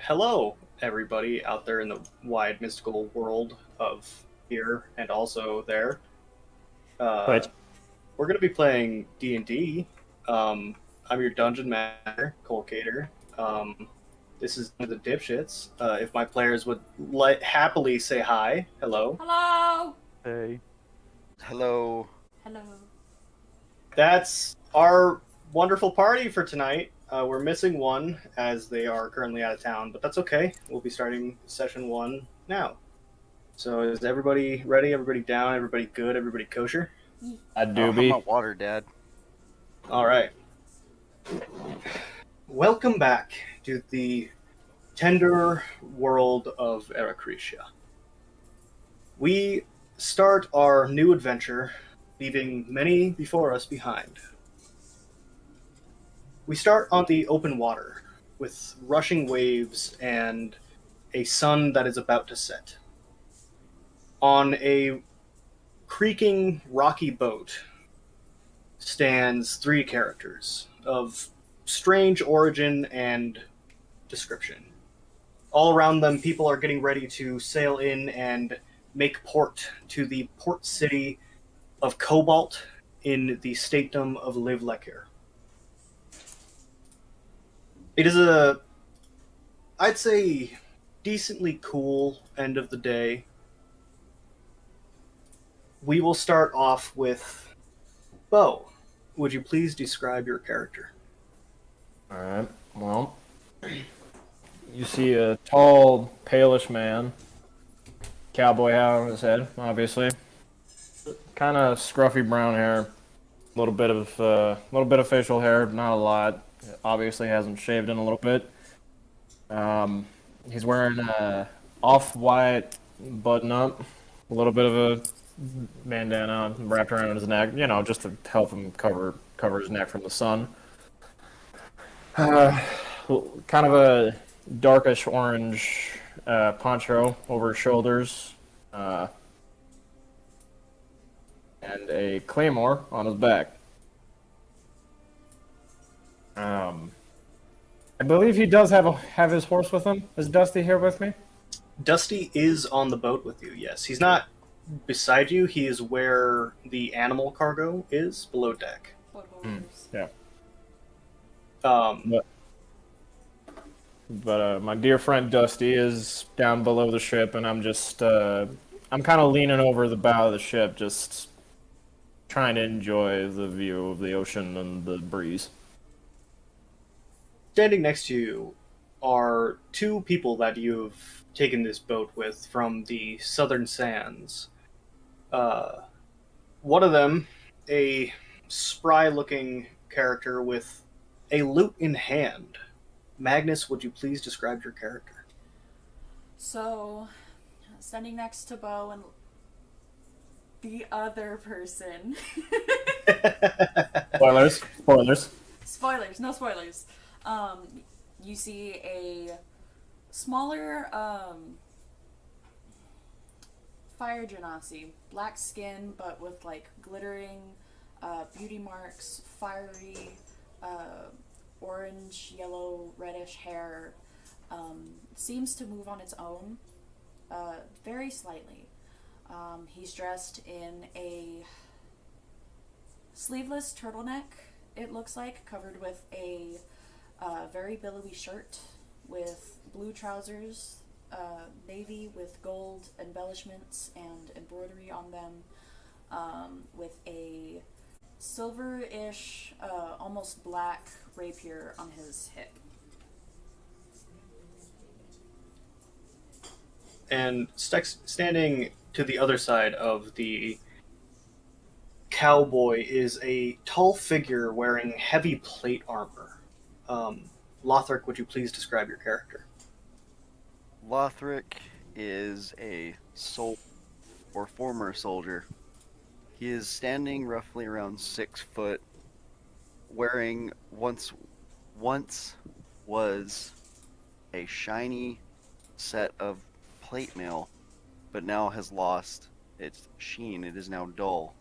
Hello, everybody out there in the wide mystical world of here and also there. Uh, But we're going to be playing D&D. I'm your dungeon master, Cole Cater. This is the dipshits. If my players would happily say hi, hello. Hello. hey, Hello. Hello. That's our wonderful party for tonight. We're missing one as they are currently out of town, but that's okay. We'll be starting session one now. So is everybody ready? Everybody down? Everybody good? Everybody kosher? I I don't do have my be. water, Dad. All right. Welcome back to the tender world of Eracretia. We start our new adventure, leaving many before us behind. We start on the open water, with rushing waves and a sun that is about to set. On a creaking, rocky boat stands three characters of strange origin and description. All around them, people are getting ready to sail in and make port to the port city of Cobalt in the stakedom of Liv Lekir. It is I'd say, decently cool end of the day. We will start off with Bo. Would you please describe your character? All right. Well, you see a tall, palish man, cowboy hat on his head, obviously. Kind of scruffy brown hair, little bit of facial hair, not a lot. Obviously hasn't shaved in a little bit. Um, he's wearing a off-white button-up, a little bit of a bandana wrapped around his neck, just to help him cover his neck from the sun. Uh, Kind of a darkish orange poncho over his shoulders, uh, and a claymore on his back. Um, I believe he does have his horse with him. Is Dusty here with me? Dusty is on the boat with you, yes. He's not beside you, he is where the animal cargo is, below deck. Footholders. Yeah. Um, But my dear friend Dusty is down below the ship, and I'm kind of leaning over the bow of the ship, just trying to enjoy the view of the ocean and the breeze. Standing next to you are two people that you've taken this boat with from the southern sands. Uh, One of them, a spry looking character with a lute in hand. Magnus, would you please describe your character? So, standing next to Bo and the other person. Spoilers, spoilers. Spoilers, no spoilers. You see a smaller fire genasi, black skin but with like glittering beauty marks, fiery orange, yellow, reddish hair. Seems to move on its own, very slightly. He's dressed in a sleeveless turtleneck, it looks like, covered with a very billowy shirt with blue trousers, navy with gold embellishments and embroidery on them, with a silver-ish, almost black rapier on his hip. And standing to the other side of the cowboy is a tall figure wearing heavy plate armor. Lothric, would you please describe your character? Lothric is a or former soldier. He is standing roughly around 6 foot, wearing once was a shiny set of plate mail, but now has lost its sheen. It is now dull.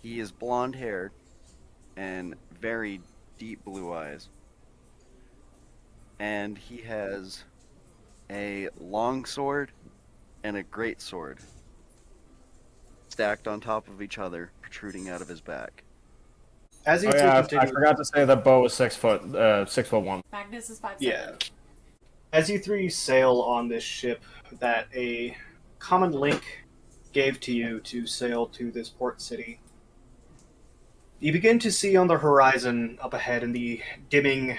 He is blonde haired and very deep blue eyes. and he has a long sword and a great sword stacked on top of each other, protruding out of his back. As you Oh three yeah, I continue, forgot to say that bow was 6 foot, 6'1". Magnus is 5'7". yeah, as you three sail on this ship that a common link gave to you to sail to this port city, you begin to see on the horizon up ahead in the dimming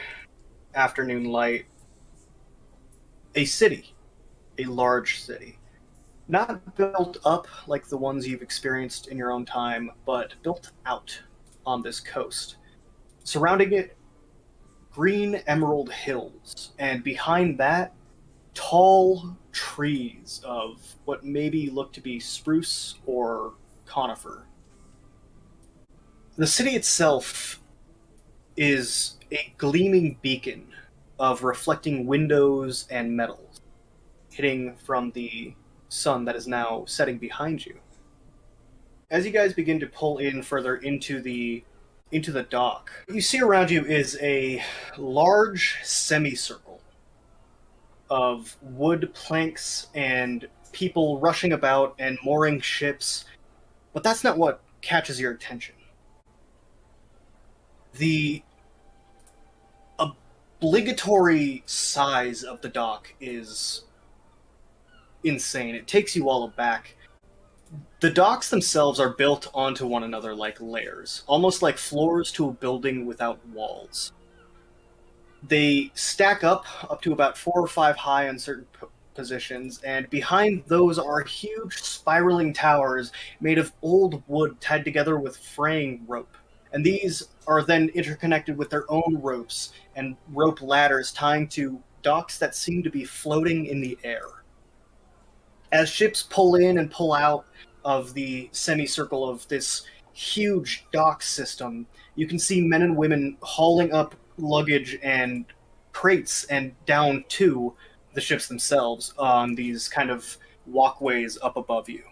afternoon light a city, a large city. Not built up like the ones you've experienced in your own time, but built out on this coast. Surrounding it, green emerald hills, and behind that, tall trees of what maybe look to be spruce or conifer. The city itself is a gleaming beacon of reflecting windows and metals, hitting from the sun that is now setting behind you. As you guys begin to pull in further into the dock, what you see around you is a large semicircle of wood planks and people rushing about and mooring ships, but that's not what catches your attention. The obligatory size of the dock is insane. It takes you all aback. The docks themselves are built onto one another like layers, almost like floors to a building without walls. They stack up to about 4 or 5 high on certain positions, and behind those are huge spiraling towers made of old wood tied together with fraying rope. And these are then interconnected with their own ropes and rope ladders tying to docks that seem to be floating in the air. As ships pull in and pull out of the semicircle of this huge dock system, you can see men and women hauling up luggage and crates and down to the ships themselves on these kind of walkways up above you.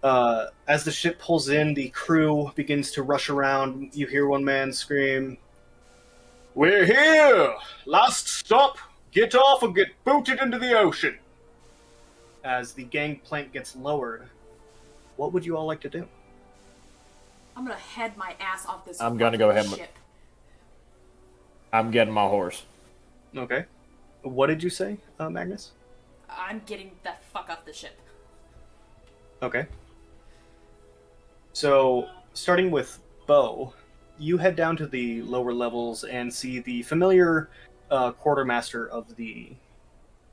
As the ship pulls in, the crew begins to rush around. You hear one man scream, "We're here! Last stop! Get off or get booted into the ocean!" As the gangplank gets lowered, what would you all like to do? I'm gonna head my ass off this I'm gonna go ahead and- ship. I'm getting my horse. Okay. What did you say, Magnus? I'm getting the fuck off the ship. Okay. So, starting with Bo, you head down to the lower levels and see the familiar quartermaster of the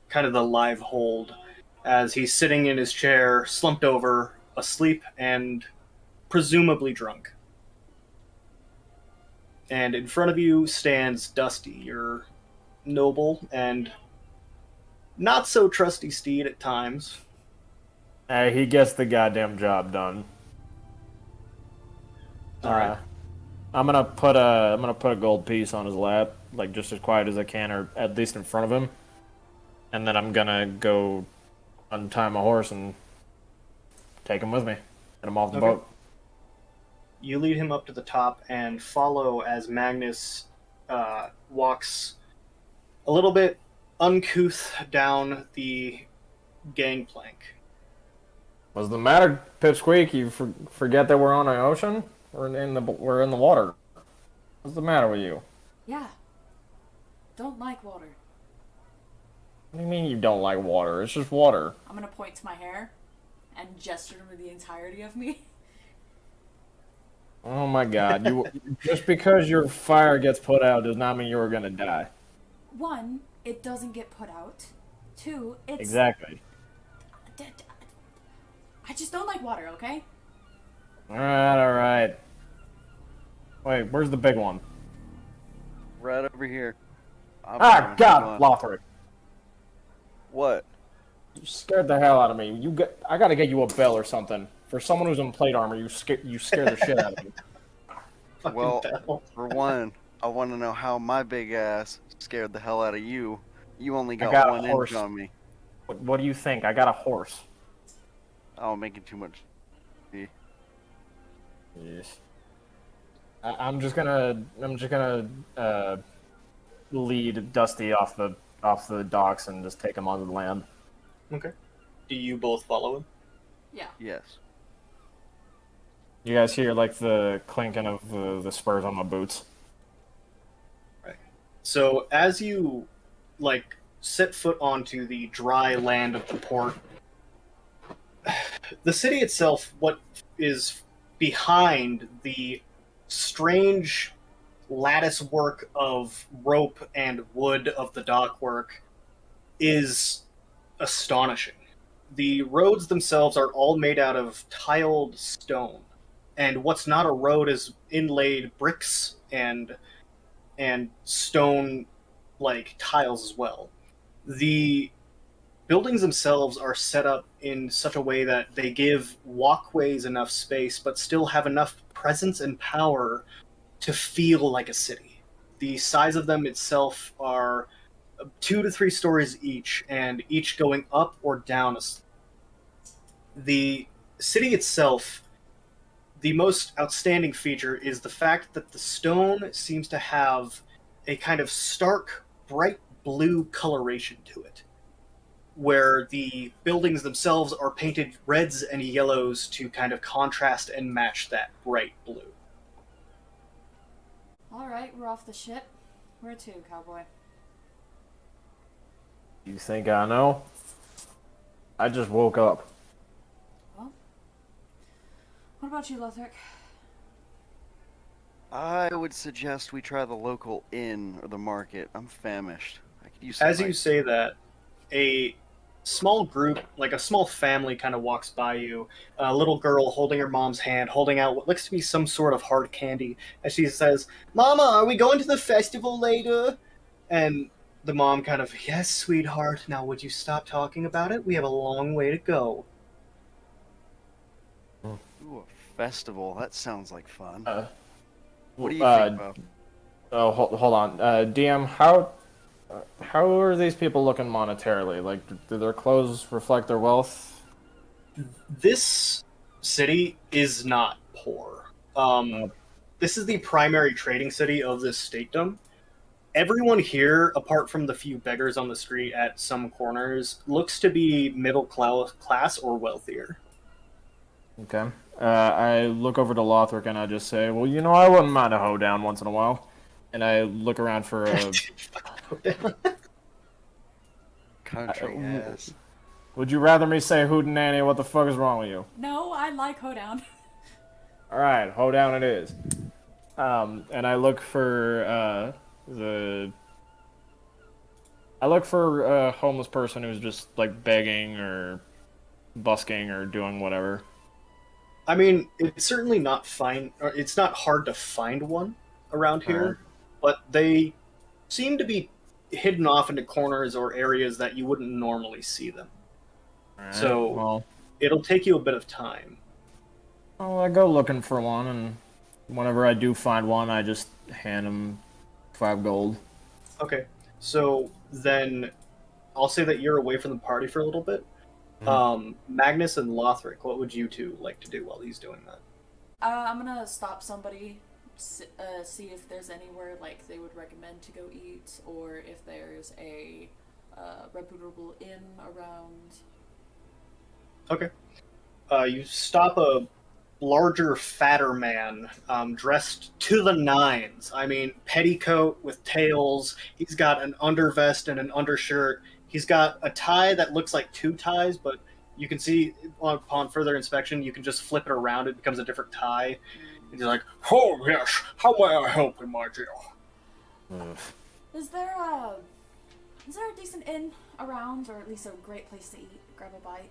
kind of the live hold as he's sitting in his chair, slumped over, asleep, and presumably drunk. And in front of you stands Dusty, your noble and not so trusty steed at times. Hey, he gets the goddamn job done. All right. I'm gonna put a gold piece on his lap, like just as quiet as I can, or at least in front of him. And then I'm gonna go untie my horse and take him with me. Get him off the Okay. boat. You lead him up to the top and follow as Magnus walks a little bit uncouth down the gangplank. What's the matter, Pipsqueak? You forget that we're on an ocean? We're in the water. What's the matter with you? Yeah. Don't like water. What do you mean you don't like water? It's just water. I'm gonna point to my hair and gesture to the entirety of me. Oh my god, you just because your fire gets put out does not mean you're gonna die. One, it doesn't get put out. Two, it's... Exactly. I just don't like water, okay? Alright. Wait, where's the big one? Right over here. Ah, God, Lothric. What? You scared the hell out of me. I gotta get you a bell or something. For someone who's in plate armor, you scare the shit out of me. Fucking Well, bell. for one, I want to know how my big ass scared the hell out of you. You only got got a 1 horse. inch on me. What do you think? I got a horse. Oh, I'm making too much. Yes. I'm just gonna lead Dusty off the docks and just take him onto the land. Okay. Do you both follow him? Yeah. Yes. You guys hear like the clinking of the spurs on my boots. Right. So as you like set foot onto the dry land of the port, the city itself, what is behind the strange lattice work of rope and wood of the dockwork, is astonishing. The roads themselves are all made out of tiled stone, and what's not a road is inlaid bricks and stone like tiles as well. The buildings themselves are set up in such a way that they give walkways enough space but still have enough presence and power to feel like a city. The size of them itself are 2 to 3 stories each, and each going up or down. The city itself, the most outstanding feature is the fact that the stone seems to have a kind of stark, bright blue coloration to it, where the buildings themselves are painted reds and yellows to kind of contrast and match that bright blue. All right, we're off the ship. Where to, cowboy? You think I know? I just woke up. Well, what about you, Lothric? I would suggest we try the local inn or the market. I'm famished. I could use some As you ice. say that, a small group, like a small family, kind of walks by you. A little girl holding her mom's hand, holding out what looks to be some sort of hard candy, as she says, "Mama, are we going to the festival later?" And the mom kind of, "Yes, sweetheart. Now, would you stop talking about it? We have a long way to go." Ooh, a festival. That sounds like fun. Uh, What do you think, Bo? Oh, hold on. DM, how are these people looking monetarily? Like, do their clothes reflect their wealth? This city is not poor. This is the primary trading city of this statedom. Everyone here, apart from the few beggars on the street at some corners, looks to be middle class or wealthier. Okay. I look over to Lothric and I just say, well, you know, I wouldn't mind a hoedown once in a while. And I look around for a... Country ass. Would you rather me say hootenanny? What the fuck is wrong with you? No, I like hoedown. Alright, hoedown it is. And I look for, I look for a homeless person who's just, like, begging or busking or doing whatever. I mean, it's certainly not fine. Or it's not hard to find one around here, but they seem to be hidden off into corners or areas that you wouldn't normally see them. Alright, So well, it'll take you a bit of time. I go looking for one, and whenever I do find one, I just hand him 5 gold. Okay, so then I'll say that you're away from the party for a little bit. Magnus and Lothric, what would you two like to do while he's doing that? I'm gonna stop somebody, see if there's anywhere like they would recommend to go eat, or if there's a reputable inn around. Okay. You stop a larger, fatter man, dressed to the nines. I mean, petticoat with tails. He's got an undervest and an undershirt. He's got a tie that looks like 2 ties, but you can see upon further inspection, you can just flip it around. It becomes a different tie. And you're like, "Oh, yes. How may I help you, my dear?" Is there a decent inn around, or at least a great place to eat, grab a bite?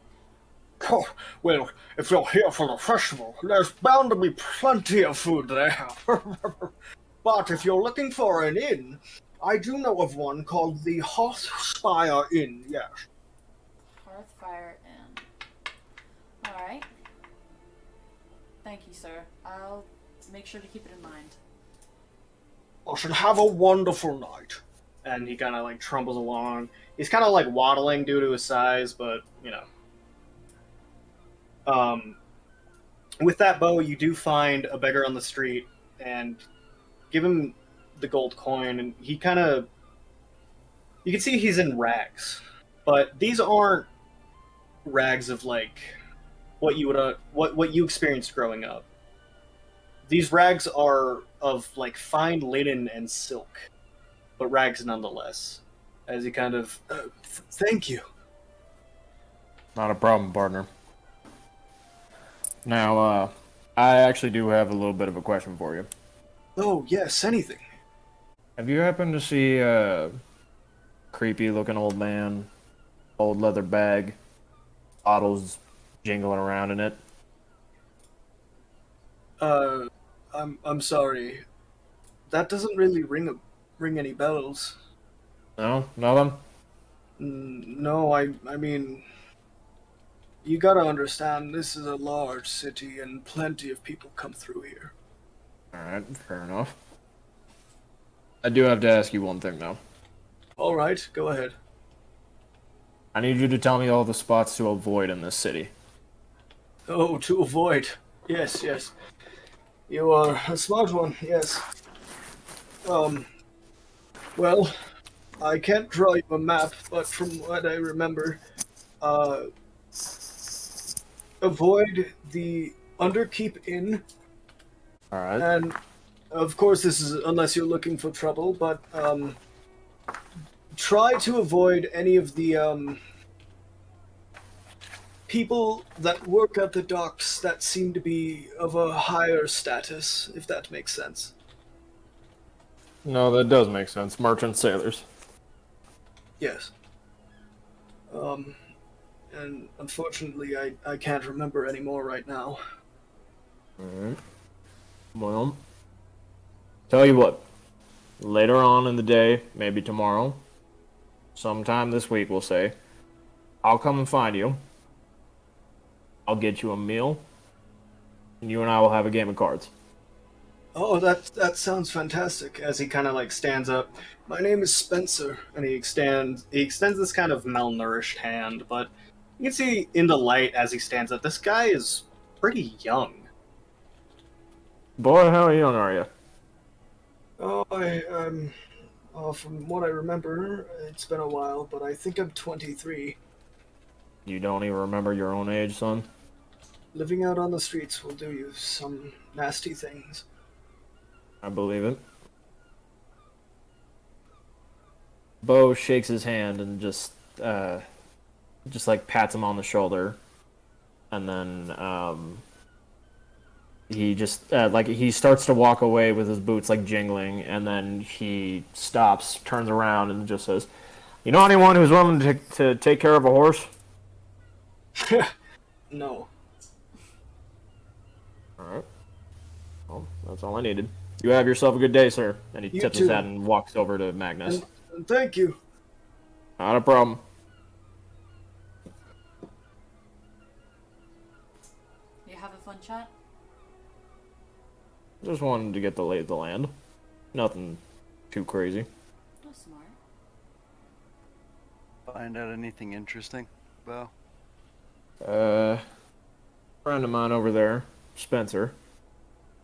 Oh, well, if you're here for the festival, there's bound to be plenty of food there. But if you're looking for an inn, I do know of one called the Hearthspire Inn, yes. Hearthfire Inn. Alright. Thank you, sir. I'll make sure to keep it in mind. I should have a wonderful night. And he kind of like trumbles along. He's kind of like waddling due to his size, but, you know. With that bow, you do find a beggar on the street and give him the gold coin, and he kind of You can see he's in rags, but these aren't rags of like what you would what you experienced growing up. These rags are of like fine linen and silk, but rags nonetheless. As he kind of, thank you. Not a problem, partner. Now, I actually do have a little bit of a question for you. Oh yes, anything. Have you happened to see a creepy looking old man, old leather bag, bottles jingling around in it? Uh, I'm sorry. That doesn't really ring any bells. No? Nothing? No, I mean, you gotta understand, this is a large city and plenty of people come through here. Alright, fair enough. I do have to ask you one thing, though. All right, go ahead. I need you to tell me all the spots to avoid in this city. Oh, to avoid. Yes, yes. You are a smart one, yes. Well, I can't draw you a map, but from what I remember, uh, avoid the Underkeep Inn, Alright. and of course this is unless you're looking for trouble, but, try to avoid any of the, people that work at the docks that seem to be of a higher status, if that makes sense. No, that does make sense. Merchant sailors. Yes. And unfortunately, I can't remember any more right now. Alright. Well, tell you what. Later on in the day, maybe tomorrow, sometime this week, we'll say, I'll come and find you. I'll get you a meal, and you and I will have a game of cards. Oh, that sounds fantastic. As he kind of like stands up, my name is Spencer, and he extends this kind of malnourished hand. But you can see in the light as he stands up, this guy is pretty young. Boy, how young are you? Oh, I'm. From what I remember, it's been a while, but I think I'm 23. You don't even remember your own age, son? Living out on the streets will do you some nasty things. I believe it. Bo shakes his hand and just like pats him on the shoulder, and then he just like he starts to walk away with his boots like jingling, and then he stops, turns around, and just says, "You know anyone who's willing to take care of a horse?" No. All right. Well, that's all I needed. You have yourself a good day, sir. And he You tips his too. hat and walks over to Magnus. And thank you. Not a problem. You have a fun chat? Just wanted to get the lay of the land. Nothing too crazy. That's smart. Find out anything interesting, Bo? Friend of mine over there, Spencer,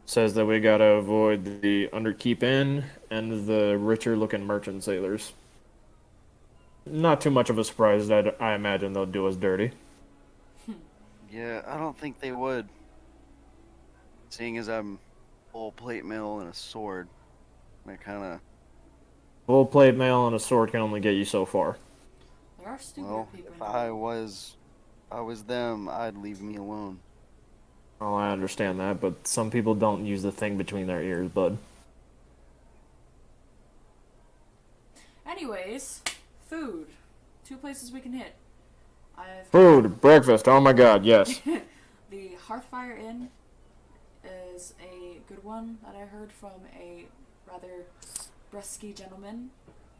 says that we gotta avoid the Underkeep Inn and the richer-looking merchant sailors. Not too much of a surprise. I imagine they'll do us dirty. Yeah, I don't think they would. Seeing as I'm full plate mail and a sword, I kind of. Full plate mail and a sword can only get you so far. There are stupider Well, people. if in the I world. was them, I'd leave me alone. Well, I understand that, but some people don't use the thing between their ears, bud. Anyways, food. 2 places we can hit. I've Food, breakfast, oh my god, yes. The Hearthfire Inn is a good one that I heard from a rather brusky gentleman,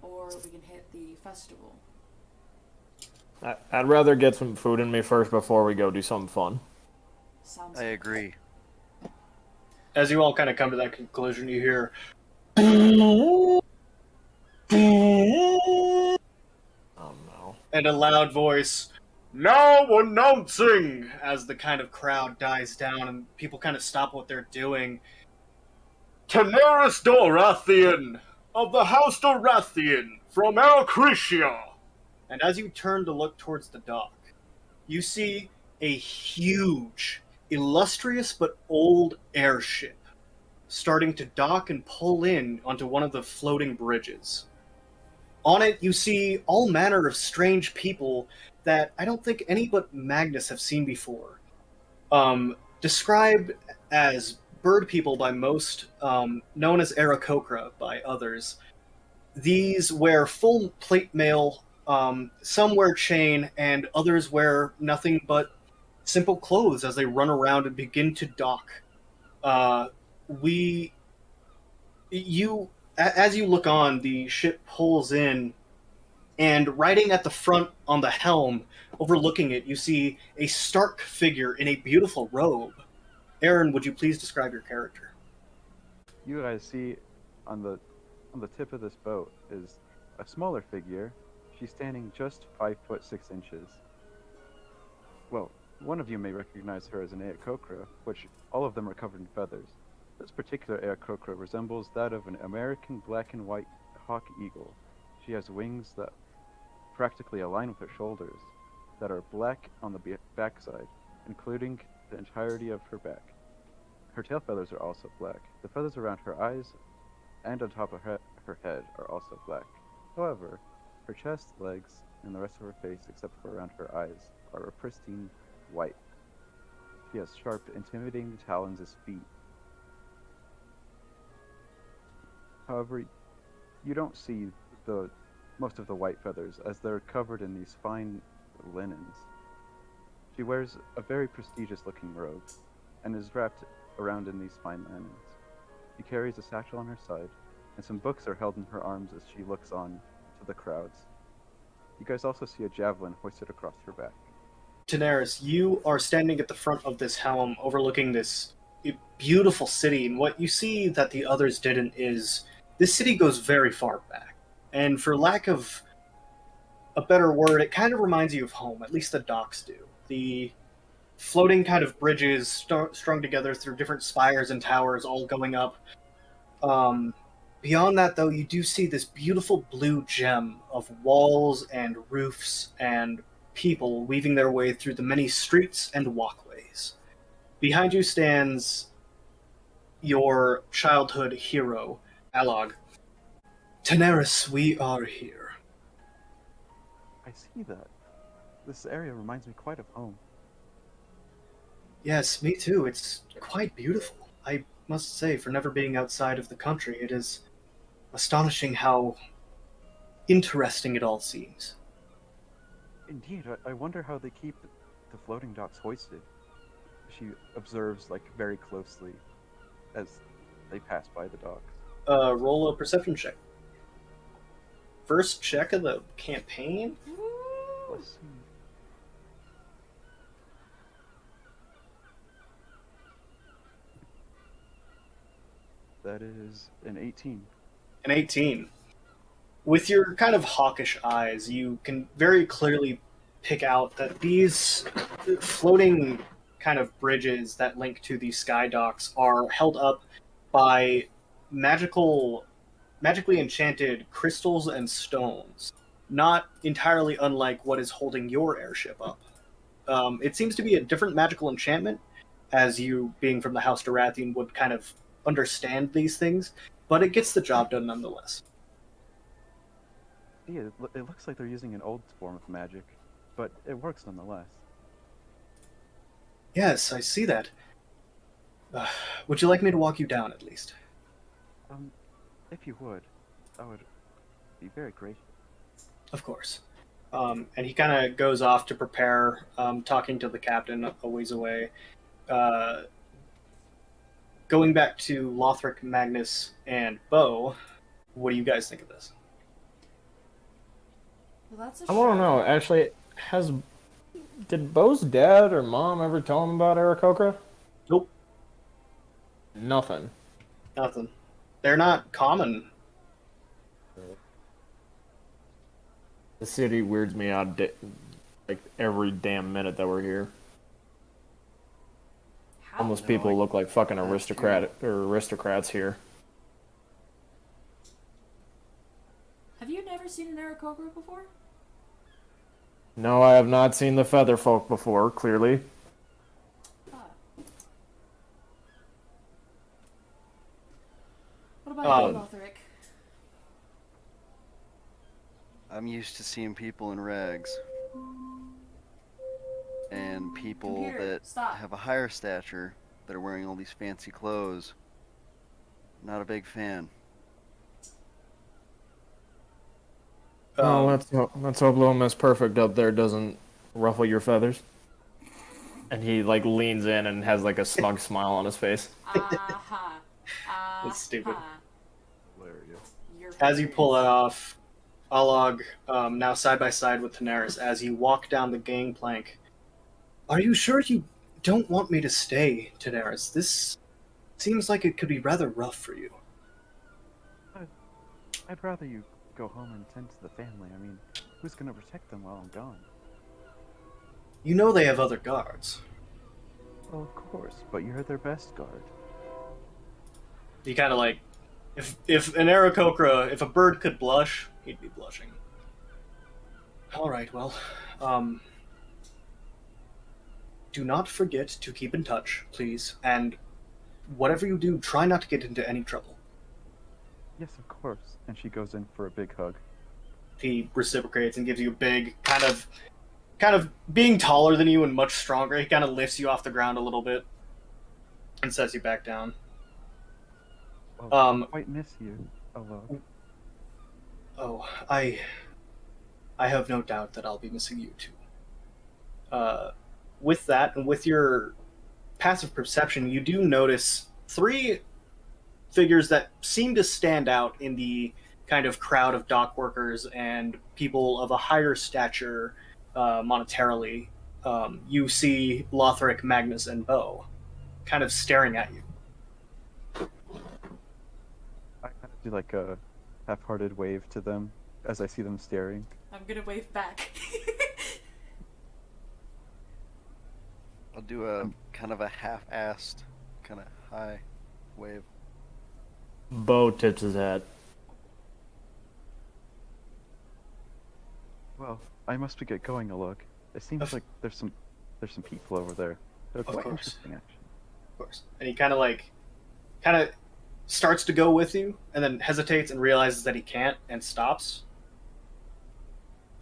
or we can hit the festival. I'd rather get some food in me first before we go do something fun. Sounds I agree. As you all kind of come to that conclusion, you hear. And Oh no. a loud voice, now announcing, as the kind of crowd dies down and people kind of stop what they're doing. Daenerys Dorathian of the House Dorathian, from Arakricia. And as you turn to look towards the dock, you see a huge, illustrious but old airship starting to dock and pull in onto one of the floating bridges. On it, you see all manner of strange people that I don't think any but Magnus have seen before. Described as bird people by most, known as Aarakocra by others. These wear full plate mail, some wear chain, and others wear nothing but simple clothes as they run around and begin to dock. Uh, we, as you look on, the ship pulls in, and riding at the front on the helm, overlooking it, you see a stark figure in a beautiful robe. Aaron, would you please describe your character? You guys see on the tip of this boat is a smaller figure. She's standing just 5'6". Well, one of you may recognize her as an Aarakocra, which all of them are covered in feathers. This particular Aarakocra resembles that of an American black and white hawk eagle. She has wings that practically align with her shoulders, that are black on the backside, including the entirety of her back. Her tail feathers are also black. The feathers around her eyes and on top of her head are also black. However, her chest, legs, and the rest of her face, except for around her eyes, are a pristine white. She has sharp, intimidating talons as feet. However, you don't see most of the white feathers, as they're covered in these fine linens. She wears a very prestigious-looking robe, and is wrapped around in these fine linens. She carries a satchel on her side, and some books are held in her arms as she looks on to the crowds. You guys also see a javelin hoisted across her back. Daenerys, you are standing at the front of this helm overlooking this beautiful city, and what you see that the others didn't is this city goes very far back. And for lack of a better word, it kind of reminds you of home, at least the docks do. The floating kind of bridges strung together through different spires and towers all going up. Beyond that, though, you do see this beautiful blue gem of walls and roofs and people weaving their way through the many streets and walkways. Behind you stands your childhood hero, Alog. Daenerys, we are here. I see that. This area reminds me quite of home. Yes, me too. It's quite beautiful. I must say, for never being outside of the country, it is astonishing how interesting it all seems. Indeed, I wonder how they keep the floating docks hoisted. She observes, very closely as they pass by the docks. Roll a perception check. First check of the campaign? Let's see. That is an 18. An 18. With your kind of hawkish eyes, you can very clearly pick out that these floating kind of bridges that link to the sky docks are held up by magically enchanted crystals and stones, not entirely unlike what is holding your airship up. It seems to be a different magical enchantment, as you, being from the House Dorathian, would kind of understand these things, but it gets the job done nonetheless. Yeah, it looks like they're using an old form of magic, but it works nonetheless. Yes, I see that. Would you like me to walk you down, at least? If you would, I would be very grateful. Of course. And he kind of goes off to prepare, talking to the captain a ways away. Going back to Lothric, Magnus, and Bo, what do you guys think of this? Well, that's a I want to know, actually, did Bo's dad or mom ever tell him about Aarakocra? Nope. Nothing. Nothing. They're not common. The city weirds me out every damn minute that we're here. How? Almost people look like fucking aristocrats here. Have you never never seen an Aarakocra before? No, I have not seen the feather folk before, clearly. Ah. What about you, Lotharic? I'm used to seeing people in rags. And people Computer, that stop. have a higher stature that are wearing all these fancy clothes. Not a big fan. Oh, let's hope Little Miss Perfect up there doesn't ruffle your feathers. And he like leans in and has like a smug smile on his face. Aha. That's stupid. Hilarious. You're As you pull it hilarious. off, Alog, now side by side with Daenerys, as you walk down the gangplank. Are you sure you don't want me to stay, Daenerys? This seems like it could be rather rough for you. I'd rather you go home and tend to the family. I mean, who's gonna protect them while I'm gone? You know they have other guards. Well, of course, but you're their best guard. He kind of like, if an Aarakocra, if a bird could blush, he'd be blushing. All right, well, do not forget to keep in touch, please, and whatever you do, try not to get into any trouble. Yes, of course. And she goes in for a big hug. He reciprocates and gives you a big kind of being taller than you and much stronger. He kind of lifts you off the ground a little bit and sets you back down. Well, I quite miss you, Alog. Oh, I have no doubt that I'll be missing you too. With that, and with your passive perception, you do notice three figures that seem to stand out in the kind of crowd of dock workers and people of a higher stature monetarily. You see Lotharic, Magnus, and Bo kind of staring at you. I kind of do like a half-hearted wave to them as I see them staring. I'm gonna wave back. I'll do a kind of a half-assed, kind of high wave. Bo tips his hat. Well, I must get going, Alog. It seems like there's some people over there. They're quite course. interesting, actually. Of course. And he kind of starts to go with you, and then hesitates and realizes that he can't, and stops.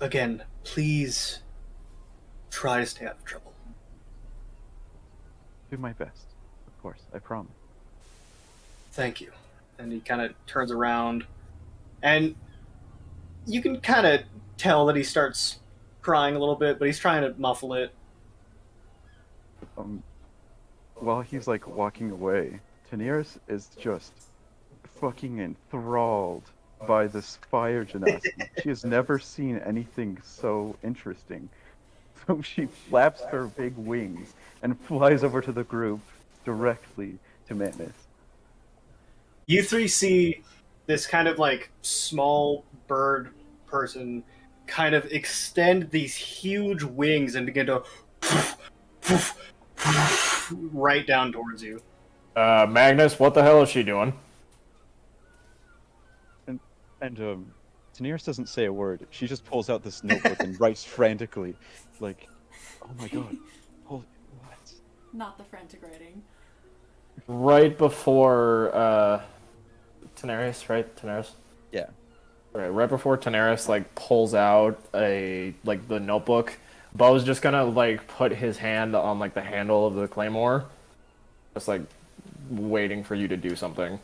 Again, please try to stay out of trouble. Do my best, of course. I promise. Thank you. And he kind of turns around, and you can kind of tell that he starts crying a little bit, but he's trying to muffle it. While he's like walking away, Daenerys is just fucking enthralled by this fire genasi. She has never seen anything so interesting. So she flaps her big wings and flies over to the group directly to Manus. You three see this kind of like small bird person kind of extend these huge wings and begin to right down towards you. Magnus, what the hell is she doing? And Daenerys doesn't say a word. She just pulls out this notebook and writes frantically, like, "Oh my god, holy what?" Not the frantic writing. Right before Daenerys, right? Daenerys? Yeah. Right before Daenerys like pulls out the notebook, Bo's just gonna like put his hand on like the handle of the claymore, just like waiting for you to do something.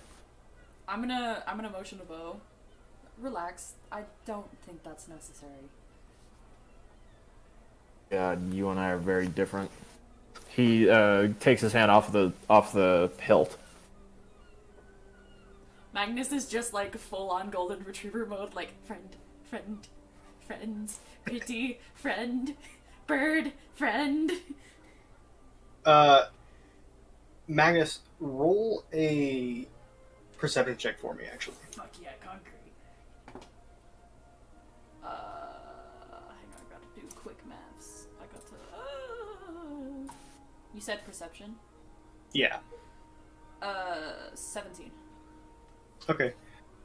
I'm gonna motion to Bo. Relax. I don't think that's necessary. God, you and I are very different. He takes his hand off the hilt. Magnus is just like full on golden retriever mode, like friends, pretty, friend, bird, friend. Magnus, roll a perception check for me, actually. Fuck yeah, concrete. Hang on, I gotta do quick maths. I got to. You said perception? Yeah. 17. Okay.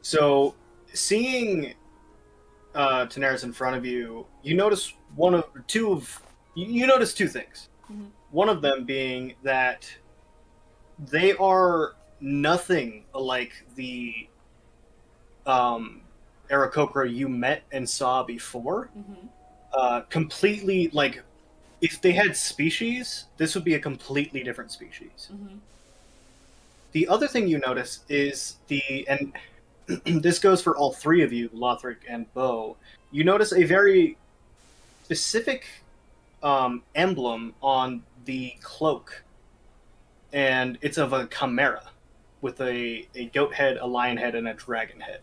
So, seeing Daenerys in front of you, you notice you notice two things. Mhm. One of them being that they are nothing like the Aarakocra you met and saw before. Mhm. Completely, like, if they had species, this would be a completely different species. Mhm. The other thing you notice is and this goes for all three of you, Lothric and Bo. You notice a very specific emblem on the cloak, and it's of a chimera with a goat head, a lion head, and a dragon head.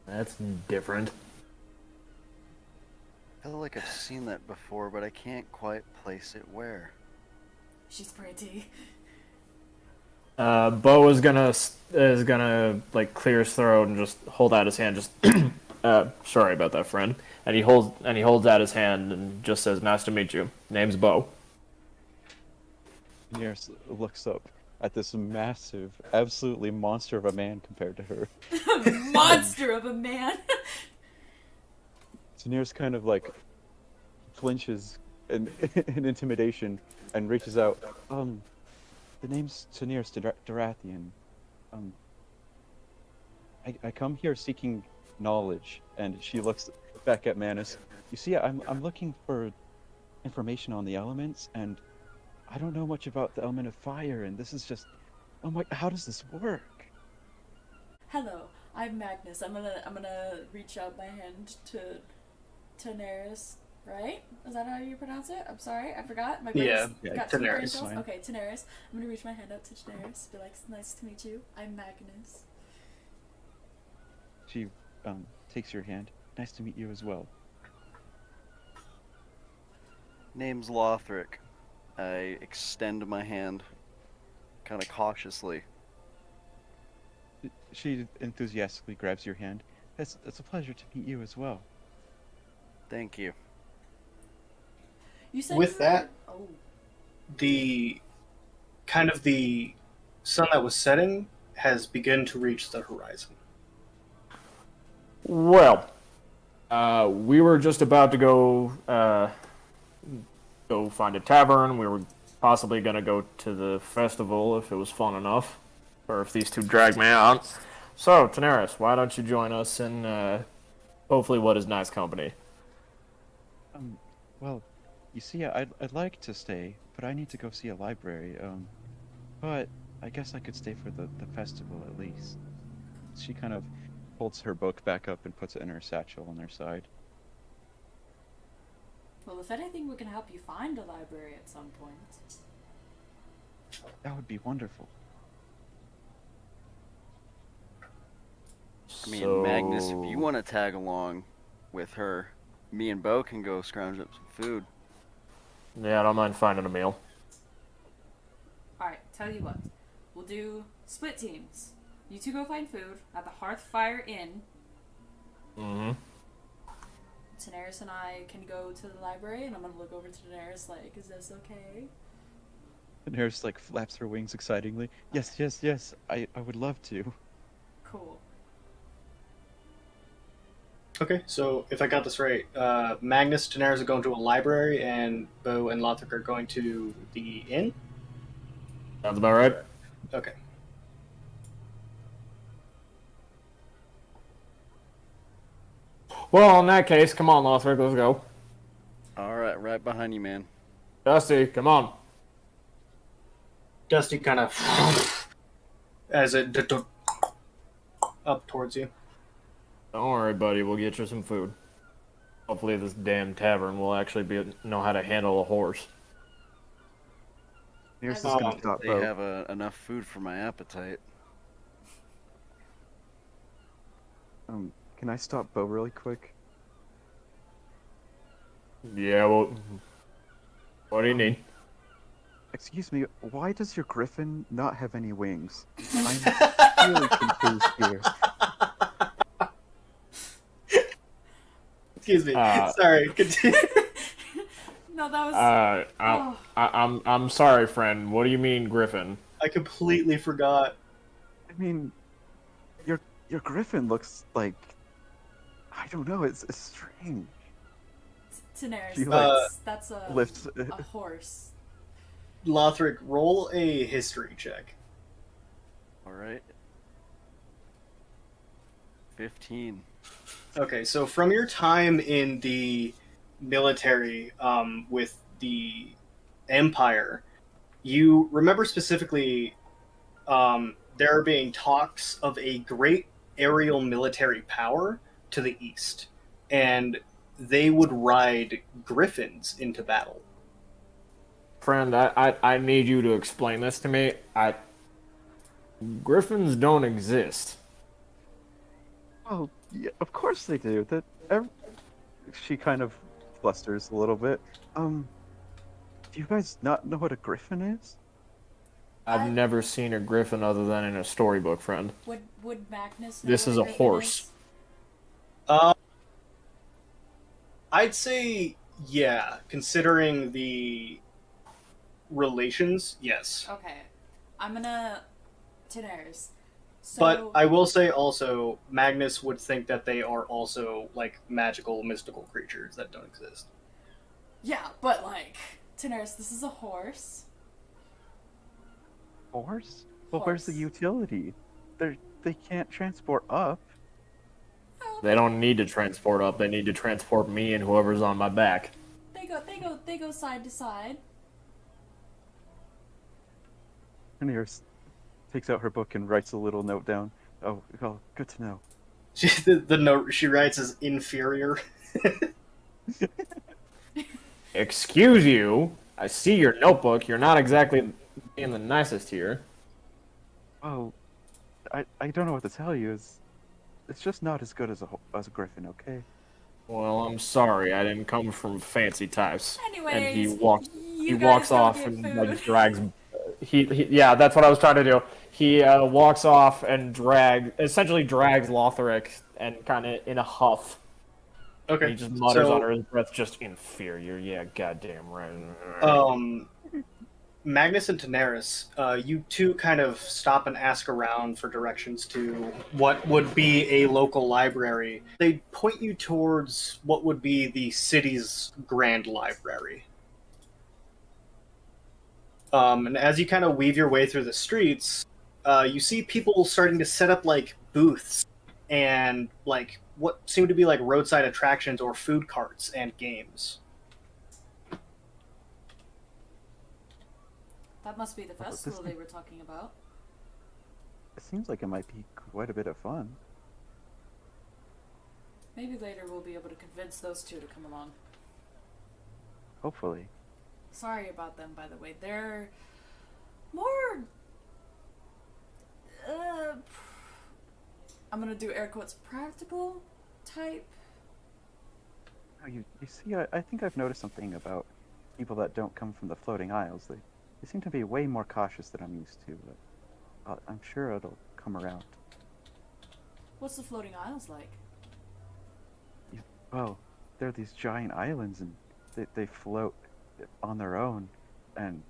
That's different. I feel like I've seen that before, but I can't quite place it where. She's pretty. Bo is gonna like clear his throat and just hold out his hand. Just sorry about that, friend. And he holds out his hand and just says, "Nice to meet you. Name's Bo." Daenerys looks up at this massive, absolutely monster of a man compared to her. Monster of a man. Daenerys kind of like flinches in intimidation and reaches out. The name's Daenerys Dorathian. Um, I come here seeking knowledge, and she looks back at Manus. You see, I'm looking for information on the elements, and I don't know much about the element of fire, and this is just, oh my, how does this work? Hello, I'm Magnus. I'm gonna reach out my hand to Daenerys. Right? Is that how you pronounce it? I'm sorry, I forgot. My brain's Yeah, got two brain Daenerys. cells. Fine. Okay, Daenerys. I'm gonna reach my hand out to Daenerys. Be like, nice to meet you. I'm Magnus. She takes your hand. Nice to meet you as well. Name's Lothric. I extend my hand, kind of cautiously. She enthusiastically grabs your hand. It's a pleasure to meet you as well. Thank you. You said With you were- that- Oh. The sun that was setting has begun to reach the horizon. Well, we were just about to go find a tavern. We were possibly gonna go to the festival if it was fun enough, or if these two drag me out. So, Daenerys, why don't you join us in hopefully what is nice company? Well, you see, I'd like to stay, but I need to go see a library. But I guess I could stay for the festival at least. She kind of holds her book back up and puts it in her satchel on her side. Well, if anything, we can help you find a library at some point. That would be wonderful. I mean, Magnus, if you want to tag along with her, me and Bo can go scrounge up some food. Yeah, I don't mind finding a meal. Alright, tell you what. We'll do split teams. You two go find food at the Hearthfire Inn. Mm-hmm. Daenerys and I can go to the library, and I'm gonna look over to Daenerys like, is this okay? Daenerys like flaps her wings excitingly. Yes, yes, yes. I would love to. Cool. Okay, so if I got this right, Magnus, Daenerys are going to a library, and Bo and Lothric are going to the inn? Sounds about right. Okay. Well, in that case, come on, Lothric, let's go. All right, right behind you, man. Dusty, come on. Dusty kind of as it up towards you. Don't worry, buddy. We'll get you some food. Hopefully, this damn tavern will actually know how to handle a horse. Daenerys is Oh, gonna stop They Bo. have enough food for my appetite. Can I stop Bo really quick? Yeah, well, what do you need? Excuse me, why does your griffin not have any wings? I'm really confused here. Excuse me. Sorry. Continue. No, that was. I'm sorry, friend. What do you mean, Griffin? I completely forgot. I mean, your Your griffin looks like, I don't know. It's strange. Daenerys, She like that's lifts. a horse. Lothric, roll a history check. All right. 15. Okay, so from your time in the military with the Empire, you remember specifically there being talks of a great aerial military power to the east, and they would ride griffins into battle. Friend, I need you to explain this to me. Griffins don't exist. Oh, yeah, of course they do. She kind of flusters a little bit. Do you guys not know what a griffin is? I've never seen a griffin other than in a storybook, friend. Would Magnus know This what is a griffin horse. is? I'd say, yeah, considering the relations, yes. Okay. I'm gonna Daenerys. So But I will say also, Magnus would think that they are also like magical, mystical creatures that don't exist. yeah, but like Daenerys, this is a horse. Horse? Well, where's the Horse. utility? They can't transport up. Oh, They don't need to transport up. They need to transport me and whoever's on my back. they go side to side. Daenerys takes out her book and writes a little note down. Oh, well, good to know. The note she writes is inferior. Excuse you. I see your notebook. You're not exactly being the nicest here. Well, I don't know what to tell you. It's just not as good as a griffin, okay? Well, I'm sorry. I didn't come from fancy types. Anyways, And he walks. you He guys walks go off get and food. like drags. Yeah, that's what I was trying to do. He walks off and essentially drags Lothric and kind of in a huff. Okay. He just mutters so, under his breath, just inferior. Yeah, goddamn right. Magnus and Daenerys, you two kind of stop and ask around for directions to what would be a local library. They point you towards what would be the city's grand library. And as you kind of weave your way through the streets, you see people starting to set up like booths and like what seem to be like roadside attractions or food carts and games. That must be the Well, festival they were talking about. It seems like it might be quite a bit of fun. Maybe later we'll be able to convince those two to come along. Hopefully. Sorry about them, by the way. They're more. I'm gonna do air quotes practical type. Oh, you see, I think I've noticed something about people that don't come from the floating isles. They seem to be way more cautious than I'm used to, but I'm sure it'll come around. What's the floating isles like? Well, they're these giant islands, and they float on their own, and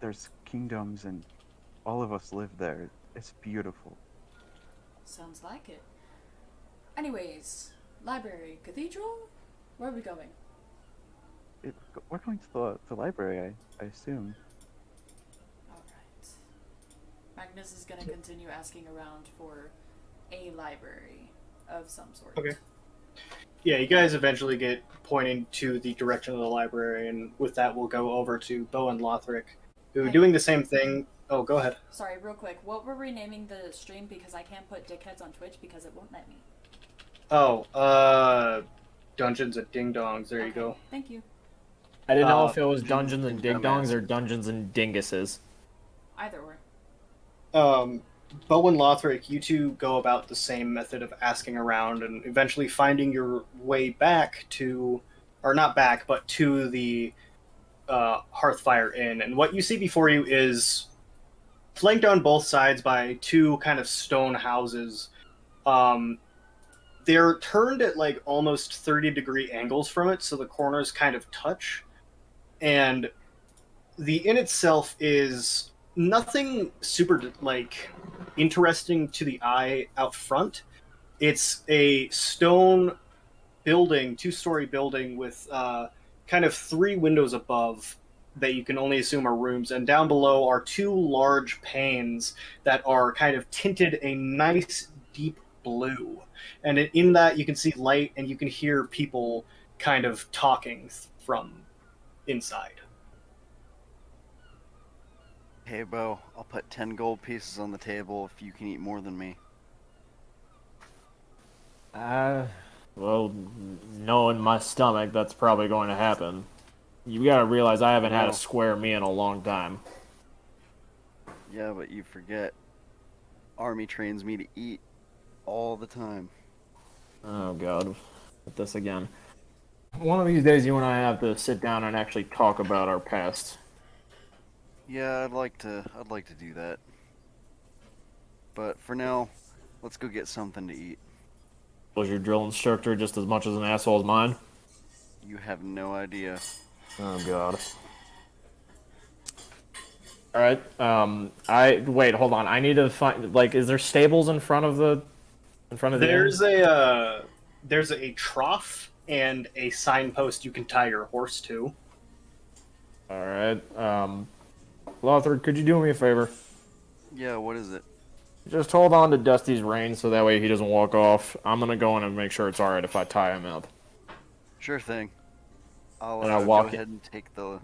there's kingdoms, and all of us live there. It's beautiful. Sounds like it. Anyways, library, cathedral? Where are we going? We're going to the library, I assume. Alright. Magnus is gonna continue asking around for a library of some sort. Okay. Yeah, you guys eventually get pointing to the direction of the library, and with that, we'll go over to Bo and Lothric, who Hey. doing the same thing. Oh, go ahead. Sorry, real quick. What were we naming the stream? Because I can't put dickheads on Twitch because it won't let me. Oh, Dungeons and Ding Dongs. There you Okay, go. Thank you. I didn't know Uh, if it was Dungeons and Ding Dongs or Dungeons and Dinguses. Either or. Bo and Lothric, you two go about the same method of asking around and eventually finding your way back to, or not back, but to the Hearthfire Inn. And what you see before you is flanked on both sides by two kind of stone houses. They're turned at like almost 30-degree angles from it, so the corners kind of touch. And the inn itself is nothing super like interesting to the eye out front, It's a stone building, two-story building with kind of three windows above that you can only assume are rooms, and down below are two large panes that are kind of tinted a nice deep blue. And in that you can see light and you can hear people kind of talking from inside. Hey, Bo, I'll put 10 gold pieces on the table if you can eat more than me. Well, knowing my stomach, that's probably going to happen. You gotta realize I haven't had a No. square meal in a long time. Yeah, but you forget. Army trains me to eat all the time. Oh god, with this again. One of these days, you and I have to sit down and actually talk about our past. Yeah, I'd like to do that. But for now, let's go get something to eat. Was your drill instructor just as much as an asshole as mine? You have no idea. Oh god. All right. I wait. Hold on. I need to find. Like, is there stables in front of the There's inn? there's a trough and a signpost you can tie your horse to. All right. Lothar, could you do me a favor? Yeah, what is it? Just hold on to Dusty's rein so that way he doesn't walk off. I'm gonna go in and make sure it's all right if I tie him up. Sure thing. I'll And I go walk ahead and take the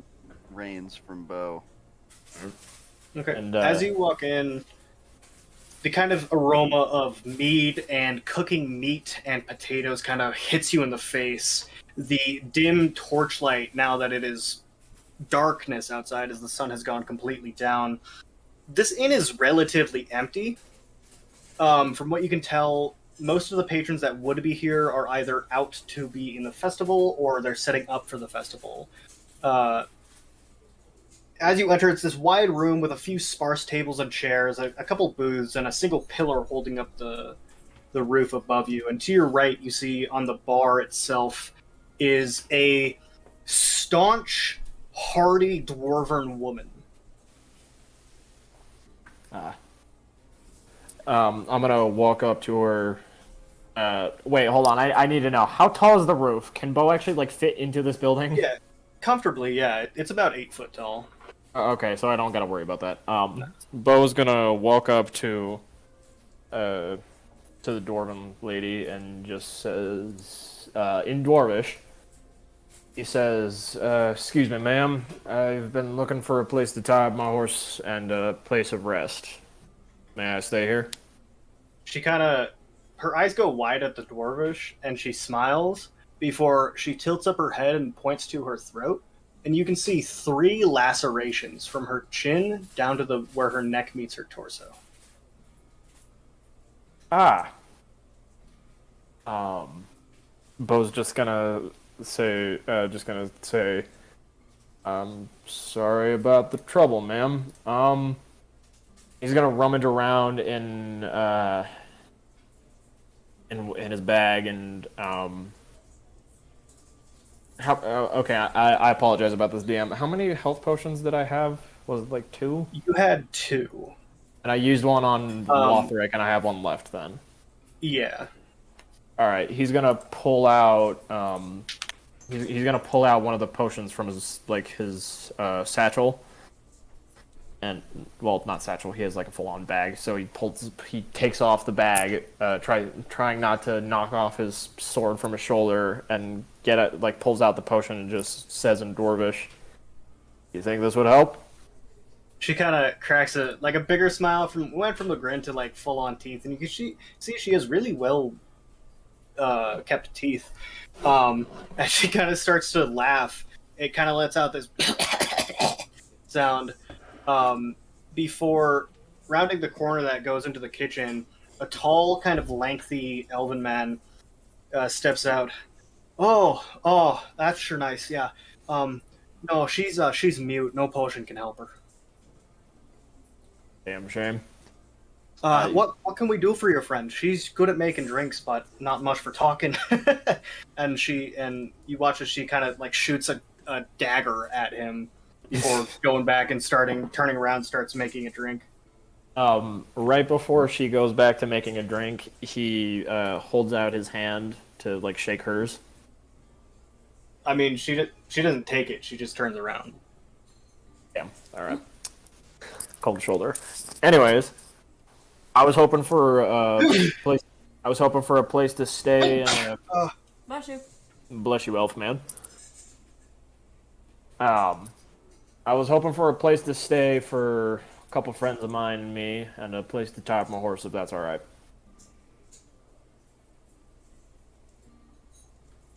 reins from Bo. Okay. And, As you walk in, the kind of aroma of mead and cooking meat and potatoes kind of hits you in the face. The dim torchlight, now that it is darkness outside as the sun has gone completely down. This inn is relatively empty. From what you can tell, most of the patrons that would be here are either out to be in the festival or they're setting up for the festival. As you enter, it's this wide room with a few sparse tables and chairs, a couple booths, and a single pillar holding up the roof above you. And to your right, you see on the bar itself is a staunch, hardy dwarven woman. I'm gonna walk up to her. Wait, hold on. I need to know how tall is the roof? Can Bo actually like fit into this building? Yeah, comfortably, yeah. It's about 8 foot tall. Okay, so I don't gotta worry about that. Bo's gonna walk up to the dwarven lady and just says, in Dwarvish, he says, "Excuse me, ma'am. I've been looking for a place to tie up my horse and a place of rest. May I stay here?" She kind of, her eyes go wide at the dwarvish, and she smiles before she tilts up her head and points to her throat. And you can see 3 lacerations from her chin down to the where her neck meets her torso. Ah. Bo's just gonna say, "I'm sorry about the trouble, ma'am." He's gonna rummage around in his bag and okay, I apologize about this, DM. How many health potions did I have? Was it like 2? You had 2. And I used one on Lothric, and I have one left then. Yeah. All right, he's gonna pull out. He's gonna pull out one of the potions from his satchel, and well, not satchel. He has like a full-on bag. So he takes off the bag, trying not to knock off his sword from his shoulder, and pulls out the potion and just says in Dwarvish, "You think this would help?" She kind of cracks a bigger smile went from the grin to like full on teeth, and you can see she has really well kept teeth. As she kind of starts to laugh, it kind of lets out this sound. Before rounding the corner that goes into the kitchen, a tall, kind of lengthy elven man steps out. Oh, that's sure nice. Yeah. No, she's mute. No potion can help her. Damn shame. What can we do for your friend? She's good at making drinks, but not much for talking. and you watch as she kind of like shoots a dagger at him before going back and turning around, starts making a drink. Right before she goes back to making a drink, he holds out his hand to like shake hers. I mean, she doesn't take it. She just turns around. Yeah. All right. Cold shoulder. Anyways, I was hoping for place. I was hoping for a place to stay. And Bless you. bless you, elf man. Um, I was hoping for a place to stay for a couple friends of mine and me, and a place to tie up my horse, if that's all right.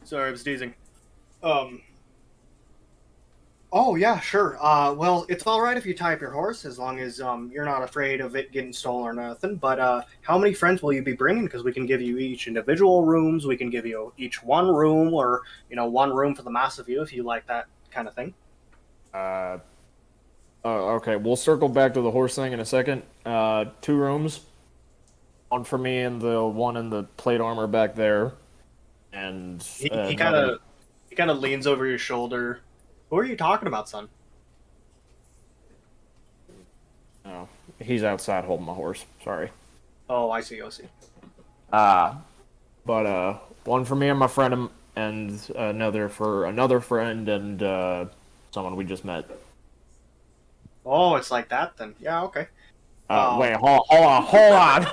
Sorry, I was teasing. Oh yeah, sure. Well, it's all right if you tie up your horse as long as you're not afraid of it getting stolen or nothing. But how many friends will you be bringing? Because we can give you each individual rooms. We can give you each one room, or one room for the mass of you if you like that kind of thing. Uh, okay, we'll circle back to the horse thing in a second. 2 rooms, one for me and the one in the plate armor back there, and He kind another. of leans over your shoulder. Who are you talking about, son? Oh, he's outside holding my horse. Sorry. Oh, I see. I see. But one for me and my friend, and another for another friend and someone we just met. Oh, it's like that then. Yeah, okay. Wait, hold on.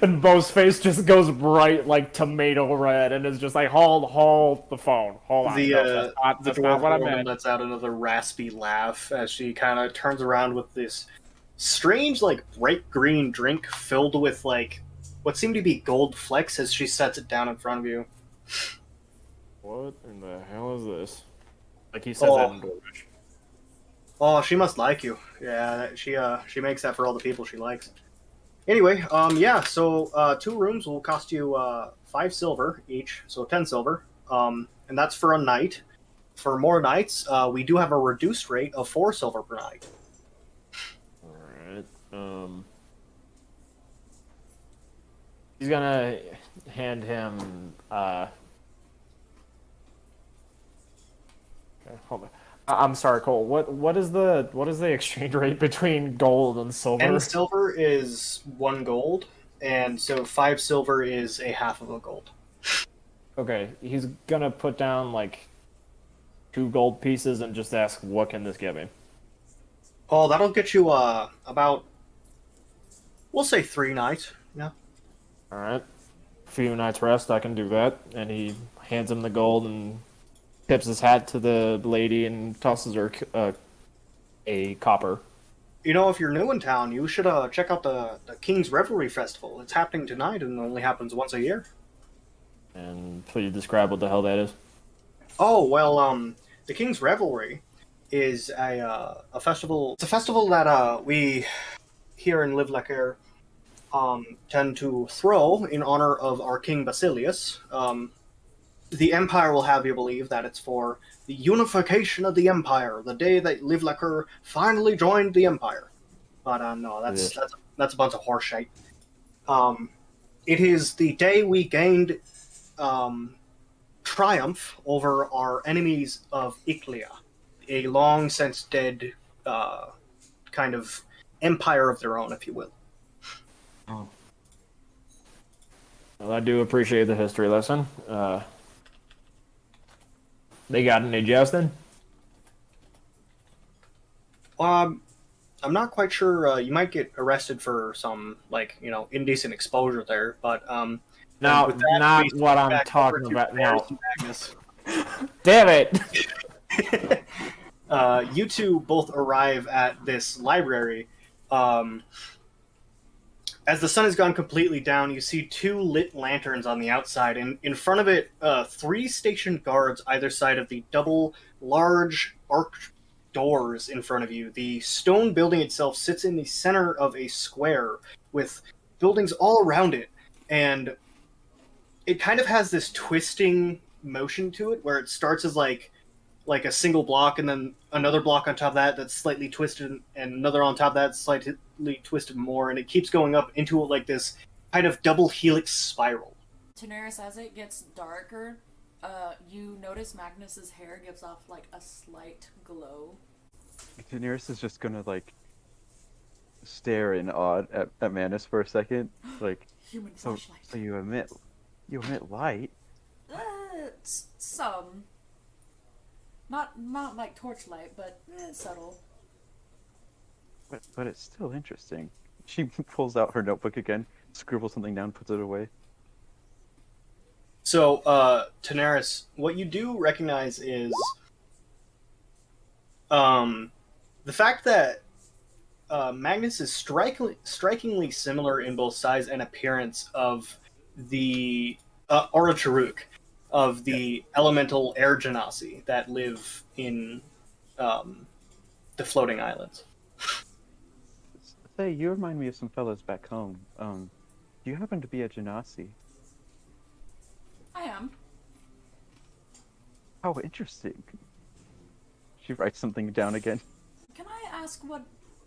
And Bo's face just goes bright like tomato red, and is just like, hold the phone. Hold on. The No, the that's not dwarf what I woman meant. lets out another raspy laugh as she kind of turns around with this strange, like bright green drink filled with like what seem to be gold flecks as she sets it down in front of you. What in the hell is this? Like he says that in Dwarvish. Oh, she must like you. Yeah, she makes that for all the people she likes. Anyway, yeah. So 2 rooms will cost you 5 silver each, so 10 silver. And that's for a night. For more nights, we do have a reduced rate of 4 silver per night. All right. He's gonna hand him. Okay, hold on. I'm sorry, Cole. What is the exchange rate between gold and silver? 10 silver is 1 gold, and so 5 silver is a half of a gold. Okay, he's gonna put down like 2 gold pieces and just ask, "What can this give me?" Oh, that'll get you about, we'll say 3 nights. Yeah. All right. A few nights rest, I can do that. And he hands him the gold and tips his hat to the lady and tosses her a copper. If you're new in town, you should check out the King's Revelry Festival. It's happening tonight and only happens once a year. And please describe what the hell that is. Oh, well, the King's Revelry is a festival. It's a festival that we here in Livlecker tend to throw in honor of our King Basilius. The Empire will have you believe that it's for the unification of the Empire, the day that Livlecker finally joined the Empire. But no, that's a bunch of horseshit. It is the day we gained triumph over our enemies of Iclia, a long since dead kind of empire of their own, if you will. Oh. Well, I do appreciate the history lesson. They got any jousting? I'm not quite sure. You might get arrested for some, indecent exposure there, but No, with that, not we what switch I'm back over talking to about. Daenerys No. and Magnus. Damn it! You two both arrive at this library. As the sun has gone completely down, you see 2 lit lanterns on the outside, and in front of it, 3 stationed guards either side of the double, large, arched doors in front of you. The stone building itself sits in the center of a square with buildings all around it, and it kind of has this twisting motion to it, where it starts as like a single block, and then another block on top of that that's slightly twisted, and another on top of that slightly twisted more, and it keeps going up into like this kind of double helix spiral. Daenerys, as it gets darker, you notice Magnus's hair gives off like a slight glow. Daenerys is just gonna like stare in awe at Manus for a second. Like, Human so flashlight. so you emit light, Some. Not like torchlight, but subtle. but it's still interesting. She pulls out her notebook again, scribbles something down, puts it away. So, Tanaris, what you do recognize is the fact that Magnus is strikingly similar in both size and appearance of the Orotaruk, of the elemental air genasi that live in the floating islands. Say, you remind me of some fellows back home. Do you happen to be a Genasi? I am. How interesting. She writes something down again. Can I ask what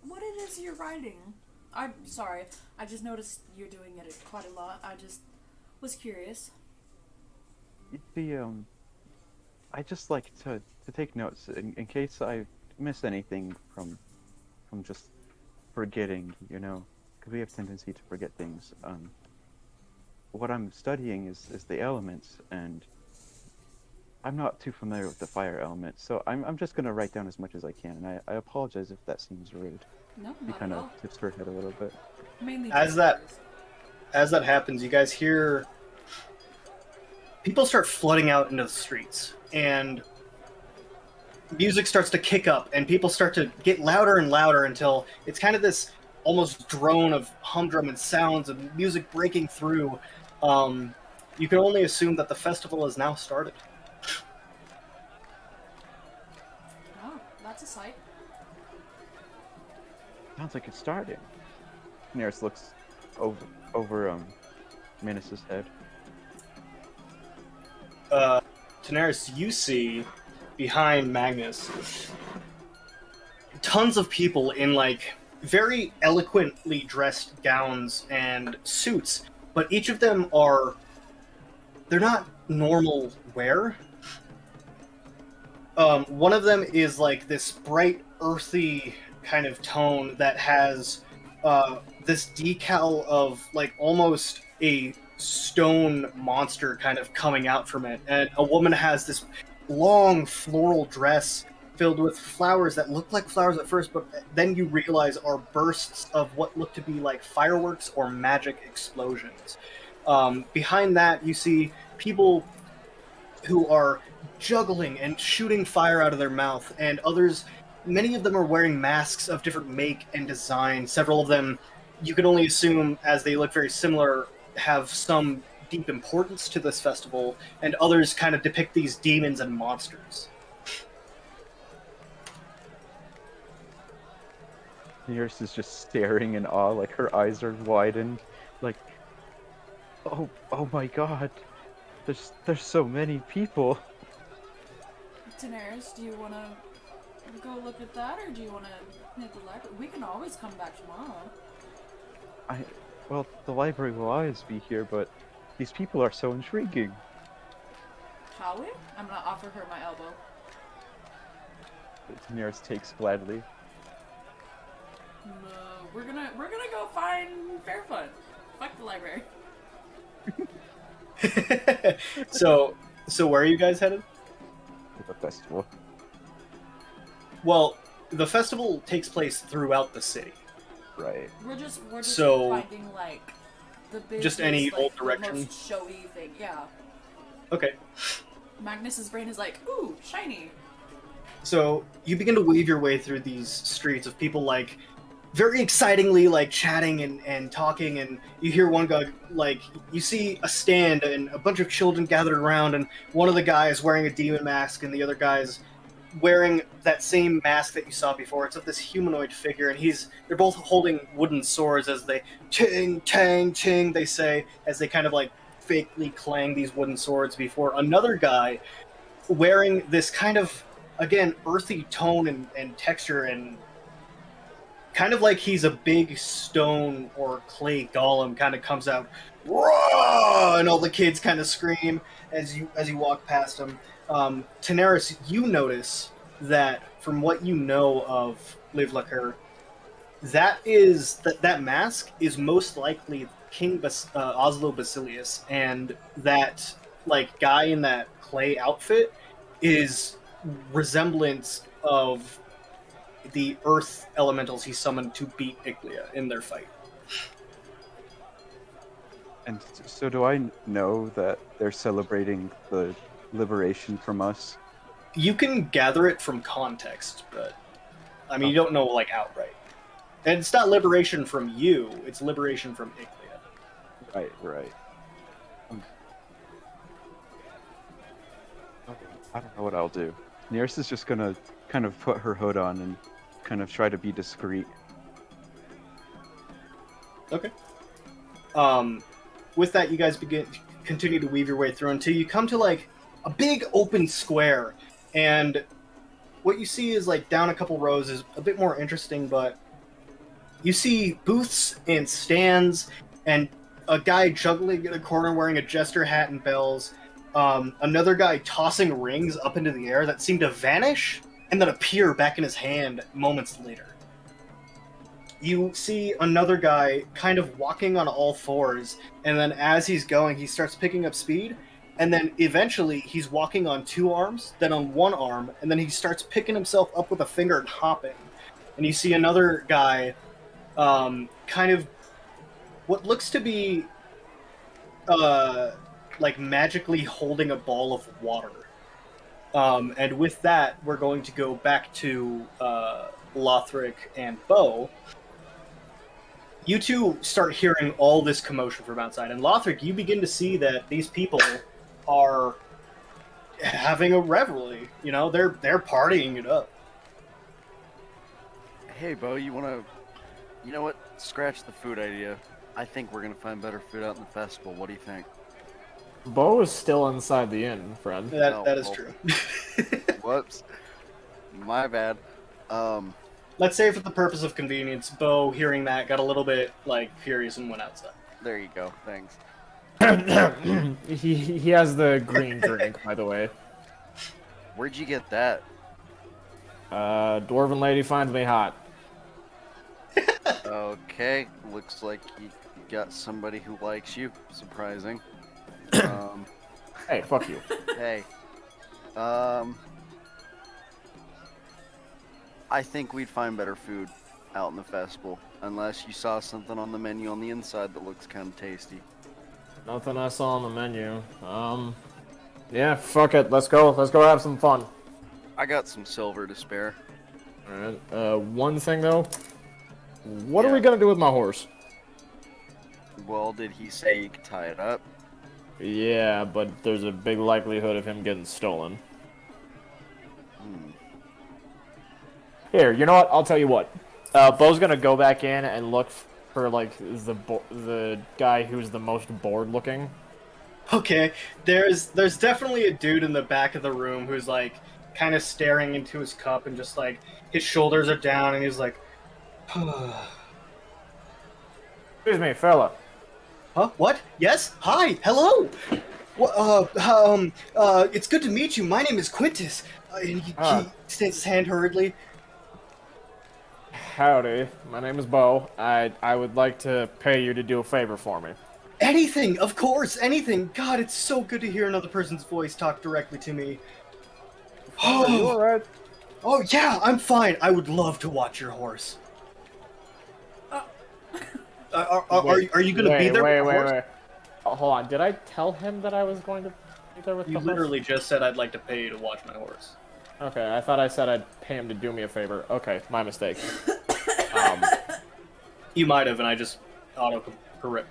it is you're writing? I'm sorry. I just noticed you're doing it quite a lot. I just was curious. I just like to take notes in case I miss anything from just forgetting, you know, because we have tendency to forget things. What I'm studying is the elements, and I'm not too familiar with the fire element, so I'm just gonna write down as much as I can, and I apologize if that seems rude. No, She not kind at of all. tips her head a little bit. Mainly As just that- curious. As that happens, you guys hear people start flooding out into the streets, and music starts to kick up, and people start to get louder and louder until it's kind of this almost drone of humdrum and sounds and music breaking through. You can only assume that the festival has now started. Oh, that's a sight. Sounds like it's starting. Nearest looks over Manus's head. Daenerys, you see behind Magnus tons of people in like very eloquently dressed gowns and suits, but each of them they're not normal wear. One of them is like this bright, earthy kind of tone that has this decal of like almost a stone monster kind of coming out from it. And a woman has this long floral dress filled with flowers that look like flowers at first, but then you realize are bursts of what look to be like fireworks or magic explosions. Behind that, you see people who are juggling and shooting fire out of their mouth, and others, many of them are wearing masks of different make and design. Several of them, you can only assume, as they look very similar, have some deep importance to this festival, and others kind of depict these demons and monsters. Nearest is just staring in awe, like her eyes are widened, like, oh my god, there's so many people. Daenerys, do you want to go look at that, or do you want to hit the library? We can always come back tomorrow. Well, the library will always be here, but these people are so intriguing. Shall we? I'm gonna offer her my elbow. Nearest takes gladly. No, we're gonna go find Fairfoot. Fuck the library. So where are you guys headed? The festival. Well, the festival takes place throughout the city. Right. We're just So- finding like the biggest, Just any like, old the direction? most showy thing. Yeah. Okay. Magnus's brain is like, ooh, shiny. So you begin to weave your way through these streets of people like very excitingly like chatting and talking, and you hear one guy like you see a stand and a bunch of children gathered around, and one of the guys wearing a demon mask and the other guy's wearing that same mask that you saw before. It's of this humanoid figure, and they're both holding wooden swords as they ting tang ting they say as they kind of like fakely clang these wooden swords before another guy wearing this kind of again earthy tone and texture, and kind of like he's a big stone or clay golem kind of comes out, "Roar!" And all the kids kind of scream as you walk past him. Daenerys, you notice that from what you know of Liv Lacour, that mask is most likely Oslo Basilius, and that like guy in that clay outfit is resemblance of the earth elementals he summoned to beat Iglia in their fight. And so, do I know that they're celebrating the liberation from us? You can gather it from context, but I mean, you Okay. don't know like outright. And it's not liberation from you; it's liberation from Iglia. Right, right. Okay, I don't know what I'll do. Nearest is just gonna kind of put her hood on and kind of try to be discreet. Okay. With that, you guys continue to weave your way through until you come to like a big open square, and what you see is like down a couple rows is a bit more interesting, but you see booths and stands and a guy juggling in a corner wearing a jester hat and bells. Another guy tossing rings up into the air that seem to vanish and then appear back in his hand moments later. You see another guy kind of walking on all fours, and then as he's going, he starts picking up speed, and then eventually he's walking on two arms, then on one arm, and then he starts picking himself up with a finger and hopping. And you see another guy kind of what looks to be like magically holding a ball of water. And with that, we're going to go back to Lothric and Bo. You two start hearing all this commotion from outside, and Lothric, you begin to see that these people are having a revelry. You know, they're partying it up. Hey, Bo, you know what? Scratch the food idea. I think we're gonna find better food out in the festival. What do you think? Bo is still inside the inn, friend. That is well, true. Whoops. My bad. Let's say for the purpose of convenience, Bo, hearing that, got a little bit like furious and went outside. There you go. Thanks. he has the green drink, by the way. Where'd you get that? Dwarven lady finds me hot. Okay, looks like you got somebody who likes you. Surprising. Hey, fuck you. Hey. I think we'd find better food out in the festival, unless you saw something on the menu on the inside that looks kind of tasty. Nothing I saw on the menu. Yeah, fuck it. Let's go. Let's go have some fun. I got some silver to spare. Alright, one thing though. What are Yeah. we gonna do with my horse? Well, did he say you could tie it up? Yeah, but there's a big likelihood of him getting stolen. Here, you know what? I'll tell you what. Bo's gonna go back in and look for like the guy who's the most bored looking. Okay, there's definitely a dude in the back of the room who's like kind of staring into his cup and just like his shoulders are down and he's like, huh? Excuse me, fella. What? Yes? Hi, hello. It's good to meet you. My name is Quintus. And he extends his hand hurriedly. Howdy, my name is Bo. I would like to pay you to do a favor for me. Anything, of course, anything. God, it's so good to hear another person's voice talk directly to me. Are you alright? Oh yeah, I'm fine. I would love to watch your horse. Are you going to be there? with the horse? Wait. Oh, hold on. Did I tell him that I was going to be there with You the horse? literally just said I'd like to pay you to watch my horse. Okay, I thought I said I'd pay him to do me a favor. Okay, my mistake. You might have, and I just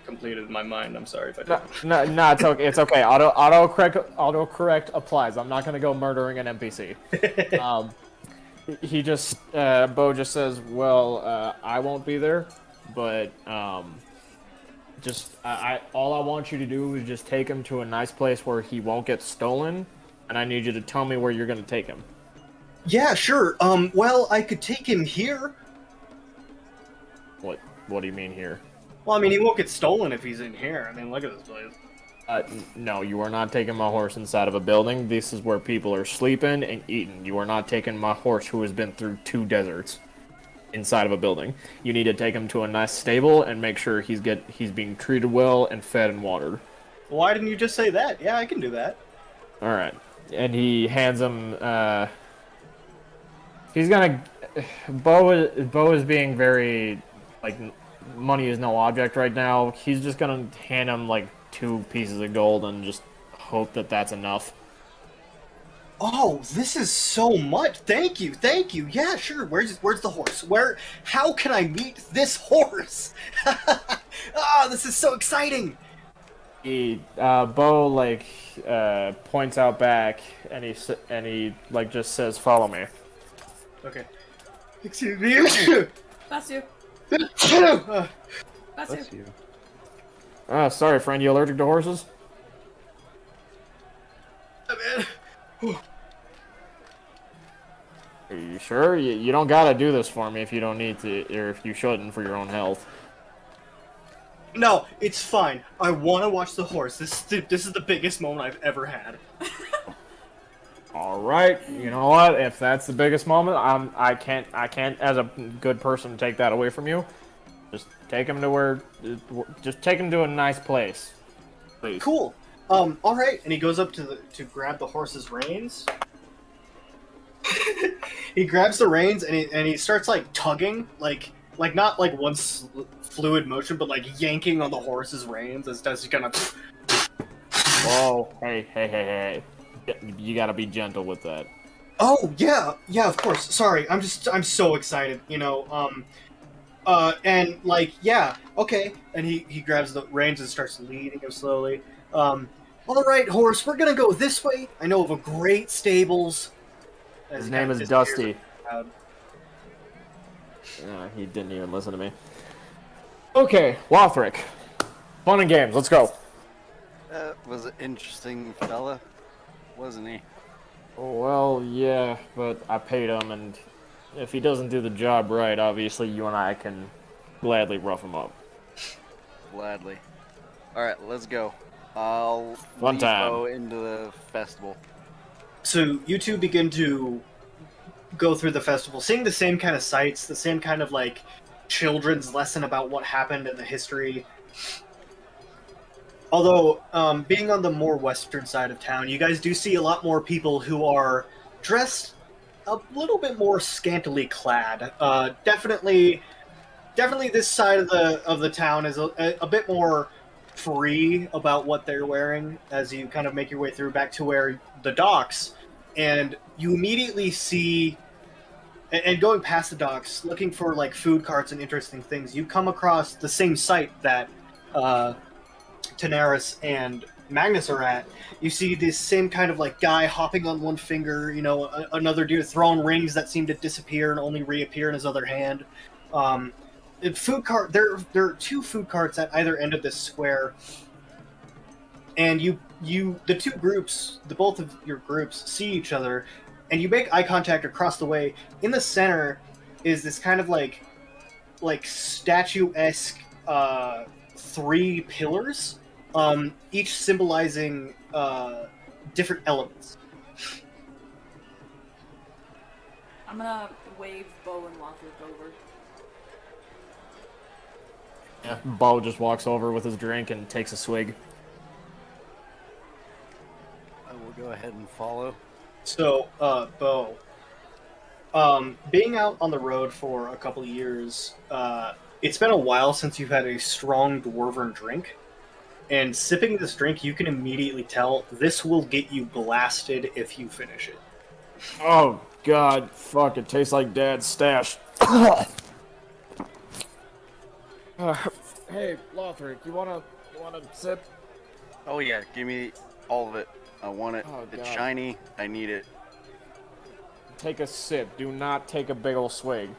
completed in my mind. I'm sorry if I did. No, it's okay. It's okay. Autocorrect applies. I'm not gonna go murdering an NPC. He just Bo just says, "Well, I won't be there, but just all I want you to do is just take him to a nice place where he won't get stolen, and I need you to tell me where you're gonna take him." Yeah, sure. Well, I could take him here. What do you mean here? Well, I mean, he won't get stolen if he's in here. I mean, look at this place. No, you are not taking my horse inside of a building. This is where people are sleeping and eating. You are not taking my horse who has been through 2 deserts inside of a building. You need to take him to a nice stable and make sure he's being treated well and fed and watered. Why didn't you just say that? Yeah, I can do that. All right, and he hands him. He's gonna. Bo is being very like money is no object right now. He's just gonna hand him like 2 pieces of gold and just hope that that's enough. Oh, this is so much. Thank you, thank you. Yeah, sure. Where's the horse? Where? How can I meet this horse? Ah, this is so exciting. Bo like points out back and he like just says, "Follow me." Okay. Excuse me. Bless you. Bless Bless you. you. Sorry, friend. You allergic to horses? Man. Are you sure? You don't gotta do this for me if you don't need to, or if you shouldn't for your own health. No, it's fine. I want to watch the horse. This is the biggest moment I've ever had. All right. You know what? If that's the biggest moment, I can't, as a good person, take that away from you. Just take him to just take him to a nice place, please. Cool. All right. And he goes up to grab the horse's reins. He grabs the reins and he starts like tugging, like not like one fluid motion, but like yanking on the horse's reins as he's gonna. Whoa! Hey! You gotta be gentle with that. Oh yeah, of course. Sorry, I'm so excited. And like yeah, okay. And he grabs the reins and starts leading him slowly. All right, horse, we're gonna go this way. I know of a great stables. His name is Dusty. He didn't even listen to me. Okay, Lothric. Fun and games, let's go. Was an interesting fella, wasn't he? Well, yeah, but I paid him, and if he doesn't do the job right, obviously you and I can gladly rough him up. Gladly. Alright, let's go. I'll Fun time. go into the festival. So you two begin to go through the festival, seeing the same kind of sights, the same kind of like children's lesson about what happened in the history. Although, being on the more western side of town, you guys do see a lot more people who are dressed a little bit more scantily clad. Definitely, this side of the town is a bit more free about what they're wearing as you kind of make your way through back to where the docks, and you immediately see, and going past the docks, looking for like food carts and interesting things, you come across the same site that Tanaris and Magnus are at. You see this same kind of like guy hopping on one finger, another dude throwing rings that seem to disappear and only reappear in his other hand. Food cart. There are 2 food carts at either end of this square, and the 2 groups, both of your groups, see each other, and you make eye contact across the way. In the center is this kind of like statuesque 3 pillars, each symbolizing different elements. I'm gonna wave Bo and Lothric over. Yeah. Bo just walks over with his drink and takes a swig. I will go ahead and follow. So, Bo, being out on the road for a couple of years, it's been a while since you've had a strong dwarven drink. And sipping this drink, you can immediately tell this will get you blasted if you finish it. Oh God, fuck! It tastes like Dad's stash. Hey, Lothric, you wanna sip? Oh yeah, give me all of it. I want it. Oh, It's God. shiny. I need it. Take a sip. Do not take a big ol' swig.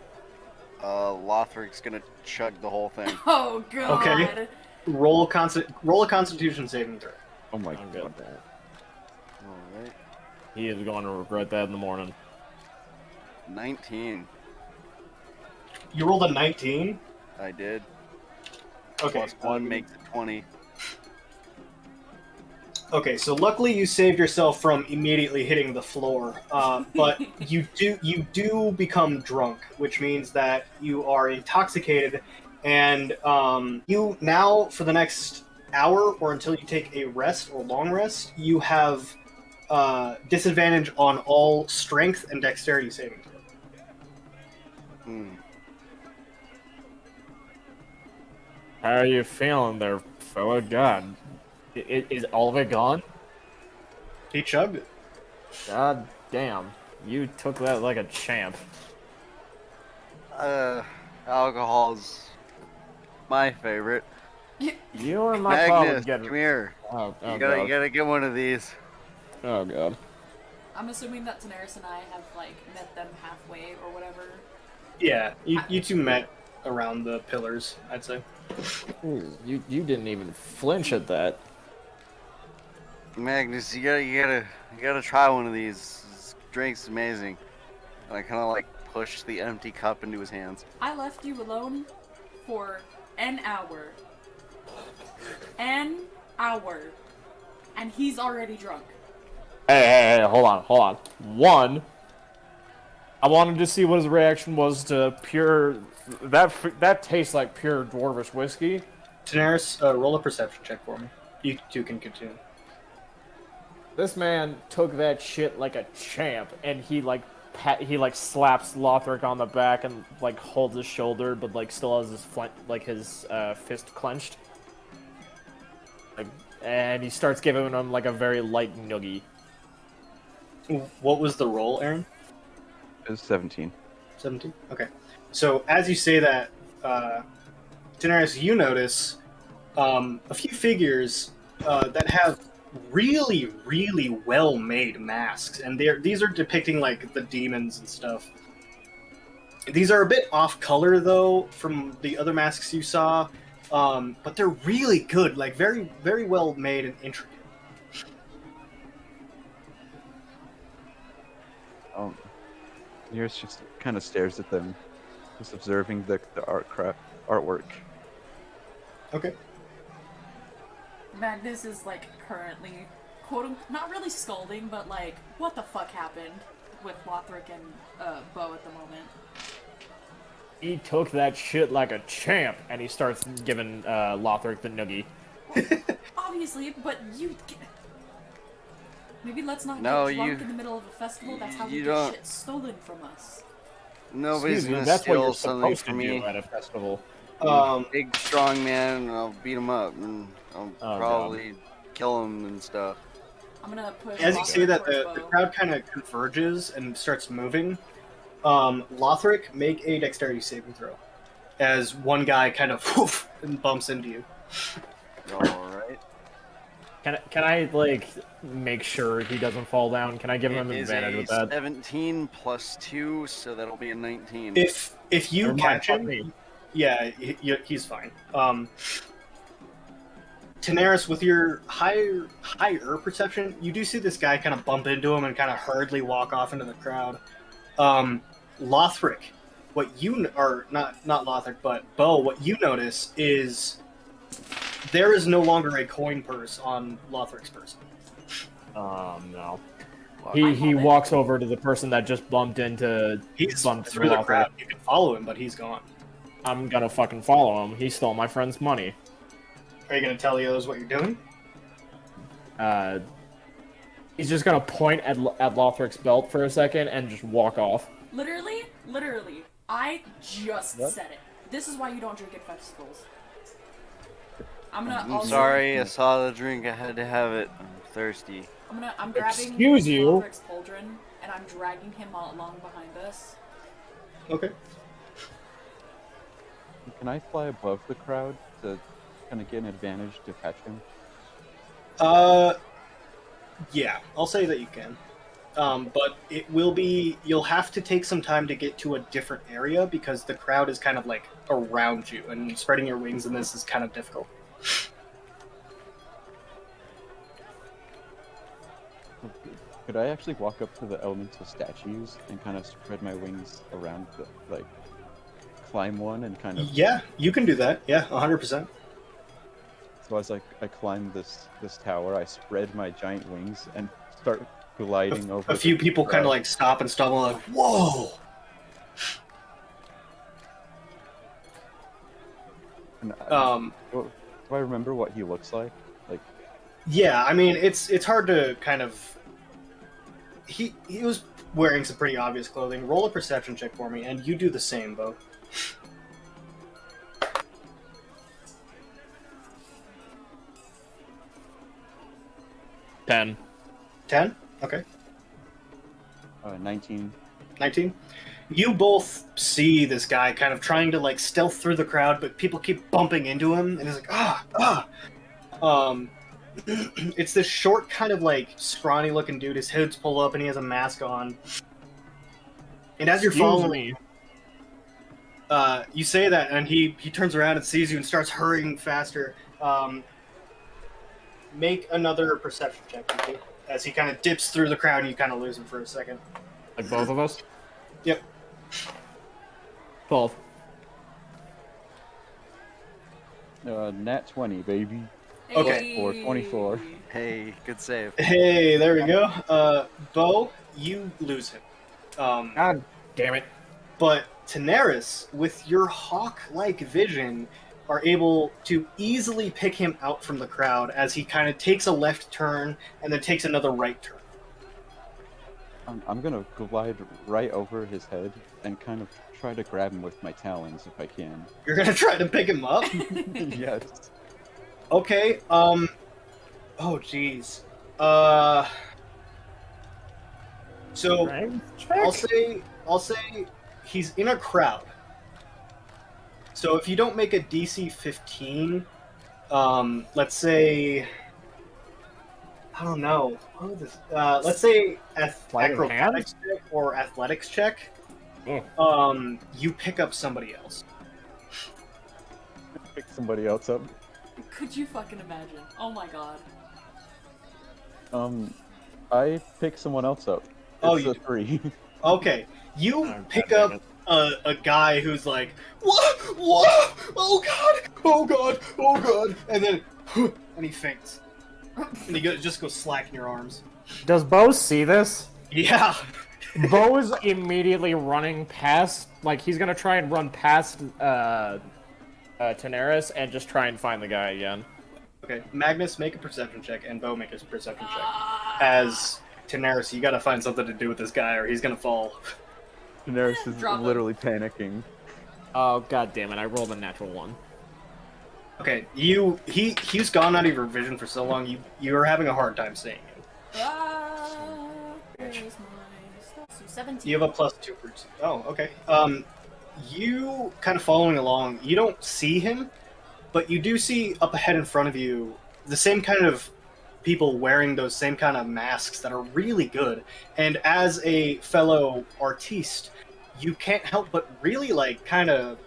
Lothric's gonna chug the whole thing. Oh god. Okay. Roll a Constitution saving throw. Oh my I'm good. god. Alright. He is going to regret that in the morning. 19. You rolled a 19. I did. Okay. Plus 1 makes it 20. Okay, so luckily you saved yourself from immediately hitting the floor, but you do become drunk, which means that you are intoxicated, and you now for the next hour or until you take a rest or long rest, you have disadvantage on all strength and dexterity saving throws. Hmm. How are you feeling there, fella? God, is all of it gone? He chugged it. God damn, you took that like a champ. Uh, Alcohol's my favorite. You and my pal Magnus, would get. come here. Oh You god. gotta get one of these. Oh god. I'm assuming that Daenerys and I have like met them halfway or whatever. Yeah, you two met around the pillars, I'd say. You didn't even flinch at that. Magnus, you gotta try one of these. This drink's amazing. And I kind of like push the empty cup into his hands. I left you alone for an hour. An hour. And he's already drunk. Hey, hold on. One, I wanted to see what his reaction was to pure. That tastes like pure dwarvish whiskey. Daenerys, roll a perception check for me. You two can continue. This man took that shit like a champ, and he like slaps Lothric on the back and like holds his shoulder, but like still has his fist clenched. Like, and he starts giving him like a very light noogie. What was the roll, Aaron? It was 17. 17? Okay. So as you say that, Daenerys, you notice a few figures that have really, really well-made masks, and these are depicting like the demons and stuff. These are a bit off-color though from the other masks you saw, but they're really good, like very, very well made and intricate. Nearest just kind of stares at them, just observing the artwork. Okay. Magnus is like currently not really scolding, but like, what the fuck happened with Lothric and Bo at the moment? He took that shit like a champ, and he starts giving Lothric the noogie. Obviously, but maybe let's not No, get drunk you- in the middle of a festival. That's how we you get don't- shit stolen from us. Nobody's Excuse me, gonna that's what steal you're something supposed to from me. do at a festival. Big strong man, and I'll beat him up, and I'll God. probably kill him and stuff. I'm gonna push. As you Lothric say that, towards the Bo. crowd kind of converges and starts moving. Lothric, make a dexterity saving throw. As one guy kind of whoof, and bumps into you. All right. Can I like make sure he doesn't fall down? Can I give him an It is advantage a with that? 17 plus 2, so that'll be a 19. If you Never mind, catch fuck him, me. yeah, he's fine. Daenerys, with your higher perception, you do see this guy kind of bump into him and kind of hurriedly walk off into the crowd. Lothric, what you are not Lothric, but Bo, what you notice is there is no longer a coin purse on Lothric's person. No. Wow. He walks over to the person that just bumped into. He's bumped through the Lothric. crowd. You can follow him, but he's gone. I'm gonna fucking follow him. He stole my friend's money. Are you gonna tell the others what you're doing? He's just gonna point at Lothric's belt for a second and just walk off. Literally, I just said it. This is why you don't drink at festivals. I'm also, sorry, I saw the drink, I had to have it. I'm thirsty. I'm grabbing Excuse you? Lothric's pauldron and I'm dragging him along behind us. Okay. Can I fly above the crowd to kind of get an advantage to catch him? Yeah, I'll say that you can. But it will be, you'll have to take some time to get to a different area because the crowd is kind of like around you, and spreading your wings in this is kind of difficult. Could I actually walk up to the elemental statues and kind of spread my wings around, like, climb one and kind of... Yeah, you can do that. Yeah, 100%. So as I climb this tower, I spread my giant wings and start gliding over. A few the people kind of crowd. like stop and stumble, like, "Whoa!" And do I remember what he looks like? Like, Yeah, I mean, it's hard to kind of. He was wearing some pretty obvious clothing. Roll a perception check for me, and you do the same, Bo. 10. 10? Okay. 19. 19? You both see this guy kind of trying to like stealth through the crowd, but people keep bumping into him, and he's like, it's this short, kind of like scrawny looking dude. His hood's pulled up, and he has a mask on. And as you're following, you say that, and he turns around and sees you and starts hurrying faster. Make another perception check, you two, as he kind of dips through the crowd, and you kind of lose him for a second. Like both of us? Yep. 12. Nat 20, baby. Okay. Or 24. Hey, good save. Hey, there we go. Bo, you lose him. God damn it. But Daenerys, with your hawk-like vision, are able to easily pick him out from the crowd as he kind of takes a left turn and then takes another right turn. I'm gonna glide right over his head and kind of try to grab him with my talons if I can. You're gonna try to pick him up? Yes. Okay, oh jeez. So I'll say he's in a crowd. So if you don't make a DC 15, let's say, I don't know, what is this? Let's say Sleight of acrobatics check or athletics check. You pick up somebody else. Pick somebody else up. Could you fucking imagine? Oh my god. I pick someone else up. Oh, It's you a do. 3. Okay, you Oh, pick God damn up a guy who's like, what? What? Oh god! Oh god! Oh god! And then, and he faints. And he just goes slack in your arms. Does Bo see this? Yeah. Bo is immediately running past, like he's gonna try and run past Daenerys and just try and find the guy again. Okay, Magnus, make a perception check, and Bo, make a perception check. As Daenerys, you gotta find something to do with this guy, or he's gonna fall. Daenerys is Drop him. literally panicking. Oh god damn it! I rolled a natural 1. Okay, he's gone out of your vision for so long, you're having a hard time seeing him. Where's my stuff? So 17. You have a +2 for. Oh, okay. You kind of following along. You don't see him, but you do see up ahead in front of you the same kind of people wearing those same kind of masks that are really good. And as a fellow artiste, you can't help but really like kind of,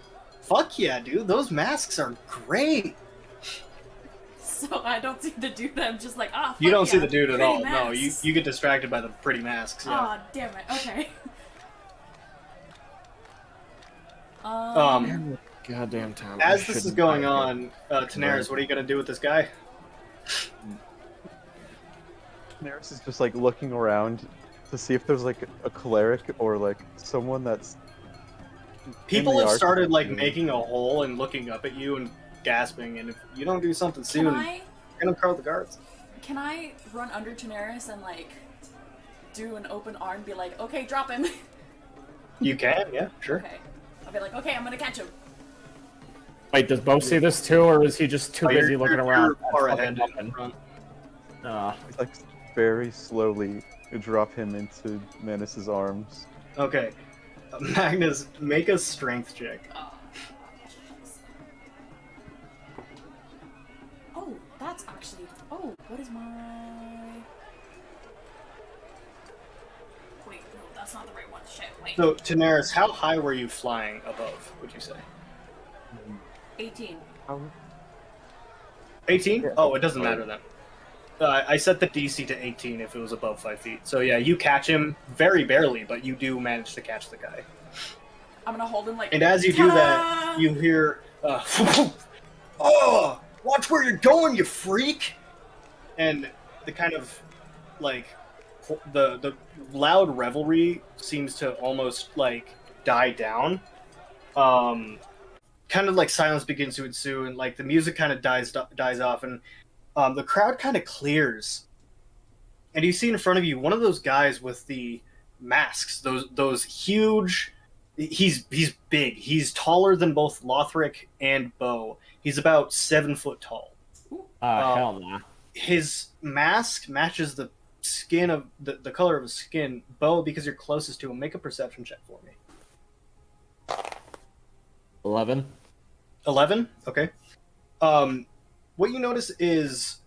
fuck yeah, dude. Those masks are great. So I don't see the dude. I'm just like, fuck You don't see yeah, the dude at pretty all. No, masks. you get distracted by the pretty masks. Yeah. Aw, damn it. Okay. Goddamn time. As this is going on, Daenerys, what are you gonna do with this guy? Daenerys is just like looking around to see if there's like a cleric or like someone that's. People in the have art started like community. making a hole and looking up at you and gasping, and if you don't do something Can soon, I you're gonna call the guards. can I run under Daenerys and like do an open arm, be like, okay, drop him. You can, yeah, sure. Okay. I'll be like, okay, I'm gonna catch him. Wait, does Bo see this too, or is he just too Oh, busy looking around? You're far and ahead fucking in nothing? front. It's like very slowly drop him into Manus's arms. Okay, Magnus, make a strength check. Oh, jeez. Oh, that's actually. Oh, what is my? Wait, no, that's not the right one. Shit. Wait. So, Daenerys, how high were you flying above? Would you say 18. 18? Yeah. Oh, it doesn't matter then. I set the DC to 18 if it was above 5 feet. So yeah, you catch him very barely, but you do manage to catch the guy. I'm gonna hold him like. And as you do that, Ta-da! you hear, oh, Watch where you're going, you freak! And the kind of, like, the loud revelry seems to almost, like, die down. Kind of like silence begins to ensue, and, like, the music kind of dies off, and the crowd kind of clears. And you see in front of you one of those guys with the masks, those huge. He's big. He's taller than both Lothric and Bo. He's about 7 foot tall. Hell nah. His mask matches the skin of the color of his skin. Bo, because you're closest to him, make a perception check for me. 11. 11? Okay. What you notice is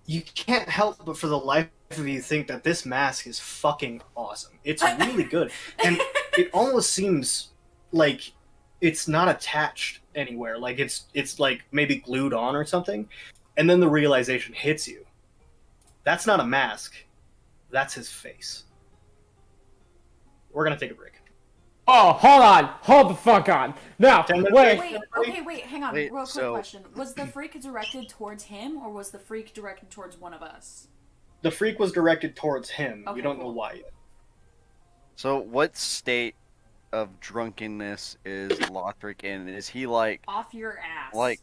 you can't help but for the life of you think that this mask is fucking awesome. It's really good. And it almost seems like it's not attached anywhere. Like it's like maybe glued on or something. And then the realization hits you. That's not a mask. That's his face. We're gonna take a break. Oh, hold on! Hold the fuck on! Now, 10 minutes wait! break. Wait, hang on. Wait, Real quick so- question. Was the freak directed towards him, or was the freak directed towards one of us? The freak was directed towards him. Okay, You don't cool. know why yet. So, what state of drunkenness is Lothric in? Is he like, Off your ass. like,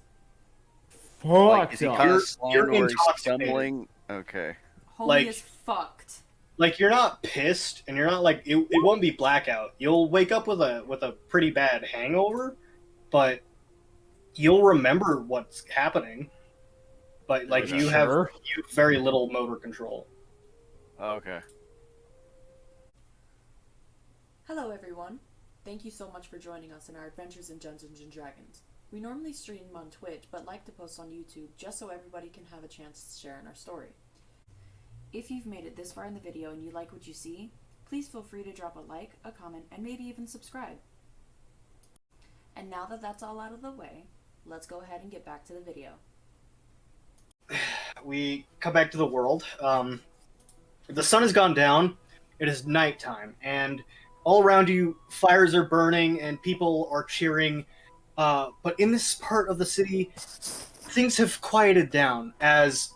Fuck is he off. kind You're- of slurring you're where he's intoxicated. stumbling? Okay. Homie like- is fucked. Like you're not pissed, and you're not like it won't be blackout. You'll wake up with a pretty bad hangover, but you'll remember what's happening. But like Are you you have sure? very little motor control. Okay. Hello, everyone. Thank you so much for joining us in our adventures in Dungeons and Dragons. We normally stream on Twitch, but like to post on YouTube just so everybody can have a chance to share in our story. If you've made it this far in the video and you like what you see, please feel free to drop a like, a comment, and maybe even subscribe. And now that that's all out of the way, let's go ahead and get back to the video. We come back to the world. The sun has gone down. It is nighttime, and all around you, fires are burning and people are cheering. But in this part of the city, things have quieted down as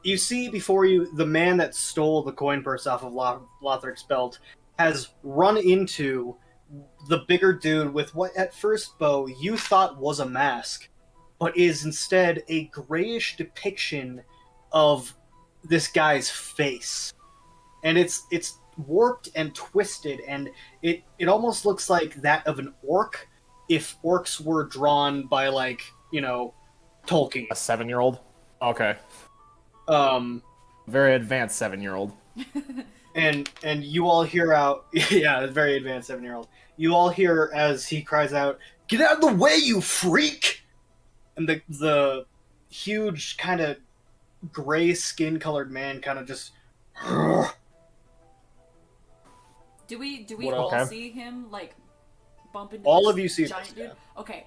you see before you the man that stole the coin purse off of Lothric's belt has run into the bigger dude with what at first, Bo, you thought was a mask, but is instead a grayish depiction of this guy's face. And it's warped and twisted, and it almost looks like that of an orc if orcs were drawn by, like, you know, Tolkien. A 7-year-old? Okay. Very Very advanced 7-year-old. and you all hear out yeah, a very advanced 7-year-old. You all hear as he cries out, "Get out of the way, you freak!" And the huge kind of gray skin colored man kind of just Do we What- all okay. see him like bump into All this of you see giant this, dude? yeah. Okay.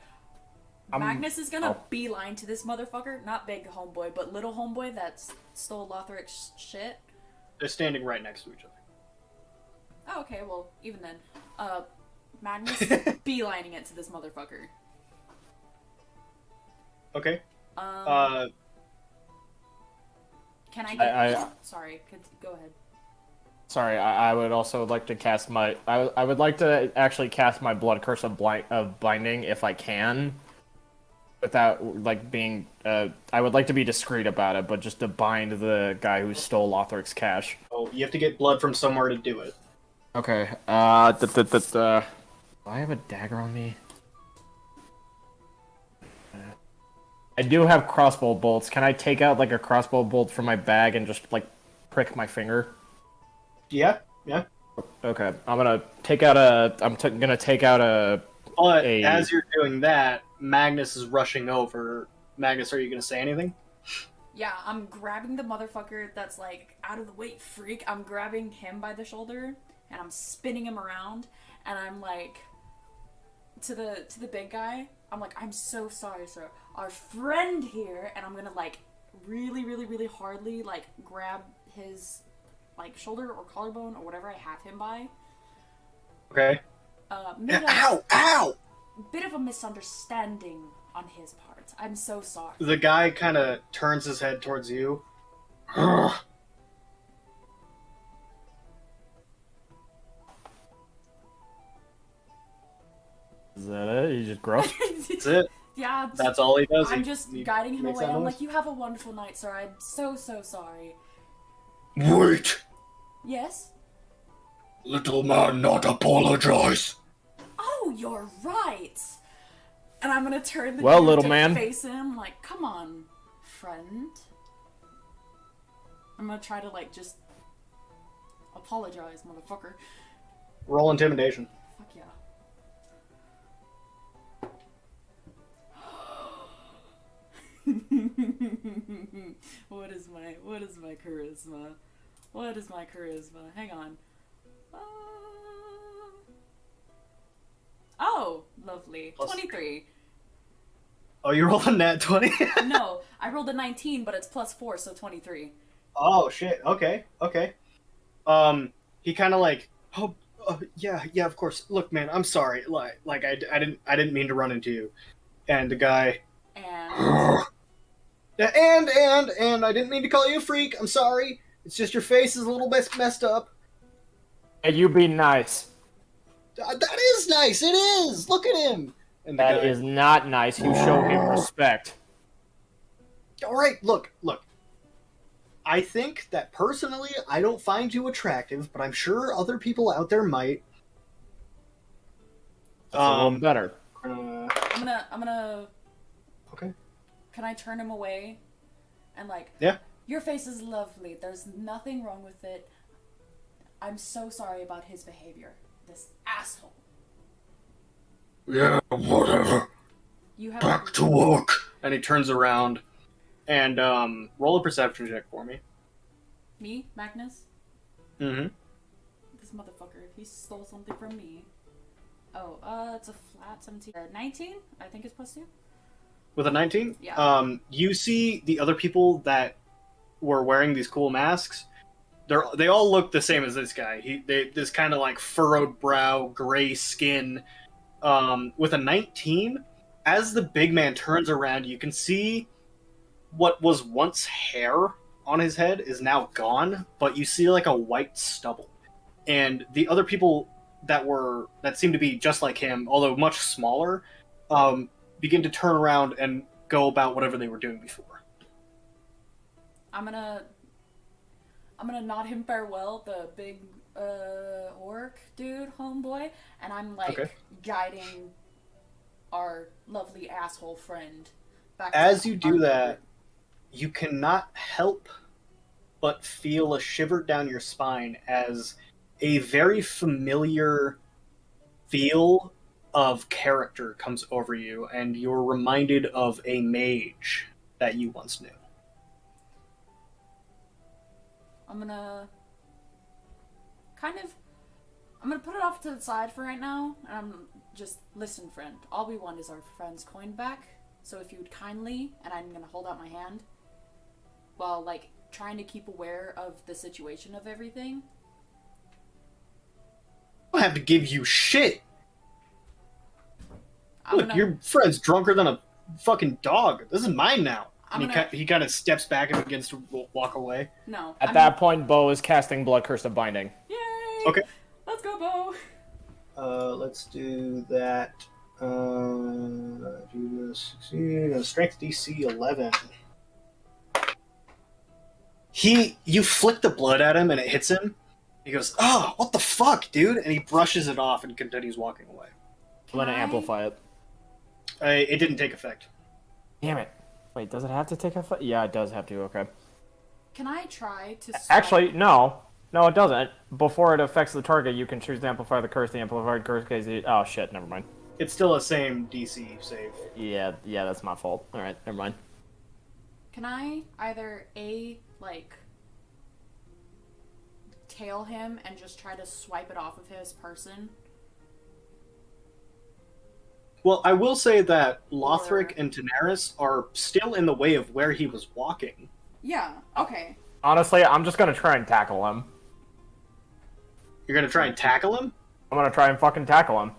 I'm- Magnus is gonna oh. beeline to this motherfucker, not big homeboy, but little homeboy that stole Lothric's shit. they're standing right next to each other. Oh, okay, well, even then. Magnus beelining it to this motherfucker. Okay. Can I get... I- Sorry, go ahead. Sorry, I would also like to cast my... I would like to actually cast my Blood Curse of Binding if I can. Without, like, being... I would like to be discreet about it, but just to bind the guy who stole Lothric's cash. Oh, you have to get blood from somewhere to do it. Okay, do I have a dagger on me? I do have crossbow bolts. Can I take out, like, a crossbow bolt from my bag and just, like, prick my finger? Yeah. Okay, I'm gonna take out a... gonna take out a... But Hey. as you're doing that, Magnus is rushing over. Magnus, are you going to say anything? Yeah, I'm grabbing the motherfucker that's like, out of the way, freak. I'm grabbing him by the shoulder, and I'm spinning him around, and I'm like, to the big guy, I'm like, "I'm so sorry, sir. Our friend here," and I'm gonna, like, really, really, really hardly, like, grab his, like, shoulder or collarbone or whatever I have him by. Okay. Made a Ow! Ow! bit of a misunderstanding on his part. I'm so sorry. The guy kind of turns his head towards you. Is that it? You just gruff? That's it. Yeah, That's all he does. I'm He- just he guiding him makes away. that I'm noise. like, you have a wonderful night, sir. I'm so sorry. Wait, Yes? little man, not apologize. Oh, you're right. And I'm gonna turn the Well, dude little to man. face him like, come on, friend. I'm gonna try to like just apologize, motherfucker. Roll intimidation. Fuck yeah. What is my charisma? What is my charisma? Hang on. Uh... Oh, lovely. Plus- 23. Oh, you rolled a nat 20? No, I rolled a 19, but it's +4, so 23. Oh, shit. Okay. He kind of like, oh, yeah, of course. Look, man, I'm sorry. Like I didn't mean to run into you. And the guy, And and I didn't mean to call you a freak. I'm sorry. It's just your face is a little bit messed up. Hey, you be nice. That is nice. It is. Look at him. And the That guy, is not nice. You show him respect. all right. Look. I think that personally, I don't find you attractive, but I'm sure other people out there might. That's a little better. I'm gonna. Okay. Can I turn him away? And like, Yeah. your face is lovely. There's nothing wrong with it. I'm so sorry about his behavior. This asshole. Yeah, whatever. You have Back to work. And he turns around and roll a perception check for me. me, Magnus. Mm-hmm. This motherfucker. He stole something from me. Oh, it's a flat 17. 19? I think it's +2. With a 19? Yeah. You see the other people that were wearing these cool masks. They all look the same as this guy. This kind of like furrowed brow, gray skin. With a 19, as the big man turns around, you can see what was once hair on his head is now gone, but you see like a white stubble. And the other people that seem to be just like him, although much smaller, begin to turn around and go about whatever they were doing before. I'm gonna nod him farewell, the big orc dude, homeboy, and I'm like Okay. guiding our lovely asshole friend back. As to you do our that, group. you cannot help but feel a shiver down your spine as a very familiar feel of character comes over you, and you're reminded of a mage that you once knew. I'm gonna put it off to the side for right now, and I'm just listen, friend. All we want is our friend's coin back. So if you would kindly, and I'm gonna hold out my hand, while like trying to keep aware of the situation of everything. I don't have to give you shit. I'm Look, gonna, your friend's drunker than a fucking dog. This is mine now. I'm And gonna- he kind of steps back and begins to walk away. no. At I'm that point, Bo is casting Blood Curse of Binding. Yay! Okay. Let's go, Bo. Let's do that. Strength DC 11. You flick the blood at him and it hits him. He goes, "Oh, what the fuck, dude?" And he brushes it off and continues walking away. I'm gonna Can I- amplify it. It didn't take effect. Damn it. Wait, does it have to take effect? Yeah, it does have to, okay. Can I try to? Actually, no. No, it doesn't. Before it affects the target, you can choose to amplify the curse. The amplified curse case. Oh shit, never mind. It's still the same DC save. Yeah, that's my fault. Alright, never mind. Can I either like tail him and just try to swipe it off of his person? Well, I will say that Lothric Or- and Daenerys are still in the way of where he was walking. Yeah. Okay. Honestly, I'm just gonna try and tackle him. You're gonna try and tackle him? I'm gonna try and fucking tackle him.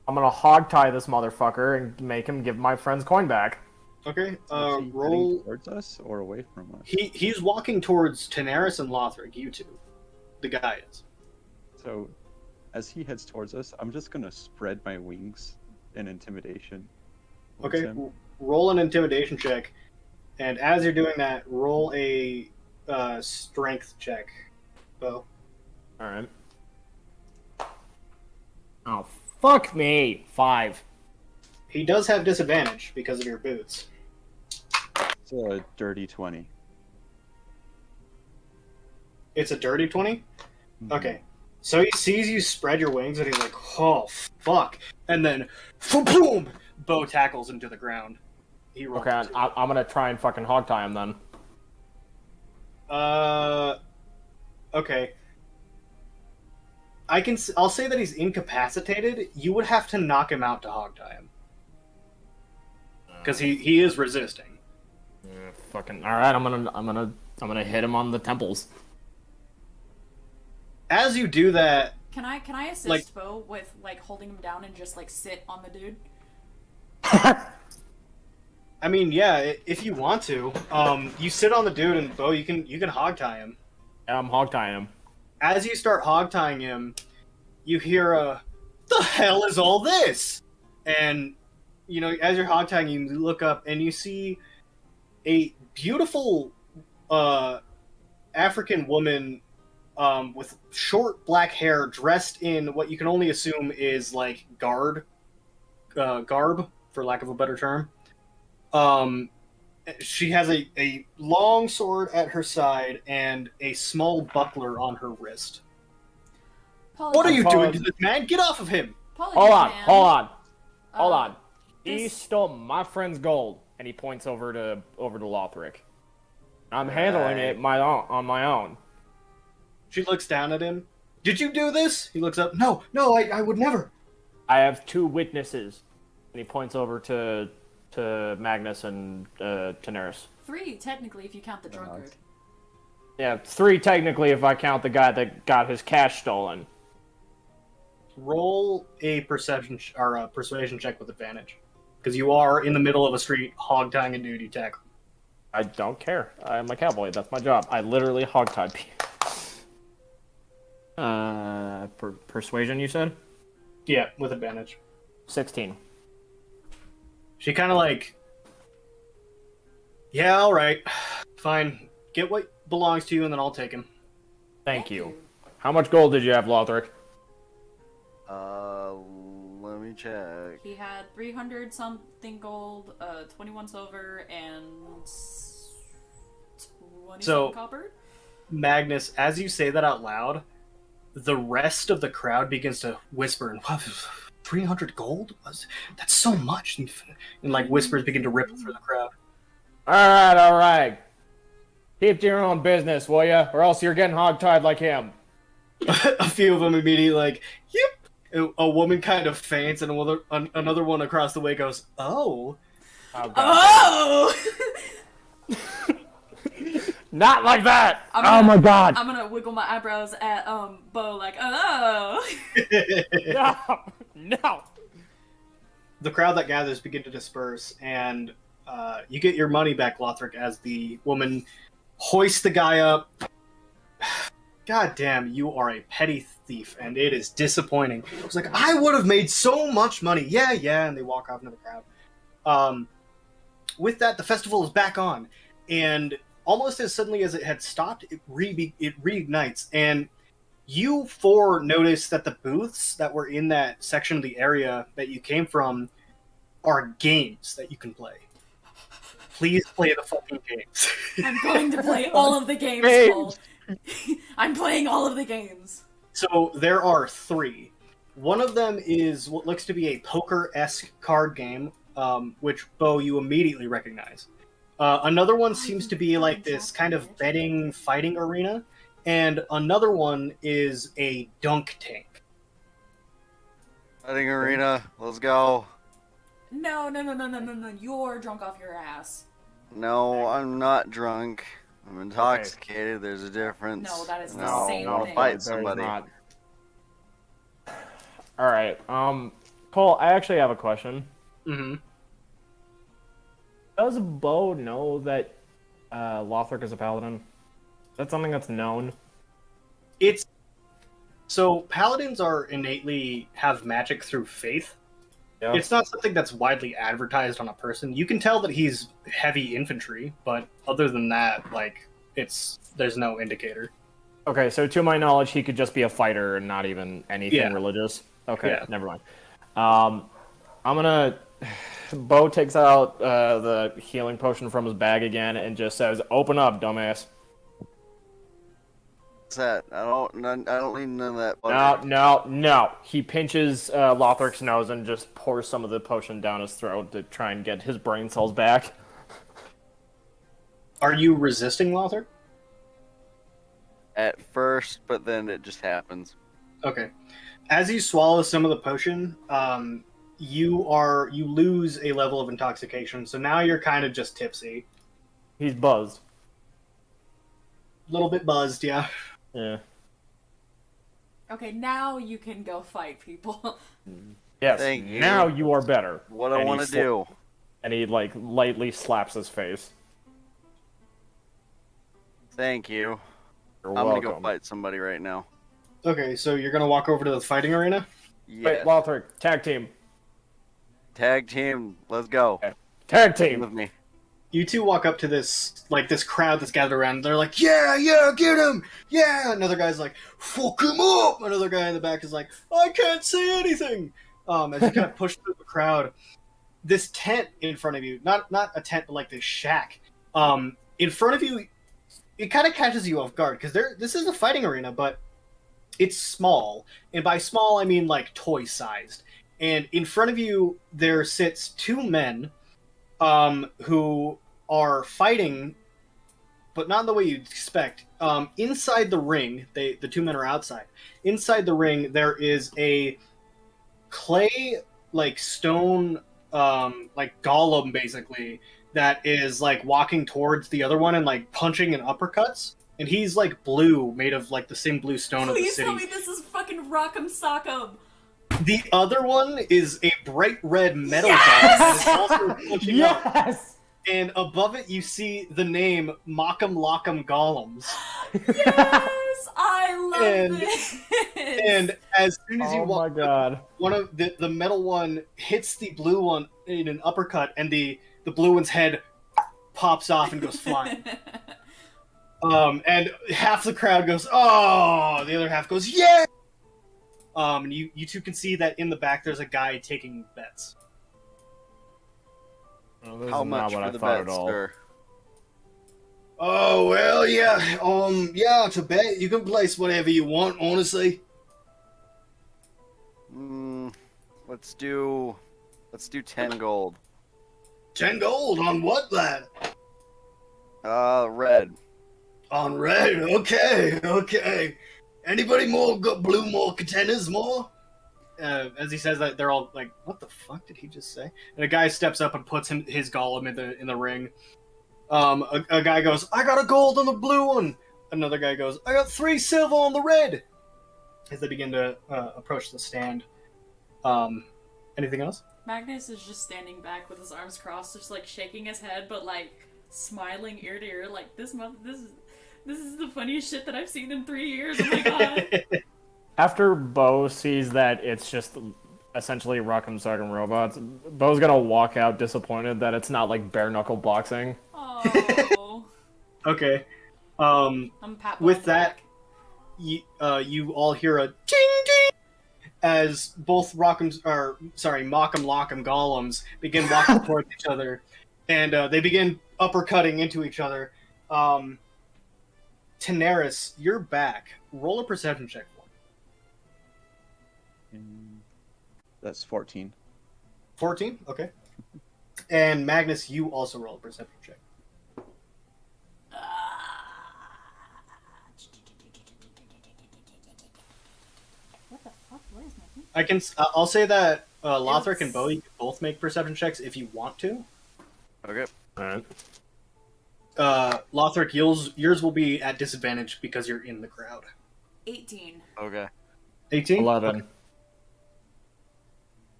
I'm gonna hogtie this motherfucker and make him give my friend's coin back. Okay, Is he heading roll. towards us or away from us? He's walking towards Tenaris and Lothric, you two. The guy is. So, as he heads towards us, I'm just gonna spread my wings in intimidation. towards Okay, him. roll an intimidation check, and as you're doing that, roll a strength check. Bo. Alright. Oh, fuck me! 5. He does have disadvantage because of your boots. It's a dirty 20. It's a dirty 20? Mhm. Okay. So he sees you spread your wings, and he's like, oh, fuck. And then, boom! Bo tackles him to the ground. He rolls Okay, a two. I'm gonna try and fucking hogtie him then. Okay. I'll say that he's incapacitated. You would have to knock him out to hogtie him. Because he is resisting. Fucking alright, I'm gonna hit him on the temples. As you do that, Can I assist Like- Bo with like holding him down and just like sit on the dude? I mean, yeah, if you want to, you sit on the dude and Bo, you can hogtie him. I'm hogtieing him. As you start hogtying him, you hear a, "The hell is all this?" And you know, as you're hogtying him, you look up and you see a beautiful African woman with short black hair, dressed in what you can only assume is like garb, for lack of a better term. She has a long sword at her side and a small buckler on her wrist. What are you doing to this man? Get off of him! Hold on, hold on, hold Uh, on. He this- stole my friend's gold, and he points over to Lothric. I'm handling it on my own. She looks down at him. Did you do this? He looks up. No, I would never. I have 2 witnesses, and he points over to Magnus and Tenaris. 3 technically if you count the drunkard. Yeah, 3 technically if I count the guy that got his cash stolen. Roll a persuasion check with advantage, because you are in the middle of a street hog-tying a dude you tackle. I don't care. I'm a cowboy. That's my job. I literally hogtied people. Persuasion, you said? Yeah, with advantage. 16. She kind of like, yeah, all right, fine. Get what belongs to you, and then I'll take him. Thank you. How much gold did you have, Lothric? Let me check. He had 300 something gold, 21 silver, and 20 So- copper. Magnus, as you say that out loud, the rest of the crowd begins to whisper and 300 gold? That's so much. And like whispers begin to ripple through the crowd. All right. Keep to your own business, will ya? Or else you're getting hogtied like him. A few of them immediately like, yep. A woman kind of faints, and another one across the way goes, oh. Oh, God. Oh! Not like that! I'm Oh gonna- my God! I'm gonna wiggle my eyebrows at Bo like, oh. No! No! The crowd that gathers begin to disperse, and you get your money back, Lothric, as the woman hoists the guy up. God damn, you are a petty thief, and it is disappointing. It's like, I would have made so much money. Yeah, and they walk off into the crowd. With that, the festival is back on, and almost as suddenly as it had stopped, it reignites, and you 4 notice that the booths that were in that section of the area that you came from are games that you can play. Please play the fucking games. I'm going to play all of the games, Cole. I'm playing all of the games. So there are 3. One of them is what looks to be a poker-esque card game, which, Bo, you immediately recognize. Another one seems to be like this kind of betting fighting arena, and another one is a dunk tank. Fighting arena, let's go. No. You're drunk off your ass. No, I'm not drunk. I'm intoxicated. There's a difference. No, that is the No, same I'll thing. fight There's somebody. not. Alright, Cole, I actually have a question. Mm-hmm. Does Bo know that Lothric is a paladin? That's something that's known. It's so paladins are innately have magic through faith. Yeah. It's not something that's widely advertised on a person. You can tell that he's heavy infantry, but other than that, like there's no indicator. Okay, so to my knowledge, he could just be a fighter and not even anything Yeah. religious. Okay, Yeah. never mind. I'm gonna. Bo takes out the healing potion from his bag again and just says, "Open up, dumbass." What's that? I don't need none of that. No. He pinches Lothric's nose and just pours some of the potion down his throat to try and get his brain cells back. Are you resisting Lothar? At first, but then it just happens. Okay. As you swallow some of the potion, you lose a level of intoxication, so now you're kind of just tipsy. He's buzzed. A little bit buzzed, yeah. Yeah. Okay, now you can go fight people. Yes. Thank you. Now you are better. What I And want he to do. And he like lightly slaps his face. Thank you. You're I'm welcome. gonna go fight somebody right now. Okay, so you're gonna walk over to the fighting arena? Wait, Yes. Lothric, tag team. Tag team. Let's go. Okay. Tag Team team. with me. You two walk up to this crowd that's gathered around. They're like, yeah, get him! Yeah! Another guy's like, fuck him up! Another guy in the back is like, I can't see anything! As you kind of push through the crowd, this tent in front of you, not a tent, but like this shack, in front of you, it kind of catches you off guard, because this is a fighting arena, but it's small. And by small, I mean like toy-sized. And in front of you, there sits two men who are fighting, but not in the way you'd expect. Inside the ring, the two men are outside. Inside the ring, there is a clay, like stone, like golem, basically, that is like walking towards the other one and like punching and uppercuts. And he's like blue, made of like the same blue stone of the Please city. tell me this is fucking Rock'em Sock'em. The other one is a bright red metal Yes! god that is also punching up. Yes. And above it, you see the name Mock'em Lock'em Golems. Yes, I love And- this. And as soon as you Oh my walk, god. one of the metal one hits the blue one in an uppercut, and the blue one's head pops off and goes flying. And half the crowd goes, "Oh!" The other half goes, "Yeah!" And you two can see that in the back there's a guy taking bets. Oh, this How is much not what for I the thought bet, at all. sir? Oh, well, yeah, to bet. You can place whatever you want, honestly. Let's do 10 gold. 10 gold on what, lad? Red. On red, okay. Anybody more got blue more contenders more? As he says that, they're all like, "What the fuck did he just say?" And a guy steps up and puts his golem in the ring. A guy goes, "I got a gold on the blue one." Another guy goes, "I got 3 silver on the red." As they begin to approach the stand. Anything else? Magnus is just standing back with his arms crossed, just like shaking his head, but like smiling ear to ear, like this is the funniest shit that I've seen in 3 years. Oh my god! After Bo sees that it's just essentially Rock'em Sock'em robots, Bo's gonna walk out disappointed that it's not like bare knuckle boxing. Oh, Okay. I'm pat With on the that, back. you all hear a ting ting as both Mock'em Lock'em golems begin walking towards each other, and they begin uppercutting into each other. Tenaris, you're back. Roll a perception check for me. That's 14. 14? Okay. And Magnus, you also roll a perception check. What the fuck? Where is my? I'll say that Lothric and Bo, you can both make perception checks if you want to. Okay. Alright. Lothric, yours will be at disadvantage because you're in the crowd. 18. Okay. 18? 11.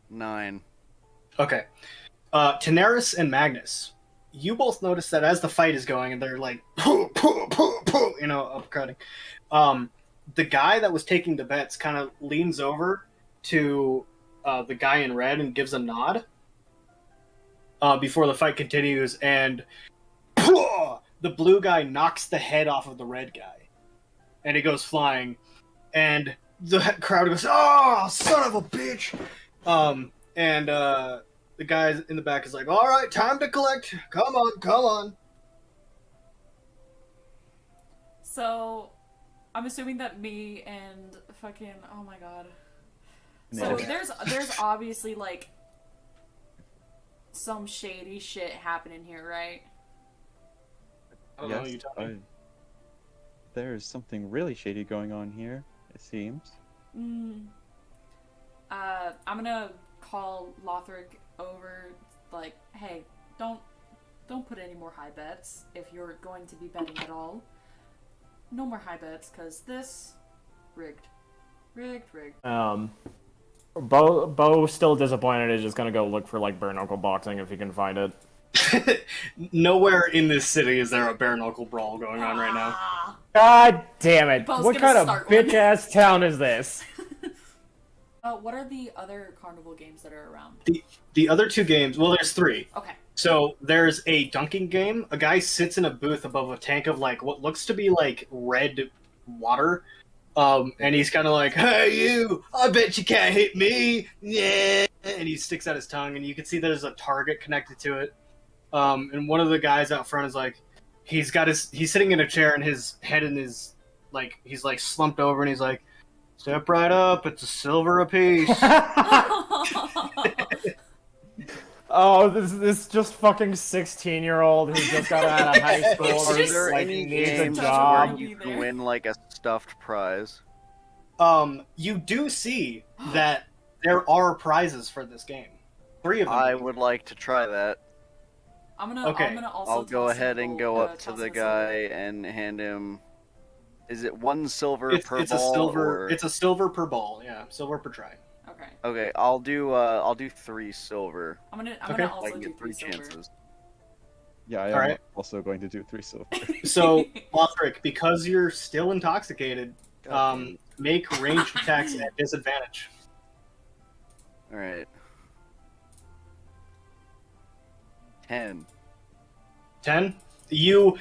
9. Okay. Daenerys and Magnus, you both notice that as the fight is going, and they're like, upcutting. The guy that was taking the bets kind of leans over to the guy in red and gives a nod before the fight continues, and the blue guy knocks the head off of the red guy, and he goes flying, and the crowd goes, "Oh, son of a bitch!" And the guy in the back is like, "All right, time to collect. Come on, come on." So, I'm assuming that me and fucking oh my god. So No. there's obviously like some shady shit happening here, right? I don't know, you tell me. There's something really shady going on here, it seems. I'm gonna call Lothric over, like, hey, don't put any more high bets if you're going to be betting at all. No more high bets, cause this rigged. Bo still disappointed is just gonna go look for like bare knuckle boxing if he can find it. Nowhere in this city is there a bare knuckle brawl going on right now. God damn it! Bo's What gonna kind of start one. bitch ass town is this? What are the other carnival games that are around? The other two games, well, there's 3. Okay. So there's a dunking game. A guy sits in a booth above a tank of like what looks to be like red water. And he's kind of like, "Hey, you! I bet you can't hit me!" Yeah, and he sticks out his tongue, and you can see there's a target connected to it. And one of the guys out front is like, he's sitting in a chair, and his head in his he's like slumped over, and he's like, "Step right up! It's a silver apiece." Oh, this just fucking 16-year-old who just got out of high school. It's Are just, there like, any needs a games job. where you can win like a stuffed prize? You do see that there are prizes for this game. 3 of them. I would like to try that. I'm Okay, gonna also I'll go toss ahead a and gold- go up to toss the him a silver. guy and hand him. Is it 1 silver It's per a ball? silver. or- It's a silver per ball. Yeah, silver per try. Okay. Okay, I'll do 3 silver. I'm Okay. gonna I also can do get 3 3 silver. chances. Yeah, I am Alright. also going to do 3 silver. So, Lothric, because you're still intoxicated, God make ranged attacks at disadvantage. All right. 10. 10. And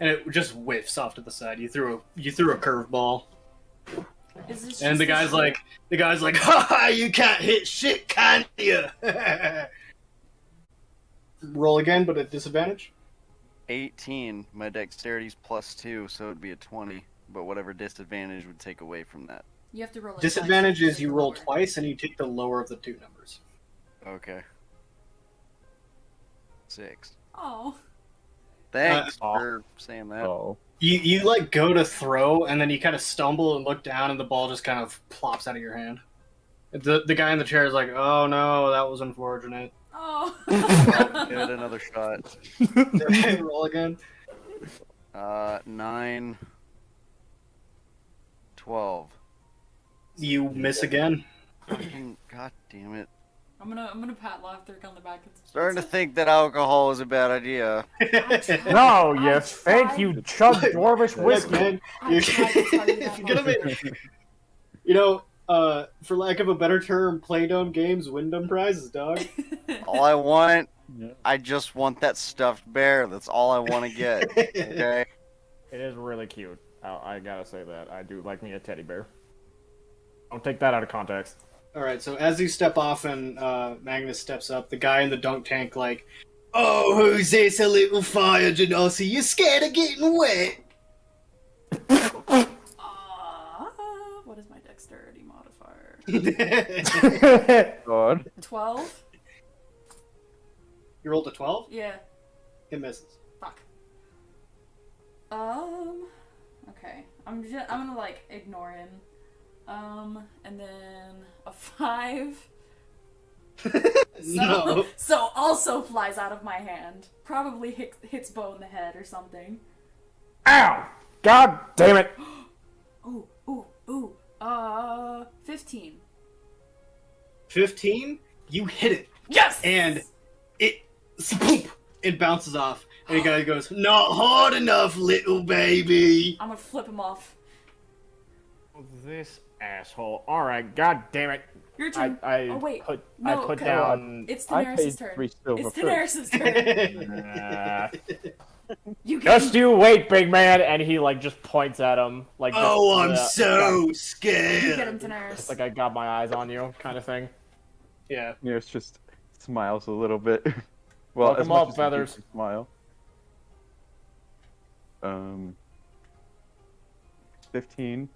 it just whiffs off to the side. You threw a curveball, Is this and just the guy's a- like, "Ha ha! You can't hit shit, can you?" Roll again, but at disadvantage. 18. My dexterity's +2, so it'd be a 20. But whatever disadvantage would take away from that. You have to roll. Disadvantage twice, is you take the roll lower. twice, and you take the lower of the 2 numbers. Okay. 6. Oh. Thanks Aw. for saying that. Oh. You like go to throw, and then you kind of stumble and look down, and the ball just kind of plops out of your hand. The guy in the chair is like, "Oh no, that was unfortunate." Oh. Give it another shot. Roll again. 9. 12. You miss again. Fucking God damn it. I'm gonna pat Lothric on the back. Starting to think that alcohol is a bad idea. No, you I fake! tried. You chug dwarvish Look, whiskey. man, I tried to tell you that if you're gonna make, for lack of a better term, play dumb games, win dumb prizes, dog. All I want, Yeah. I just want that stuffed bear. That's all I want to get. Okay? It is really cute. I gotta say that. I do like me a teddy bear. Don't take that out of context. All right, so as you step off and Magnus steps up, the guy in the dunk tank like, "Oh, who's this? A little fire, Genasi? You scared of getting wet?" What is my dexterity modifier? God. 12. You rolled a 12. Yeah. It misses. Fuck. Okay. I'm gonna like ignore him. And then a 5. No. So also flies out of my hand. Probably hits Bo in the head or something. Ow! God damn it! Ooh. 15. 15. You hit it, Yes! and it bounces off, and the guy goes, "Not hard enough, little baby." I'm gonna flip him off. This asshole. All right, god damn it. Your turn. I Oh, wait. put No, I put okay. down. It's I Daenerys' paid turn. 3 silver It's first. Daenerys' turn. Uh, You get just you wait, big man, and he like just points at him like. Oh, I'm just, so You get him, scared. Daenerys. like I got my eyes on you, kind of thing. Yeah. Nearest just smiles a little bit. Well, Welcome as much up, as Feathers. you can smile. 15.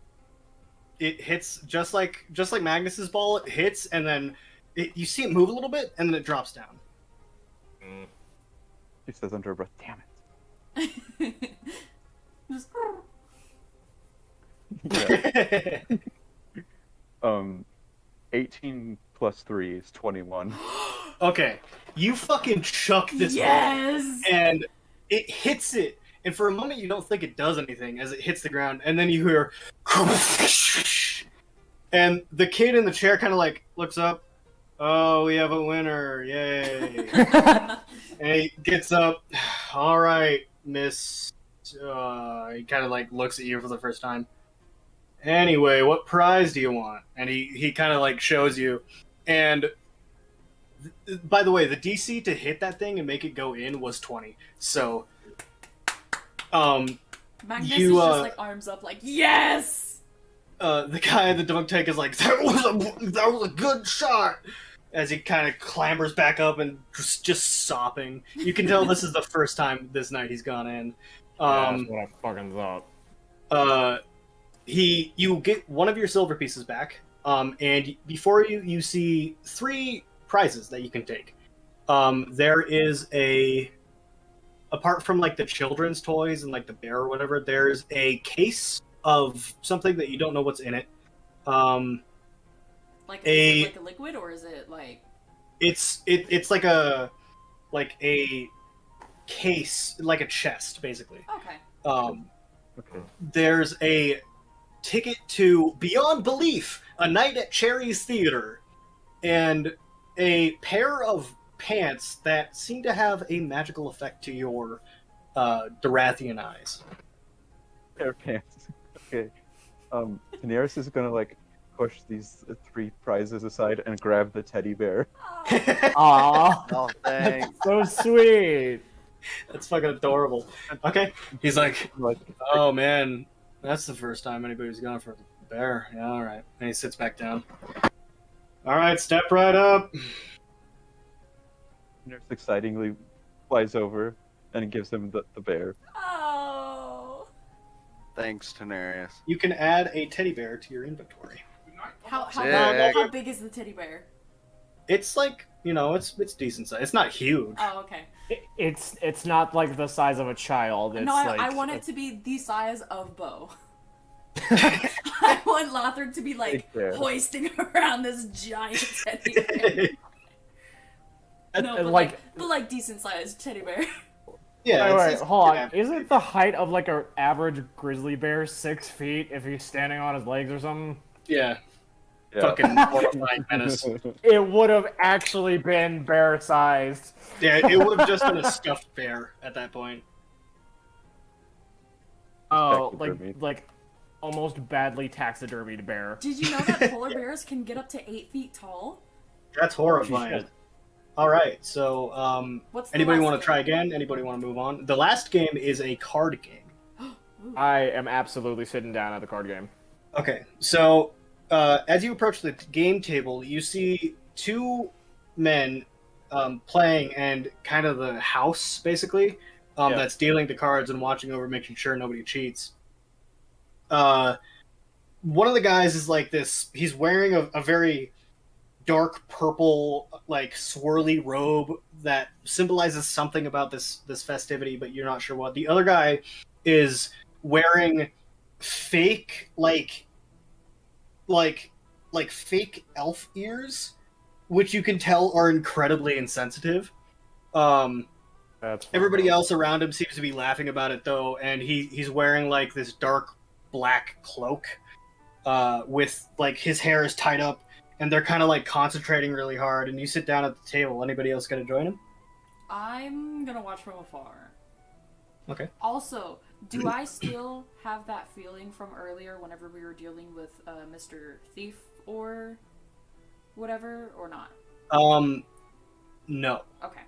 It hits just like Magnus's ball. It hits, and then you see it move a little bit, and then it drops down. She says under her breath, "Damn it." Just- Yeah. 18 plus 3 is 21. Okay, you fucking chuck this ball, yes! and it hits it. And for a moment, you don't think it does anything as it hits the ground, and then you hear, and the kid in the chair kind of like looks up. Oh, we have a winner! Yay! And he gets up. All right, Miss. He kind of like looks at you for the first time. Anyway, what prize do you want? And he kind of like shows you. And by the way, the DC to hit that thing and make it go in was 20. So, Magnus you, is just like arms up, like, yes! the guy in the dunk tank is like, that was a good shot. As he kind of clambers back up and just sopping. You can tell this is the first time this night he's gone in. That's what I fucking thought. You get one of your silver pieces back, and before you see 3 prizes that you can take. There is apart from like the children's toys and like the bear or whatever, there's a case of something that you don't know what's in it. Like, is it like a liquid, or is it like... It's like a case, like a chest, basically. Okay. Okay. There's a ticket to Beyond Belief, a night at Cherry's Theater, and a pair of pants that seem to have a magical effect to your Dorathian eyes. Pair of pants. Okay. Daenerys is gonna like push these 3 prizes aside and grab the teddy bear. Aw, Oh, thanks. so sweet. That's fucking adorable. Okay, he's like, Like, oh man, that's the first time anybody's gone for a bear. Yeah, all right. And he sits back down. All right, step right up. Daenerys excitingly flies over and gives him the bear. Oh. Thanks, Daenerys. You can add a teddy bear to your inventory. How big is the teddy bear? It's like, it's decent size. It's not huge. Oh, okay. It's not like the size of a child. It's No, like I want it to be the size of Bo. I want Lothar to be like Big bear. hoisting around this giant teddy bear. No, but like decent sized teddy bear. Yeah. Wait, it's hold on. yeah. Isn't the height of like an average grizzly bear 6 feet if he's standing on his legs or something? Yeah. Yeah. Fucking horrifying menace. It would have actually been bear-sized. Yeah, it would have just been a stuffed bear at that point. Oh, Taxidermy. like almost badly taxidermied bear. Did you know that polar bears can get up to 8 feet tall? That's horrifying. Shit. All right, so What's the anybody last want to game? try again? Anybody want to move on? The last game is a card game. I am absolutely sitting down at the card game. Okay, so as you approach the game table, you see 2 men playing, and kind of the house, basically, Yeah. that's dealing the cards and watching over, making sure nobody cheats. One of the guys is like this. He's wearing a very dark purple, like swirly robe that symbolizes something about this festivity, but you're not sure what. The other guy is wearing fake like fake elf ears, which you can tell are incredibly insensitive. That's Everybody else around him seems to be laughing about it though, and he's wearing like this dark black cloak with like his hair is tied up, and they're kind of like concentrating really hard. And you sit down at the table. Anybody else gonna join them? I'm gonna watch from afar. Okay. Also, do I still have that feeling from earlier whenever we were dealing with Mr. Thief or whatever, or not? No, Okay,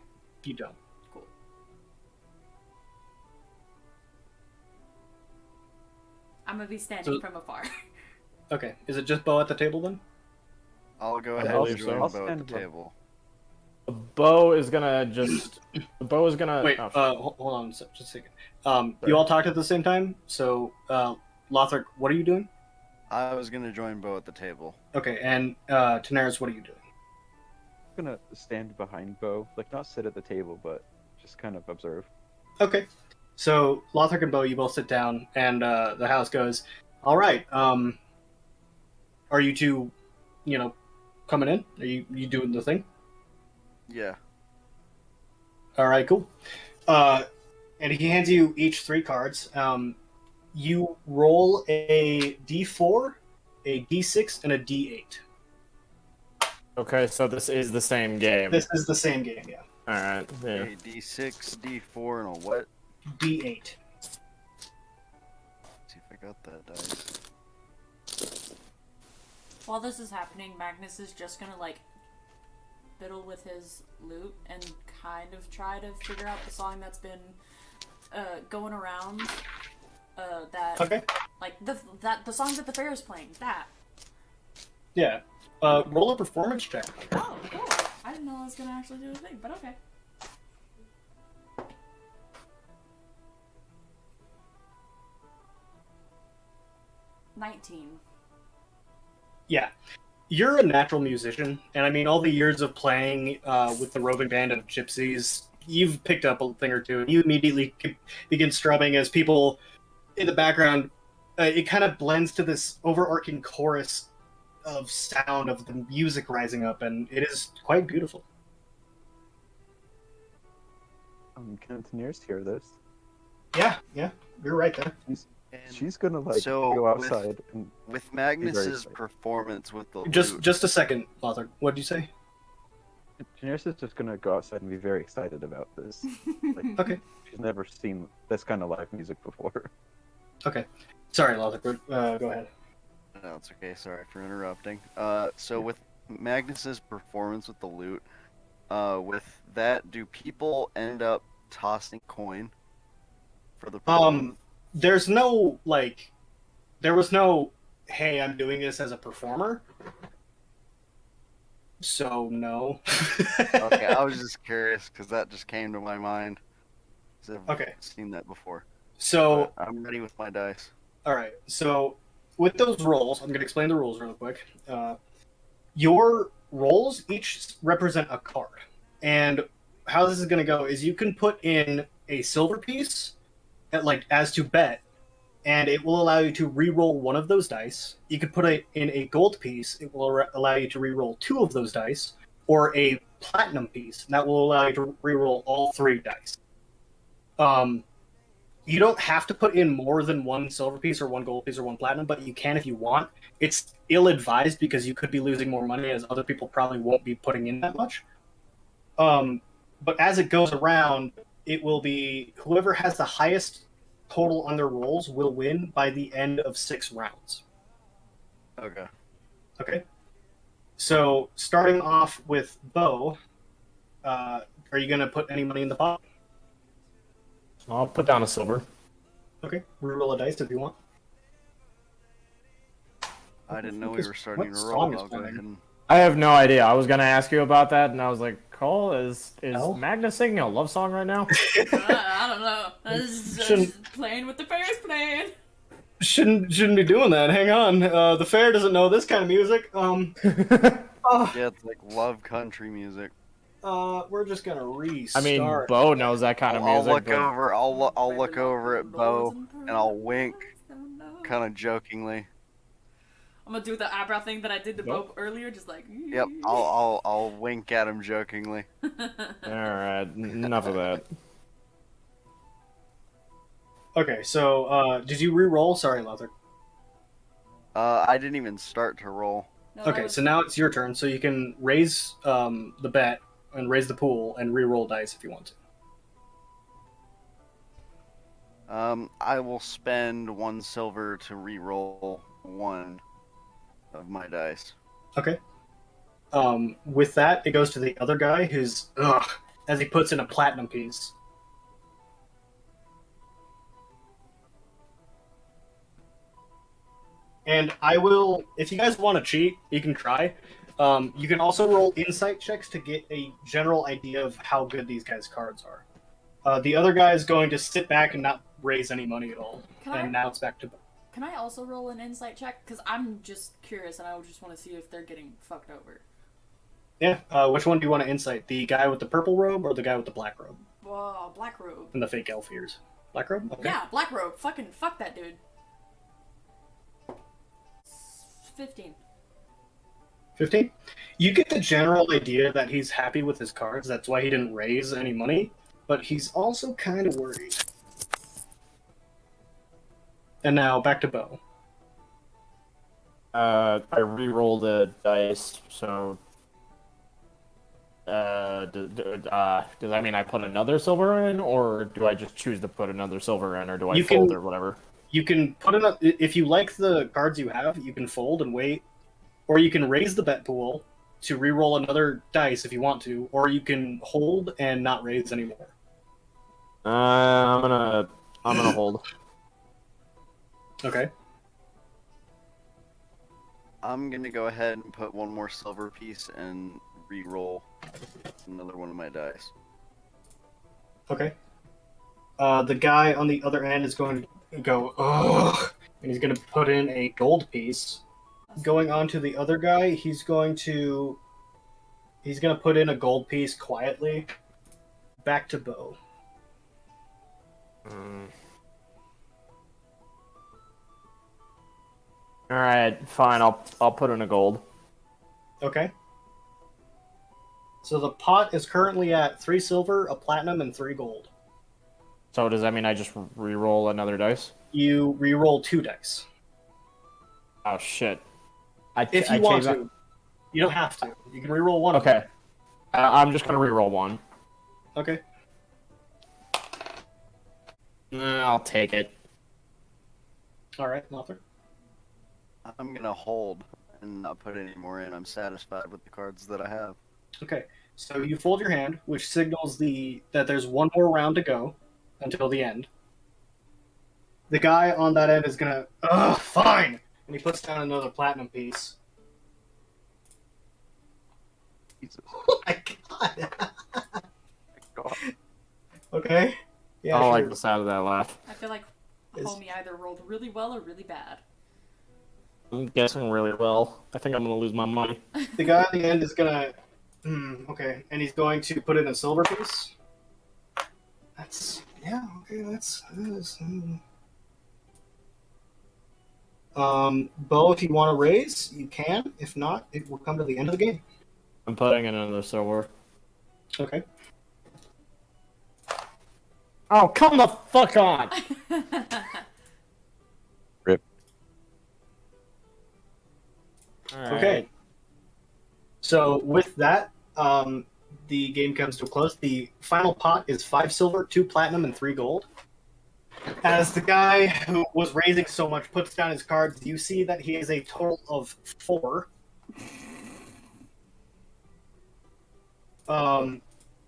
you don't. cool. I'm gonna be standing from afar. Okay, is it just Bo at the table then? I'll go I ahead believe and so. join I'll Bo at stand the up. table. Bo is gonna just. Bo is gonna. Wait, oh, hold on just a second. You all talked at the same time. So, Lothric, what are you doing? I was gonna join Bo at the table. Okay, and Tanaris, what are you doing? I'm gonna stand behind Bo, like not sit at the table, but just kind of observe. Okay, so Lothric and Bo, you both sit down, and the house goes. All right. Are you two, coming in? Are you doing the thing? Yeah. All right, cool. And he hands you each 3 cards. You roll a d4, a d6, and a d8. okay, so this is the same game. This is the same game, yeah. All right. Yeah. A D6, D4, and a what? D8. See if I got that dice. While this is happening, Magnus is just gonna fiddle with his lute and kind of try to figure out the song that's been going around. Okay. The song that the fair is playing. That. Yeah. Roll a performance check. Oh, cool. I didn't know I was gonna actually do a thing, but okay. $19. Yeah. You're a natural musician, and I mean, all the years of playing with the roving band of gypsies, you've picked up a thing or two, and you immediately begin strumming as people in the background. It kind of blends to this overarching chorus of sound of the music rising up, and it is quite beautiful. Can Tanaris hear this? Yeah, you're right there. And She's gonna so go with- outside and With Magnus's excited. performance with the Just lute, just a second, Lothar. What did you say? Tanaris is just gonna go outside and be very excited about this. Okay, She's never seen this kind of live music before. okay. Sorry, Lothar. Go ahead. No, it's okay. Sorry for interrupting. So with Magnus's performance with the lute, with that, do people end up tossing coin for the performance? There was no, hey, I'm doing this as a performer. So no. Okay, I was just curious because that just came to my mind. 'Cause I've Okay. seen that before. So But I'm ready with my dice. all right. So with those rolls, I'm going to explain the rules real quick. Your rolls each represent a card, and how this is going to go is you can put in a silver piece, as to bet, and it will allow you to re-roll one of those dice. You could put it in a gold piece; it will allow you to re-roll 2 of those dice, or a platinum piece, and that will allow you to re-roll all 3 dice. You don't have to put in more than 1 silver piece or 1 gold piece or 1 platinum, but you can if you want. It's ill-advised because you could be losing more money, as other people probably won't be putting in that much. But as it goes around, it will be whoever has the highest total on their rolls will win by the end of 6 rounds. Okay. Okay? So, starting off with Bo, are you going to put any money in the pot? I'll put down a silver. Okay, reroll a dice if you want. I didn't know we What were starting to song roll. is I'll go playing? ahead and I have no idea. I was gonna ask you about that, and I was like, Cole, is No? Magnus singing a love song right now? I don't know. I was Shouldn't- just playing with the fair's playing. Shouldn't be doing that. Hang on. The fair doesn't know this kind of music. yeah, it's like love country music. We're just gonna I restart. mean, Bo knows that kind of I'll music. look but- over. I'll look over at Bo and I'll wink, kind of jokingly. I'm gonna do the eyebrow thing that I did to Nope. Bo earlier, just like. Yep, I'll wink at him jokingly. All right, enough of that. Okay, so did you re-roll? Sorry, Lothar. I didn't even start to roll. No, that Okay, was- so now it's your turn. So you can raise the bet and raise the pool and re-roll dice if you want to. I will spend 1 silver to re-roll 1 of my dice. Okay. With that, it goes to the other guy who's as he puts in a platinum piece. And I will, if you guys want to cheat, you can try. You can also roll insight checks to get a general idea of how good these guys' cards are. The other guy is going to sit back and not raise any money at all. Can Now it's back to. I also roll an insight check? Because I'm just curious and I just want to see if they're getting fucked over. Yeah, which one do you want to insight? The guy with the purple robe or the guy with the black robe? Whoa, black robe. And the fake elf ears. Black robe? Okay. Yeah, black robe. Fucking fuck that dude. 15. 15? You get the general idea that he's happy with his cards, that's why he didn't raise any money, but he's also kind of worried. And now, back to Bo. I re-rolled the dice, so... does that mean I put another silver in, or do I just choose to put another silver in, or do I You fold can- or whatever? You can put in if you like the cards you have, you can fold and wait, or you can raise the bet pool to re-roll another dice if you want to, or you can hold and not raise anymore. I'm gonna hold. Okay. I'm gonna go ahead and put 1 more silver piece and re-roll another one of my dice. Okay. The guy on the other end is going to go, ugh, and he's going to put in a gold piece. Going on to the other guy, he's going to put in a gold piece quietly. Back to Bo. All right, fine. I'll put in a gold. Okay. So the pot is currently at 3 silver, a platinum, and 3 gold. So does that mean I just re-roll another dice? You re-roll 2 dice. Oh shit! If you want to. You don't have to. You can re-roll one of them. Okay. I'm just gonna re-roll one. Okay. I'll take it. Alright, Lothar. I'm gonna hold and not put any more in. I'm satisfied with the cards that I have. Okay. So you fold your hand, which signals that there's one more round to go until the end. The guy on that end is gonna, fine! And he puts down another platinum piece. Jesus. Oh my god! God. Okay. Yeah, I don't sure. like the sound of that laugh. I feel like Is- homie either rolled really well or really bad. I'm guessing really well. I think I'm gonna lose my money. The guy on the end is gonna, okay, and he's going to put in a silver piece. That's Bo, if you want to raise, you can. If not, it will come to the end of the game. I'm putting in another silver. Okay. Oh, come the fuck on! Rip. Okay. So with that, the game comes to a close. The final pot is 5 silver, 2 platinum, and 3 gold. As the guy who was raising so much puts down his cards, you see that he has a total of 4.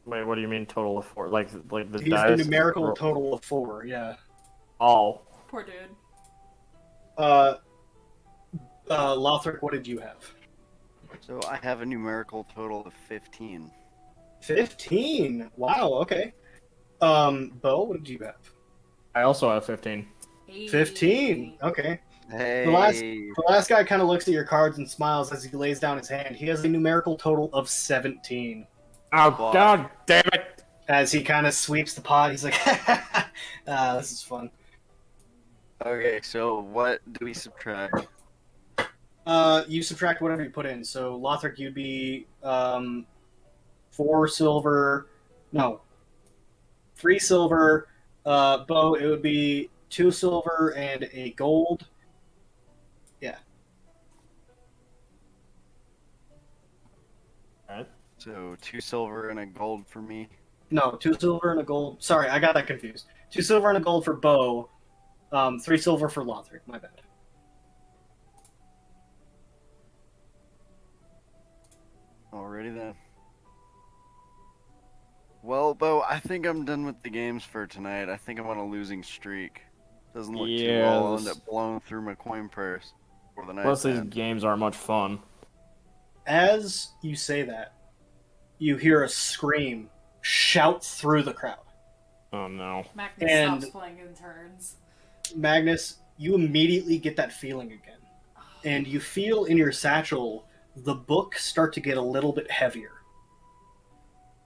Wait, what do you mean total of 4? Like the He's dice? a numerical total of 4, yeah. Oh. Poor dude. Lothric, what did you have? So I have a numerical total of 15. 15? Wow, okay. Bo, what did you have? I also have 15. 15, okay. Hey. The last guy kind of looks at your cards and smiles as he lays down his hand. He has a numerical total of 17. Oh, Fuck. god damn it! As he kind of sweeps the pot, he's like, this is fun. Okay, so what do we subtract? You subtract whatever you put in. So, Lothric, you'd be 4 silver. No. 3 silver. Bo, it would be 2 silver and a gold. Yeah. So 2 silver and a gold for me. No, 2 silver and a gold. Sorry, I got that confused. 2 silver and a gold for Bo. 3 silver for Lothric. My bad. Alrighty then. Well, Bo, I think I'm done with the games for tonight. I think I'm on a losing streak. Doesn't look too well. I'll end up blowing through my coin purse for the night. Plus, these games aren't much fun. As you say that, you hear a scream shout through the crowd. Oh no. Magnus And- stops playing in turns. Magnus, you immediately get that feeling again. And you feel in your satchel the book start to get a little bit heavier.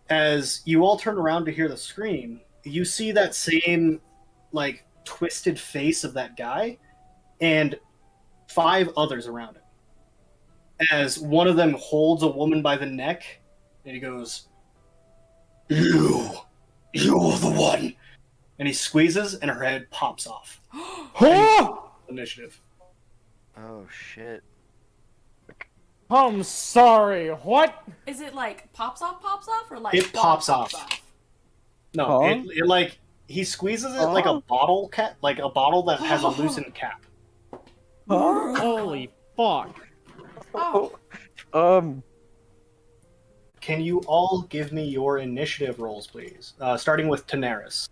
As you all turn around to hear the scream, you see that same, like, twisted face of that guy and 5 others around him. As one of them holds a woman by the neck and he goes, You're the one! And he squeezes and her head pops off. Initiative. Oh shit. I'm sorry. What? Is it like pops off, or like It pops off. No, Huh? it like he squeezes it like a bottle cap, like a bottle that has a loosened cap. Holy fuck. Oh, Can you all give me your initiative rolls, please? Starting with Daenerys.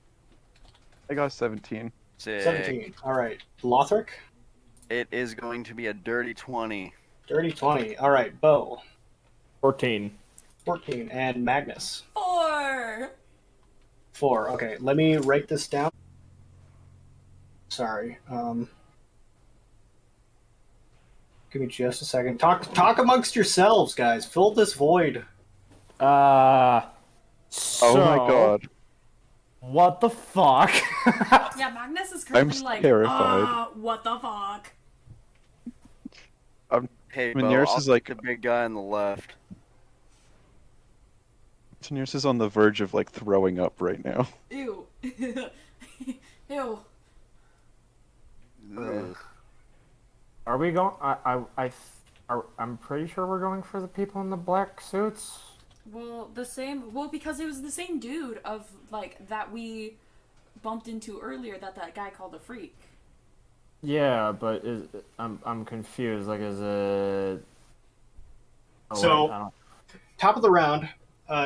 I got 17. Sick. 17. All right. Lothric. It is going to be a dirty 20. Dirty 20. All right. Bo. 14. 14. And Magnus. 4. 4. Okay. Let me write this down. Sorry. Give me just a second. Talk amongst yourselves, guys. Fill this void. So, Oh my god. What the fuck? Yeah, Magnus is currently like, terrified. what the fuck? Hey, Bo, Daenerys I'll is like- take the big guy on the left. Daenerys is on the verge of like throwing up right now. Ew. Ew. Ugh. Are we going? I'm pretty sure we're going for the people in the black suits. Well, because it was the same dude of, like, that we bumped into earlier that guy called a freak. Yeah, but I'm confused. Like, is it? Oh, So- wait, I don't... Top of the round.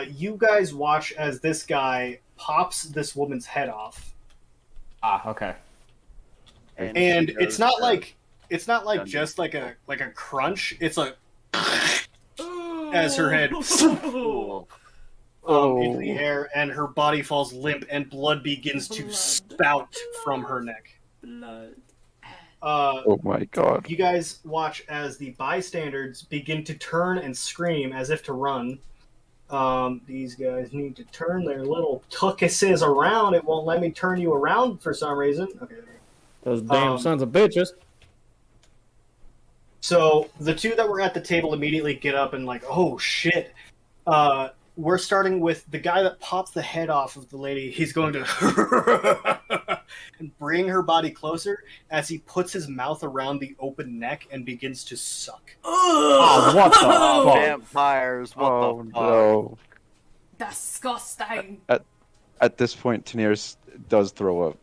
You guys watch as this guy pops this woman's head off. Okay. And she it's goes not to like Dungeon. just like a crunch. It's like as her head Cool. into the air and her body falls limp and blood begins to Blood. spout from her neck. Blood. Oh my god. You guys watch as the bystanders begin to turn and scream as if to run. These guys need to turn their little tuckuses around. It won't let me turn you around for some reason. Okay. Those damn Um, sons of bitches. So the two that were at the table immediately get up and like, oh shit. We're starting with the guy that pops the head off of the lady. He's going to and bring her body closer as he puts his mouth around the open neck and begins to suck. Oh, what the Oh, fuck? vampires! What Oh the fuck? no. Disgusting. At this point, Daenerys does throw up.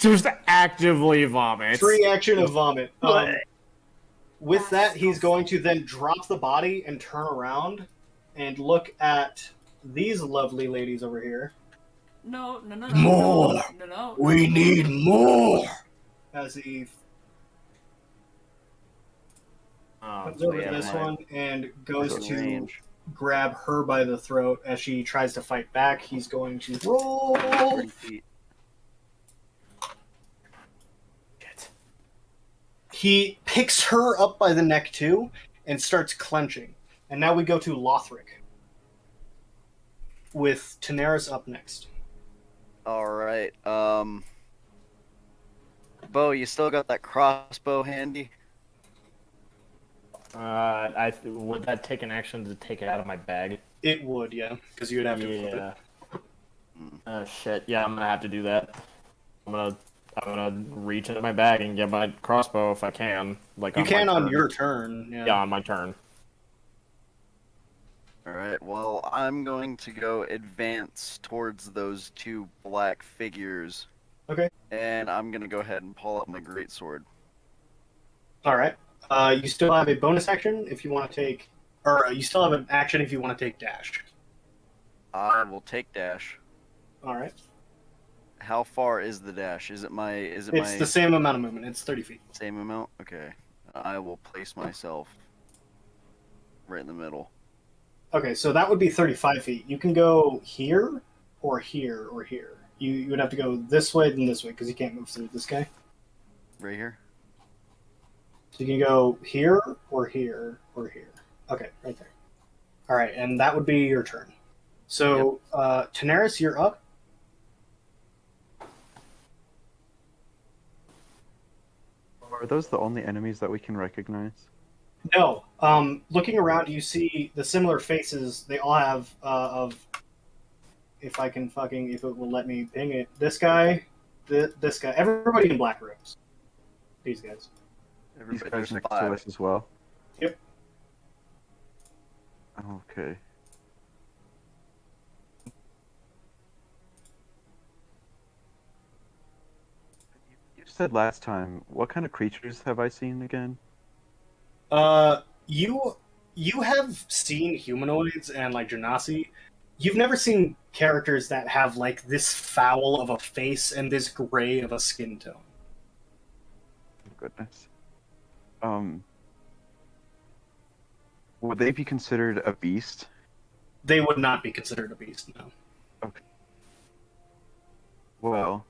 Just actively vomits. Free action of vomit. With That's that, he's going to then drop the body and turn around and look at these lovely ladies over here. No. More. No. We need more. As he Oh, comes over yeah, to this mine. one and goes Close to range. grab her by the throat as she tries to fight back. He's going to roll. 30 feet. He picks her up by the neck too and starts clenching. And now we go to Lothric. With Daenerys up next. Alright, Bo, you still got that crossbow handy? Would that take an action to take it out of my bag? It would, yeah, because you would have to equip it. Yeah. Oh shit! Yeah, I'm gonna have to do that. I'm gonna reach into my bag and get my crossbow if I can. Like You on can my on turn. your turn. Yeah. Yeah, on my turn. Alright, well, I'm going to go advance towards those two black figures. Okay. And I'm going to go ahead and pull out my greatsword. All right. You still have a bonus action if you want to take, or you still have an action if you want to take dash. I will take dash. All right. How far is the dash? Is it my It's the same amount of movement. It's 30 feet. same amount? Okay. I will place myself right in the middle. Okay, so that would be 35 feet. You can go here, or here, or here. You would have to go this way, then this way, because you can't move through this guy. Right here? So you can go here, or here, or here. Okay, right there. All right, and that would be your turn. So, Tanaris, you're up. Are those the only enemies that we can recognize? No. Looking around, you see the similar faces they all have of. If it will let me ping it. This guy, this guy, everybody in black robes. These guys. These Everybody, guys there's next to 5. us as well? Yep. Okay. You said last time, what kind of creatures have I seen again? You have seen humanoids and like Genasi. You've never seen characters that have like this foul of a face and this gray of a skin tone. Oh, goodness. Would they be considered a beast? They would not be considered a beast, no. Okay. Well.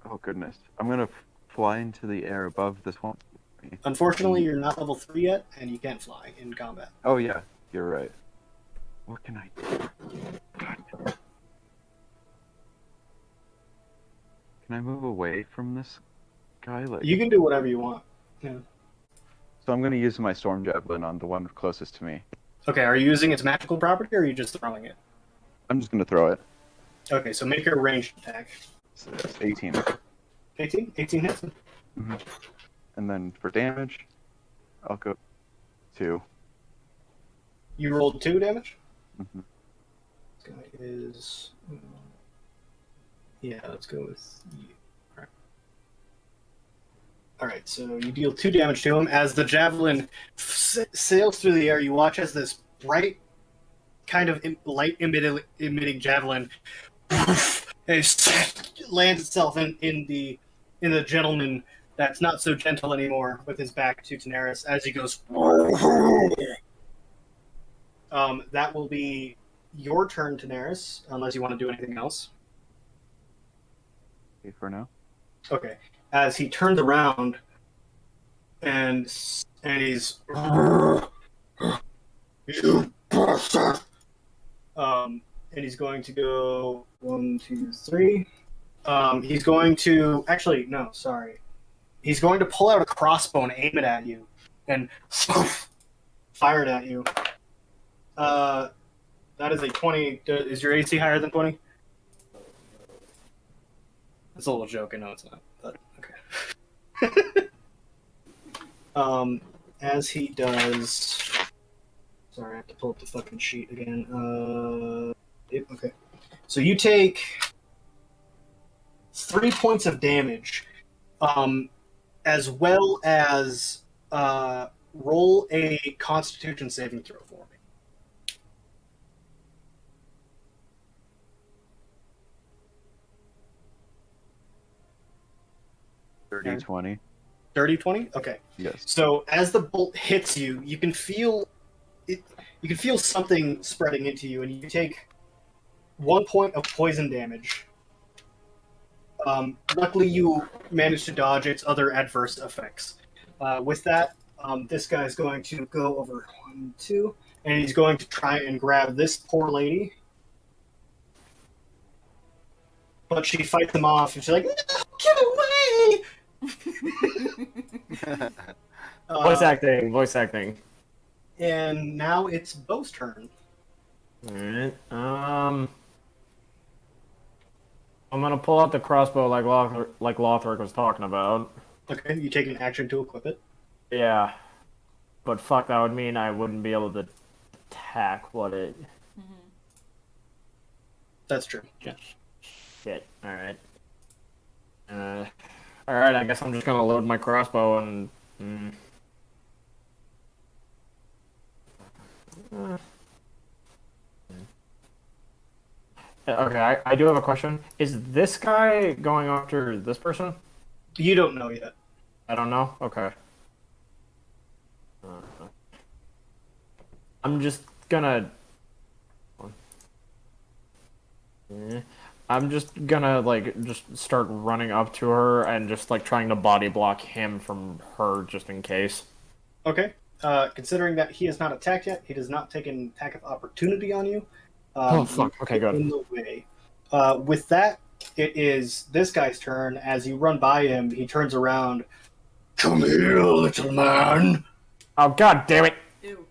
Oh goodness. I'm gonna fly into the air above this one. Unfortunately, you're not level 3 yet, and you can't fly in combat. Oh yeah, you're right. What can I do? God. Can I move away from this guy? Like, You can do whatever you want. Yeah. so I'm gonna use my storm javelin on the one closest to me. Okay, are you using its magical property, or are you just throwing it? I'm just gonna throw it. Okay, so make your ranged attack. So it's 18. 18? 18 hits. Mhm. And then for damage, I'll go 2. You rolled 2 damage? Mhm. This guy is... Yeah, let's go with you. Alright, so you deal 2 damage to him. As the javelin sails through the air, you watch as this bright, kind of light emitting javelin lands itself in the gentleman that's not so gentle anymore with his back to Tanaris as he goes. That will be your turn, Tanaris, unless you want to do anything else. Okay, for now. Okay. As he turns around and he's you bastard. And he's going to go 1, 2, 3. He's going to actually no, sorry. He's going to pull out a crossbow and aim it at you, and fire it at you. That is a 20. Is your AC higher than 20? That's a little joke. I know it's not, but okay. As he does. Sorry, I have to pull up the fucking sheet again. Yep, okay. So you take 3 points of damage, as well as roll a Constitution saving throw for me. Dirty 20. Dirty 20? Okay. Yes. So as the bolt hits you, you can feel it. You can feel something spreading into you, and you take 1 point of poison damage. Luckily, you managed to dodge its other adverse effects. With that, this guy is going to go over 1, 2, and he's going to try and grab this poor lady. But she fights him off, and she's like, "No, get away!" Voice acting. And now it's Bo's turn. Alright. I'm gonna pull out the crossbow like Lothric was talking about. Okay, you take an action to equip it. Yeah. but fuck, that would mean I wouldn't be able to attack. What it? That's true. Shit. All right. All right. I guess I'm just gonna load my crossbow and. Okay, I do have a question. Is this guy going after this person? You don't know yet. I don't know. Okay. I'm just gonna. I'm just gonna just start running up to her and just trying to body block him from her just in case. Okay. Considering that he has not attacked yet, he does not take an attack of opportunity on you. Oh fuck! Okay, good. In the way. With that, it is this guy's turn. As you run by him, he turns around. Come here, little man. Oh god damn it! Ew.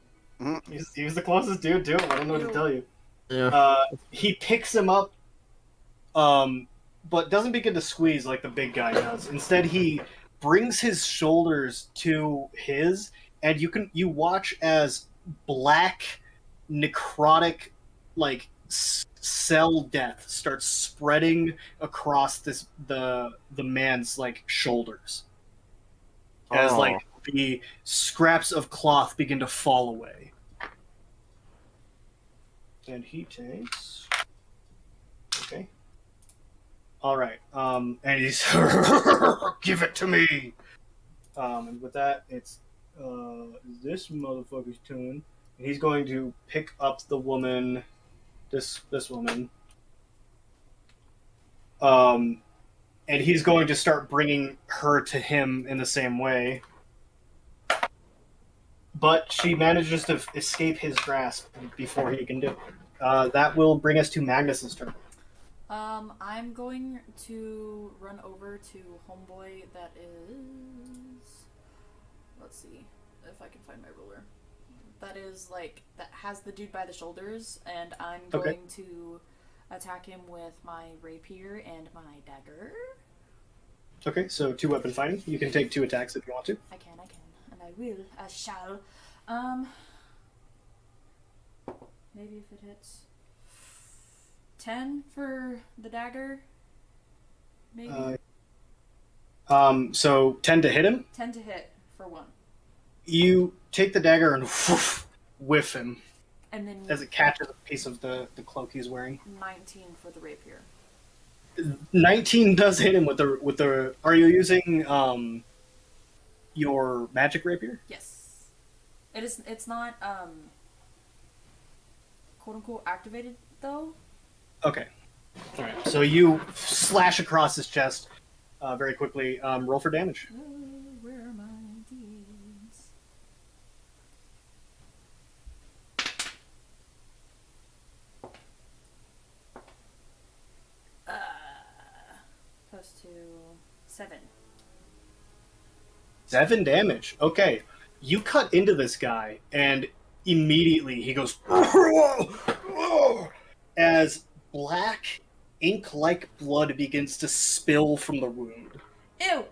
He's the closest dude to him. I don't know what to tell you. Yeah. He picks him up, but doesn't begin to squeeze like the big guy does. Instead, he brings his shoulders to his, and you watch as black, necrotic, cell death starts spreading across the man's shoulders, as the scraps of cloth begin to fall away. And he takes. Okay. All right. And he's give it to me. And with that, it's this motherfucker's turn. And he's going to pick up the woman. This woman. And he's going to start bringing her to him in the same way. But she manages to escape his grasp before he can do it. That will bring us to Magnus's turn. I'm going to run over to homeboy that is... Let's see if I can find my ruler. That is, that has the dude by the shoulders, and I'm going to attack him with my rapier and my dagger. Okay, so 2-weapon fighting. You can take 2 attacks if you want to. I can, and I will, I shall. Maybe if it hits 10 for the dagger, maybe. So 10 to hit him. 10 to hit for 1. You take the dagger and whiff him, and then as it catches a piece of the cloak he's wearing. 19 for the rapier. 19 does hit him with the. Are you using your magic rapier? Yes. It's not quote unquote activated though. Okay. All right. So you slash across his chest very quickly. Roll for damage. Where are my deeds? Plus 2, 7. 7 damage. Okay. You cut into this guy, and immediately he goes as black ink-like blood begins to spill from the wound. Ew.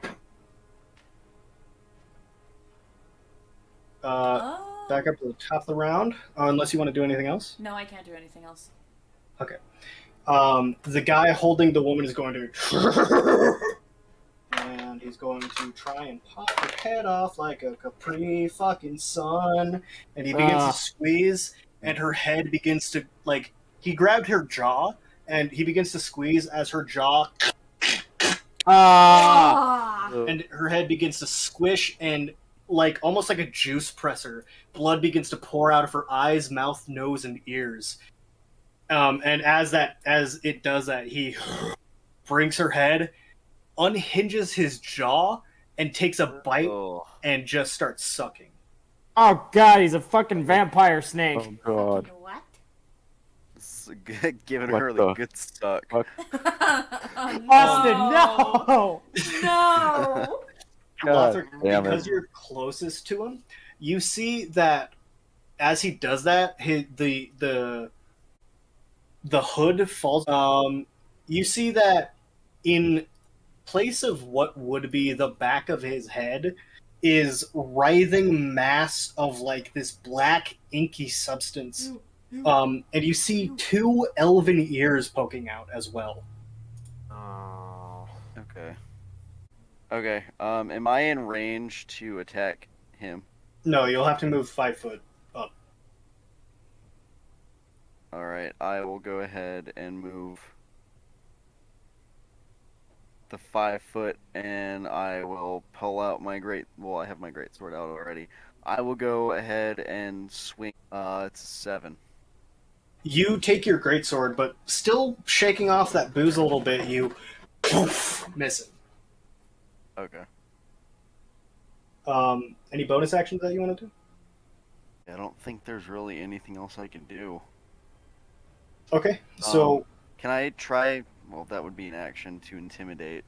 Back up to the top of the round, unless you want to do anything else. No, I can't do anything else. Okay. The guy holding the woman is going to... and he's going to try and pop her head off like a Capri fucking Sun. And he begins to squeeze, and her head begins to, he grabbed her jaw, and he begins to squeeze as her jaw... and her head begins to squish, and almost like a juice presser, blood begins to pour out of her eyes, mouth, nose, and ears. And as it does that, he brings her head, unhinges his jaw, and takes a bite and just starts sucking. Oh god, he's a fucking vampire snake. Oh god. What? Giving What her the the good suck. fuck? Austin, no! No! God Lothar, damn because it. you're closest to him, you see that as he does that, the hood falls. You see that in place of what would be the back of his head, is writhing mass of like this black inky substance. And you see two elven ears poking out as well. Oh. Okay. Okay. Am I in range to attack him? No, you'll have to move 5 foot up. All right. I will go ahead and move the 5 foot, and I will pull out my great. Well, I have my great sword out already. I will go ahead and swing. It's a 7. You take your greatsword, but still shaking off that booze a little bit, you miss it. Okay. Any bonus actions that you want to do? I don't think there's really anything else I can do. Okay, so Can I try? Well, that would be an action to intimidate.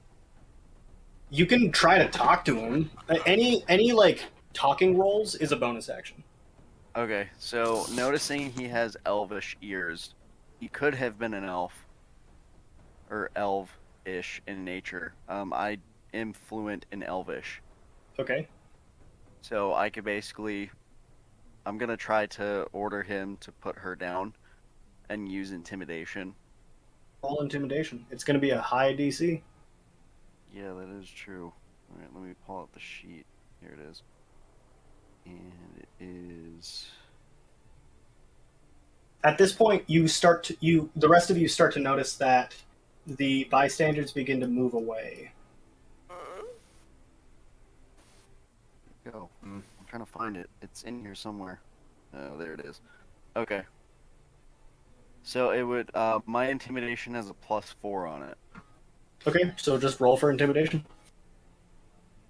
you can try to talk to him. Any like talking rolls is a bonus action. Okay, so noticing he has elvish ears, he could have been an elf, or elf-ish in nature. I am fluent in elvish, Okay. so I could basically, I'm gonna try to order him to put her down, and use intimidation. Roll intimidation. It's going to be a high DC. Yeah, that is true. All right, let me pull out the sheet. Here it is, and it is. At this point, the rest of you start to notice that the bystanders begin to move away. Go. I'm trying to find it. It's in here somewhere. Oh, there it is. Okay. So it would. My intimidation has a +4 on it. Okay, so just roll for intimidation.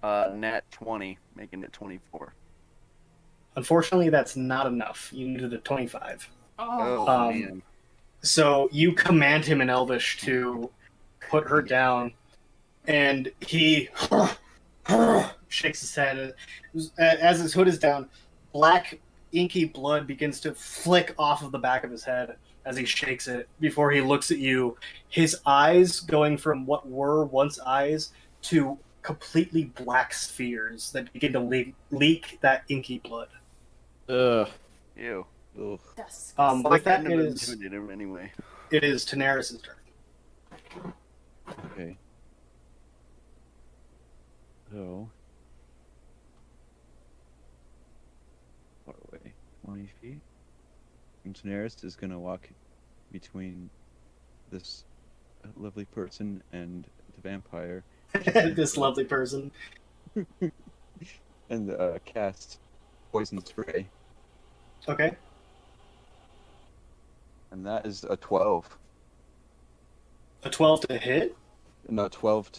Nat 20, making it 24. Unfortunately, that's not enough. You needed a 25. Oh man. So you command him in Elvish to put her down, and he shakes his head. As his hood is down, black, inky blood begins to flick off of the back of his head as he shakes it before he looks at you, his eyes going from what were once eyes to completely black spheres that begin to leak that inky blood. Ugh. Ew. Ugh. Disgusting. With that, Couldn't it have is intimidated him anyway. Daenerys' turn. Okay. So. Far away. 20 feet. And Daenerys is gonna walk between this lovely person and the vampire This lovely person. and cast poison spray. Okay. And that is a 12. A 12 to hit? No, 12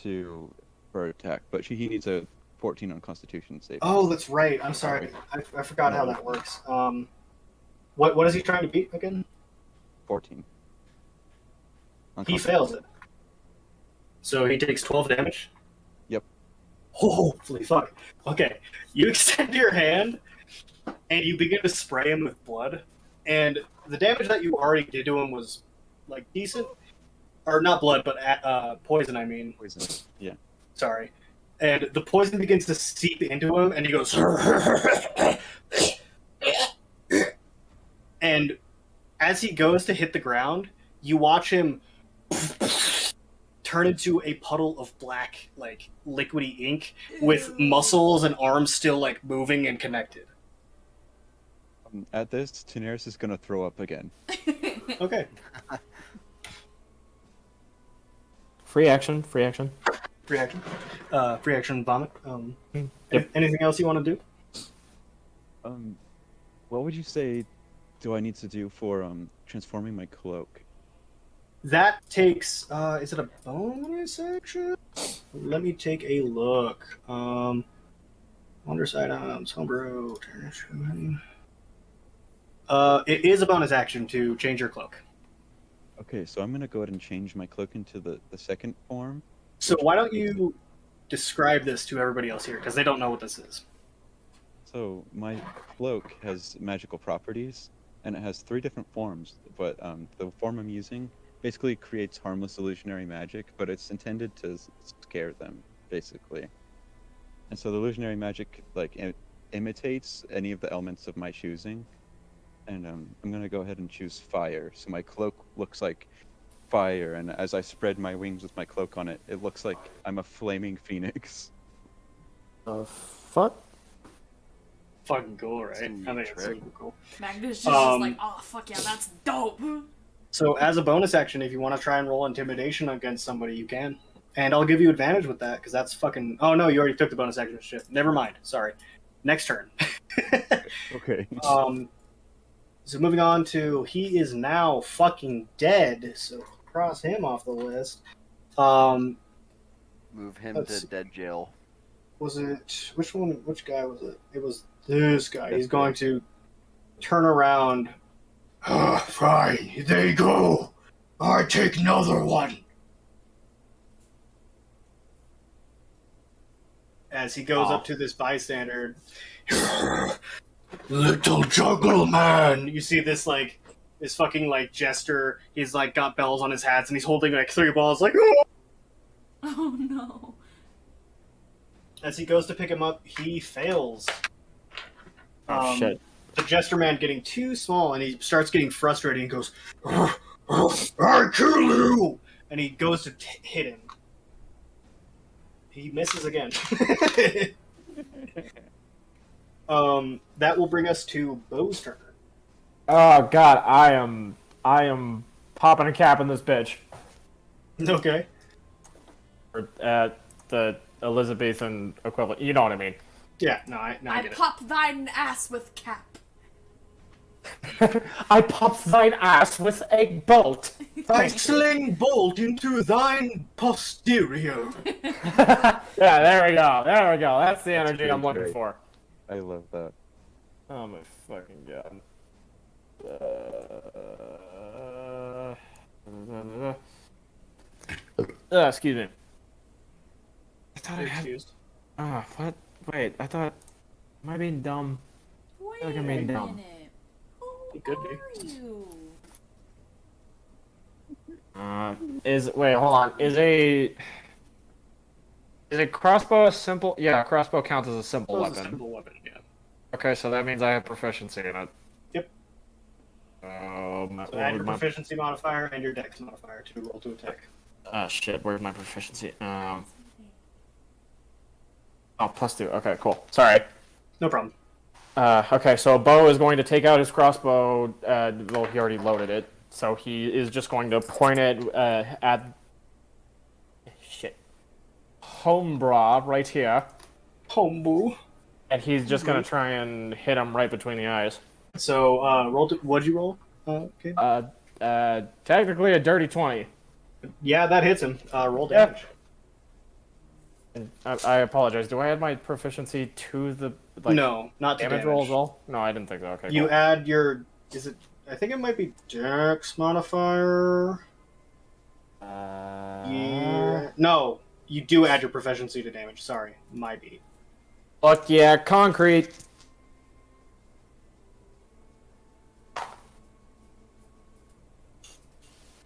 for attack, but he needs a 14 on Constitution save. Oh, that's right. I'm sorry. I forgot how that works. What is he trying to beat again? 14. He fails it. So he takes 12 damage? Yep. Holy fuck. Okay. You extend your hand, and you begin to spray him with blood, and the damage that you already did to him was, like, decent. Or not blood, but poison, I mean. Poison. Yeah. Sorry. And the poison begins to seep into him, and he goes... And as he goes to hit the ground, you watch him turn into a puddle of black, like, liquidy ink with muscles and arms still, like, moving and connected. At this, Daenerys is gonna throw up again. Okay. Free action. Free action. Free action. Free action vomit. Yep. Anything else you want to do? What would you say do I need to do for transforming my cloak? That takes, is it a bonus action? Let me take a look. Wondrous items, homebrew, it is a bonus action to change your cloak. Okay, so I'm gonna go ahead and change my cloak into the second form. So why don't you describe this to everybody else here, because they don't know what this is. So my cloak has magical properties, and it has 3 different forms, but the form I'm using basically creates harmless illusionary magic, but it's intended to scare them, basically. And so the illusionary magic imitates any of the elements of my choosing. And I'm gonna go ahead and choose fire. So my cloak looks like fire, and as I spread my wings with my cloak on it, it looks like I'm a flaming phoenix. Fuck. Fucking cool, right? That's a I neat think it's trick. super cool. Magnus just like, Um, oh fuck yeah, that's dope. So as a bonus action, if you want to try and roll intimidation against somebody, you can. And I'll give you advantage with that, because that's fucking... Oh, no, you already took the bonus action shit. Never mind. Sorry. Next turn. Okay. So moving on to... He is now fucking dead, so cross him off the list. Move him Let's see. to dead jail. Was it... Which guy was it? It was this guy. This He's going to turn around. Fine, there you go. I take another one. As he goes up to this bystander. Little juggle man. You see this fucking jester. He's got bells on his hats and he's holding 3 balls oh! Oh no. As he goes to pick him up, he fails. Oh shit. The jester man getting too small and he starts getting frustrated and goes, I kill you. and he goes to hit him. He misses again. That will bring us to Bo's turn. Oh god, I am popping a cap in this bitch. Okay. Or at the Elizabethan equivalent. You know what I mean. Yeah, no, I I get it. pop thine ass with cap. I pop thine ass with a bolt. I sling bolt into thine posterior. Yeah, there we go. There we go. That's the energy I'm looking great. for. I love that. Oh my fucking god. Excuse me. I thought I You're had. excused. What? Wait, I thought. Am I being dumb? Wait like a I'm being dumb. minute. Who You could be. are you? Wait, hold on. Is a crossbow a simple? Yeah, a crossbow counts as a simple That was a weapon. simple weapon, yeah. Okay, so that means I have proficiency in it. Yep. So So add your proficiency modifier and your dex modifier to roll to attack. shit. Where's my proficiency? Oh, +2. Okay, cool. Sorry. No problem. Okay, so Bo is going to take out his crossbow. Well, he already loaded it, so he is just going to point it at Homebra right here, Homebrew. and he's just going to try and hit him right between the eyes. So, what'd you roll? Okay. Technically a dirty 20. Yeah, that hits him. Roll Yeah. damage. I apologize. Do I add my proficiency to the No, not to damage roll as well? No, I didn't think so. Okay, You cool. add your... Is it... I think it might be dex modifier. Yeah. No, you do add your proficiency to damage. Sorry, my beat. Fuck yeah, concrete.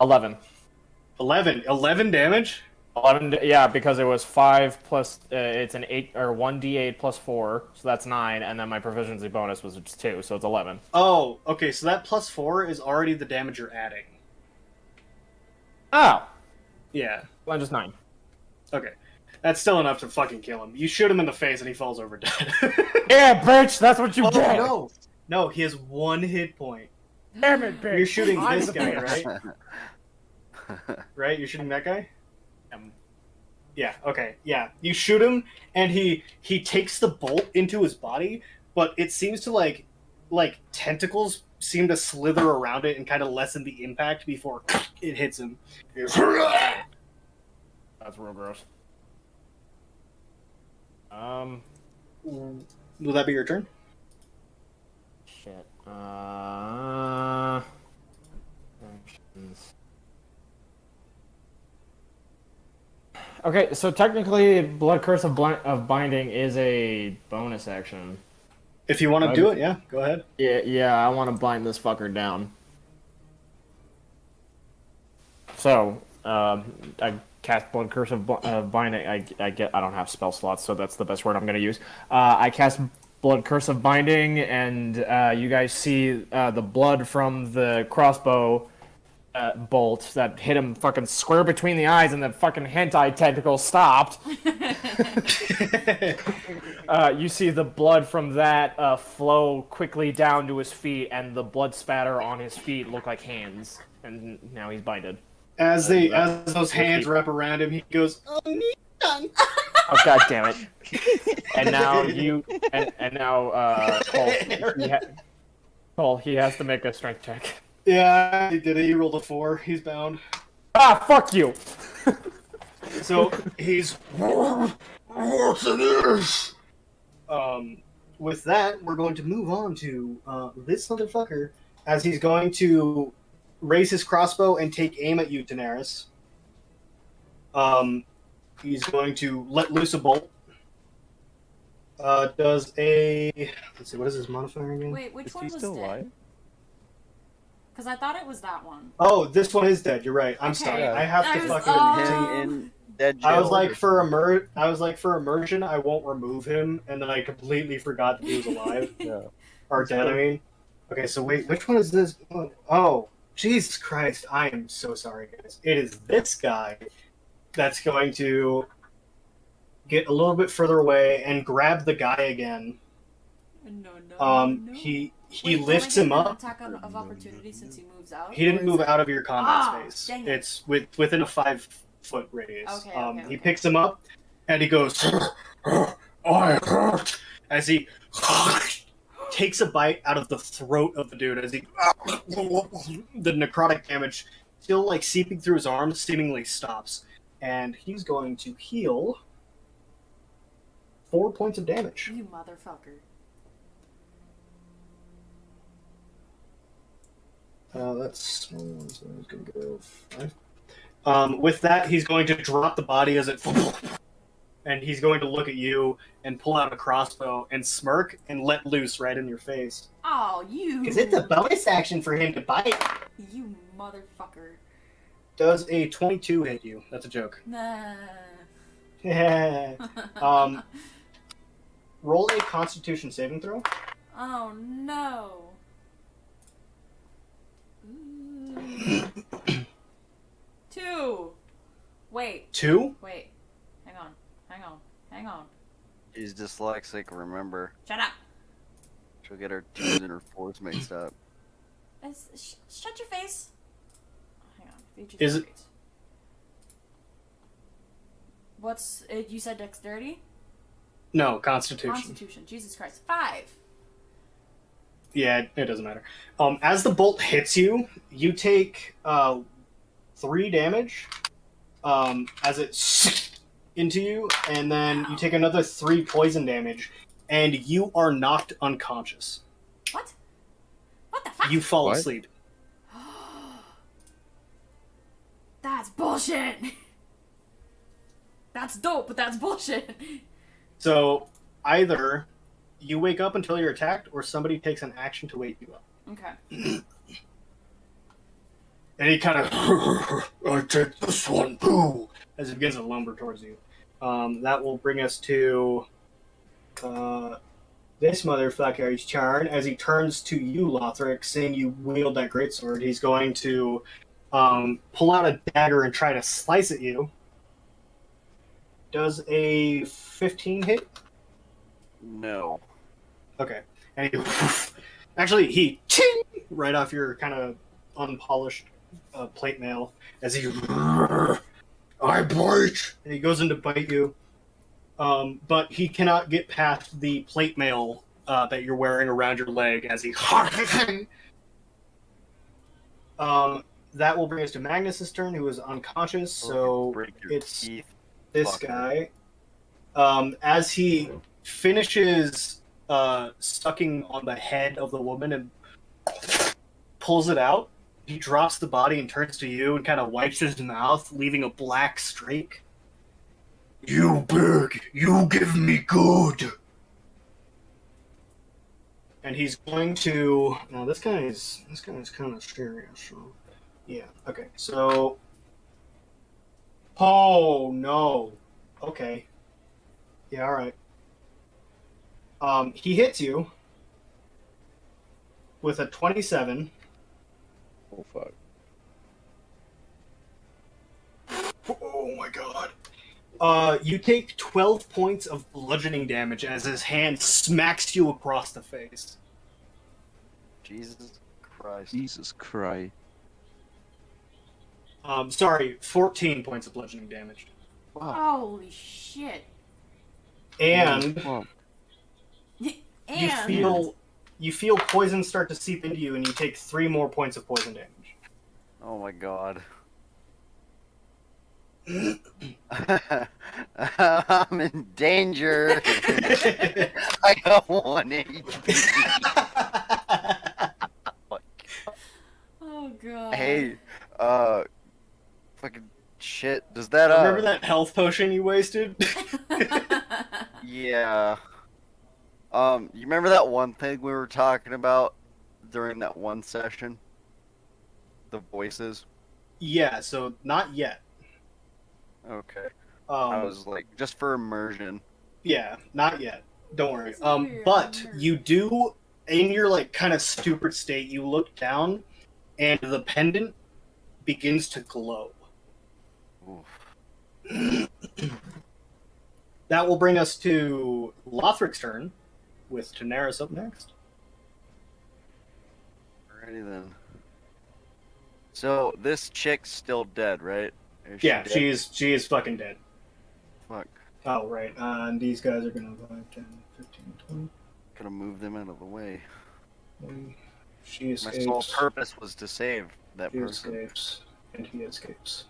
$11. 11 damage? 11, yeah, because it was 5 plus, it's an 8, or 1d8 plus 4, so that's 9, and then my proficiency bonus was just 2, so it's 11. Oh, okay, so that plus 4 is already the damage you're adding. Oh! Yeah, Well, just 9. okay. That's still enough to fucking kill him. You shoot him in the face and he falls over dead. Yeah, bitch, that's what you Oh, get! no! No, he has 1 hit point. Damn it, bitch! You're shooting I'm this the guy, bitch. right? Right? You're shooting that guy? Um, Yeah, okay, yeah. You shoot him, and he takes the bolt into his body, but it seems to, like tentacles seem to slither around it and kind of lessen the impact before it hits him. That's real gross. Will that be your turn? Shit. Actions. Okay, so technically, Blood Curse of Binding is a bonus action. If you want to do it, yeah, go ahead. Yeah, I want to bind this fucker down. So, I cast Blood Curse of Binding. I don't have spell slots, so that's the best word I'm going to use. I cast Blood Curse of Binding, and you guys see the blood from the crossbow bolt that hit him fucking square between the eyes, and the fucking hentai tentacle stopped. You see the blood from that flow quickly down to his feet, and the blood spatter on his feet look like hands, and now he's binded. As those hands wrap around him, he goes, "Oh, me done." Oh god damn it! And now Cole, he has to make a strength check. Yeah, he did it. He rolled a 4. He's bound. Ah, fuck you! So he's What's this? with that, we're going to move on to this motherfucker as he's going to raise his crossbow and take aim at you, Daenerys. He's going to let loose a bolt. Does a let's see, what is his modifier again? Wait, which Is one he was still dead? alive? Because I thought it was that one. Oh, this one is dead. You're right. I'm Okay. sorry. Yeah. I have I to was- fucking. oh. Him in dead jail. I was like for immersion, I won't remove him, and then I completely forgot that he was alive Yeah. or dead. I mean, okay. So wait, which one is this? Oh, Jesus Christ! I am so sorry, guys. It is this guy that's going to get a little bit further away and grab the guy again. No. He Wait, lifts will I him get an up. attack of opportunity since he moves out? He didn't Or move is it- out of your combat Ah, space. dang it. It's within a 5-foot radius. Okay, okay, He okay. picks him up, and he goes, "I hurt," as he takes a bite out of the throat of the dude. As he, the necrotic damage still like seeping through his arms, seemingly stops, and he's going to heal 4 points of damage. You motherfucker. That's so he's going to go 5. With that, he's going to drop the body as it, and he's going to look at you and pull out a crossbow and smirk and let loose right in your face. Oh, you. Because it's a bonus action for him to bite. You motherfucker. Does a 22 hit you? That's a joke. Nah. Roll a Constitution saving throw. Oh no. Ooh. 2. Wait. 2. Hang on. She's dyslexic, remember. Shut up. She'll get her 2s and her 4s mixed up. Shut your face. Hang on. Is it- What's it? You said dexterity? No, Constitution. Constitution. Jesus Christ. 5. Yeah, it doesn't matter. As the bolt hits you, you take 3 damage as it into you, and then you take another 3 poison damage, and you are knocked unconscious. What? What the fuck? You fall What? asleep. That's bullshit. That's dope, but that's bullshit. So either you wake up until you're attacked, or somebody takes an action to wake you up. Okay. And he kind of, I take this one too, as he begins to lumber towards you. That will bring us to this motherfucker's turn. As he turns to you, Lothric, seeing you wield that greatsword, he's going to pull out a dagger and try to slice at you. Does a 15 hit? No. Okay. And he actually he ting right off your kind of unpolished plate mail as he I bite, and he goes in to bite you. But he cannot get past the plate mail that you're wearing around your leg as he that will bring us to Magnus's turn, who is unconscious, so Break your it's teeth. this fucker. guy. As he finishes sucking on the head of the woman and pulls it out, he drops the body and turns to you and kind of wipes his mouth, leaving a black streak. You beg, you give me good. And he's going to now. This guy is kind of serious. So yeah. Okay. So Oh no. Okay. Yeah, alright. He hits you with a 27. Oh fuck. Oh my god. You take 12 points of bludgeoning damage as his hand smacks you across the face. Jesus Christ. Jesus Christ. Sorry, 14 points of bludgeoning damage. Wow. Holy shit. And Wow. And you feel poison start to seep into you, and you take 3 more points of poison damage. Oh my god. I'm in danger. I got 1 HP. oh god. Hey, fucking shit. Does that, Remember that health potion you wasted? Yeah. You remember that one thing we were talking about during that one session? The voices? Yeah, so not yet. Okay. I Um, was like, just for immersion. yeah, not yet. Don't worry. It's not very But immersive. you do, in your like kind of stupid state, you look down, and the pendant begins to glow. Oof. That will bring us to Lothric's turn, with Daenerys up next. Alrighty then. So, this chick's still dead, right? Is Yeah, dead? she is fucking dead. Fuck. Oh, right. And these guys are gonna 5, 10, 15, 20. Gotta move them out of the way. 20. She My escapes. sole purpose was to save that She person. escapes. And he escapes.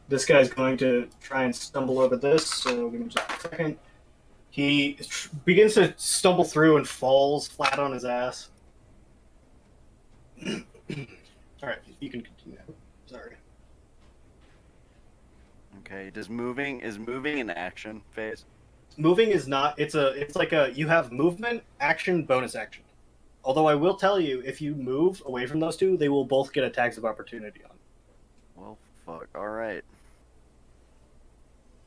This guy's going to try and stumble over this, so give me just a second. He begins to stumble through and falls flat on his ass. Alright, you can continue. Sorry. Okay, is moving an action phase? Moving is not, it's like you have movement, action, bonus action. Although I will tell you, if you move away from those two, they will both get attacks of opportunity on. Well, fuck. Alright.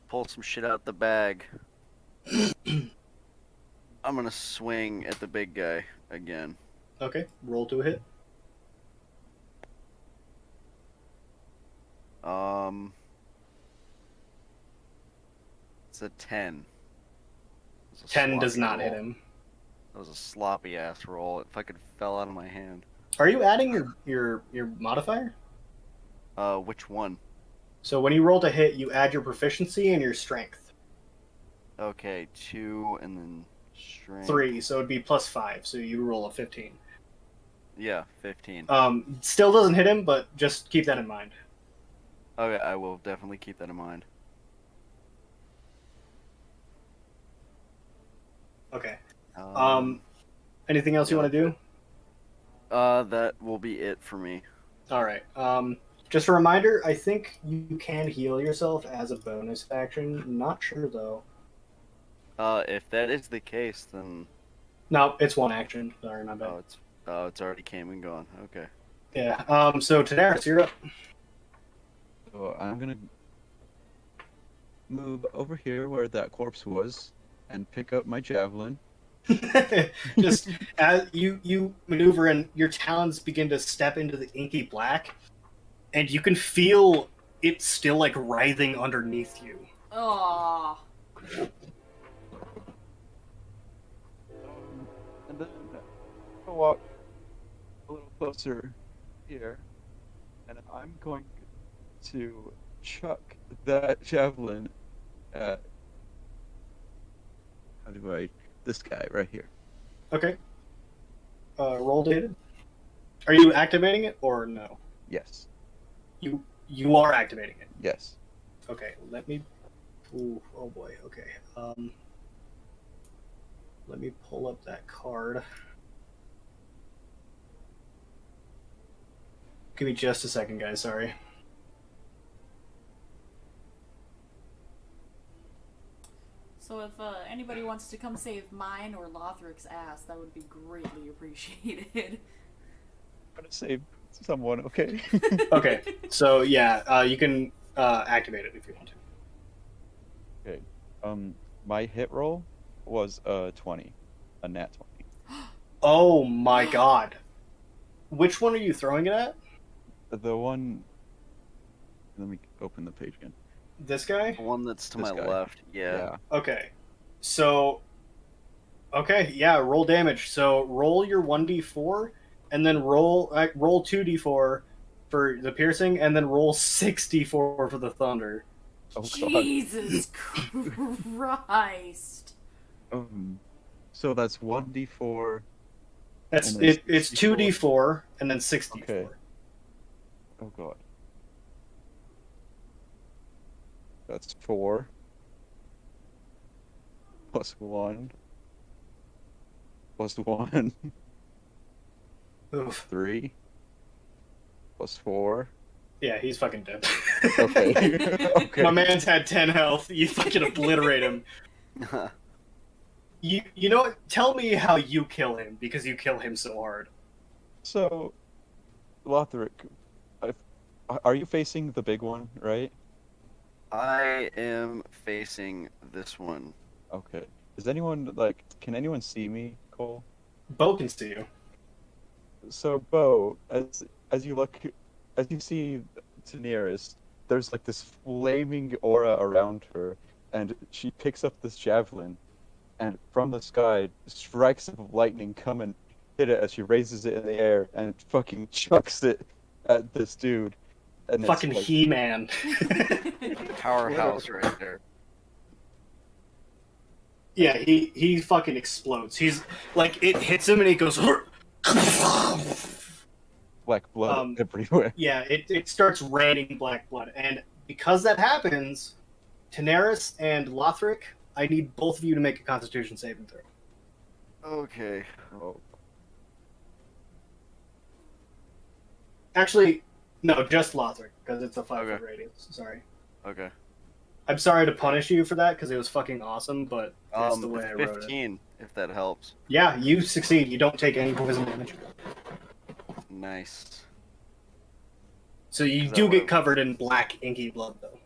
Pull some shit out the bag. I'm gonna swing at the big guy again. Okay, roll to a hit. It's a 10. It's a 10 does sloppy not roll. hit him. That was a sloppy ass roll. It fucking fell out of my hand. Are you adding your modifier? Which one? So when you roll to hit, you add your proficiency and your strength. Okay, 2 and then strength. 3, so it'd be plus 5, so you roll a 15. Yeah, 15. Still doesn't hit him, but just keep that in mind. Okay, I will definitely keep that in mind. Okay. Anything else you want to do? That will be it for me. All right. Just a reminder, I think you can heal yourself as a bonus action. Not sure though. If that is the case, then No, it's one action. Sorry, my bad. it's already came and gone. Okay. Yeah. So Daenerys, you're up. So I'm gonna move over here where that corpse was and pick up my javelin. Just as you maneuver and your talons begin to step into the inky black, and you can feel it still like writhing underneath you. Aww. And then I'll walk a little closer here, and I'm going to chuck that javelin at this guy right here. Okay. Roll to hit it. Are you activating it or no? Yes. You are activating it. Yes. Okay, let me. Ooh, oh boy. Okay. Let me pull up that card. Give me just a second, guys. Sorry. So if anybody wants to come save mine or Lothric's ass, that would be greatly appreciated. I'm gonna save someone, okay? Okay. So yeah, you can activate it if you want to. Okay. My hit roll was 20, a nat 20. Oh my god. Which one are you throwing it at? The one. Let me open the page again. This guy? The one that's to This my guy. left. Yeah. Okay. So, okay, yeah, roll damage. So roll your 1d4, and then roll 2d4 for the piercing, and then roll 6d4 for the thunder. Oh god. Jesus Christ. So that's 1d4. That's And then it. It's 6d4. 2d4 and then 6d4. Okay. Oh god. That's 4 plus 1 plus 1 Oof. 3 plus 4. Yeah, he's fucking dead. Okay. Okay. My man's had 10 health. You fucking obliterate him. You know what? Tell me how you kill him, because you kill him so hard. So, Lothric, are you facing the big one, right? I am facing this one. Okay. Can anyone see me, Cole? Bo can see you. So, Bo, as you look, as you see to nearest, there's like this flaming aura around her, and she picks up this javelin, and from the sky, strikes of lightning come and hit it as she raises it in the air and fucking chucks it at this dude. And Fucking it's like, He-Man. Powerhouse right there. Yeah, he fucking explodes. He's like, it hits him and he goes. black blood Um, everywhere. Yeah, it starts raining black blood, and because that happens, Daenerys and Lothric, I need both of you to make a Constitution saving throw. Okay. Oh, Actually, no, just Lothric, because it's a 5-foot Okay. radius. Sorry. Okay. I'm sorry to punish you for that, because it was fucking awesome, but that's the way I wrote it. 15, if that helps. Yeah, you succeed. You don't take any poison damage. Nice. So you Is that do what get it- covered in black, inky blood, though.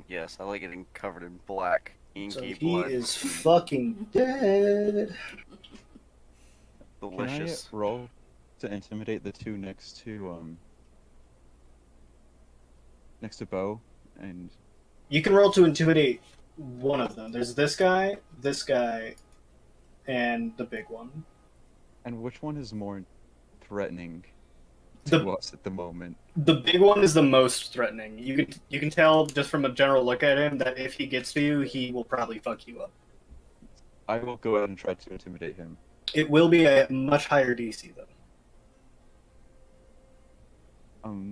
Yes, I like getting covered in black, So inky he blood. is fucking dead. Delicious. Can I roll to intimidate the two next to Bo? And You can roll to intimidate one of them. There's this guy, and the big one. which one is more threatening The- to us at the moment? The big one is the most threatening. You can tell just from a general look at him that if he gets to you, he will probably fuck you up. I will go ahead and try to intimidate him. It will be a much higher DC though.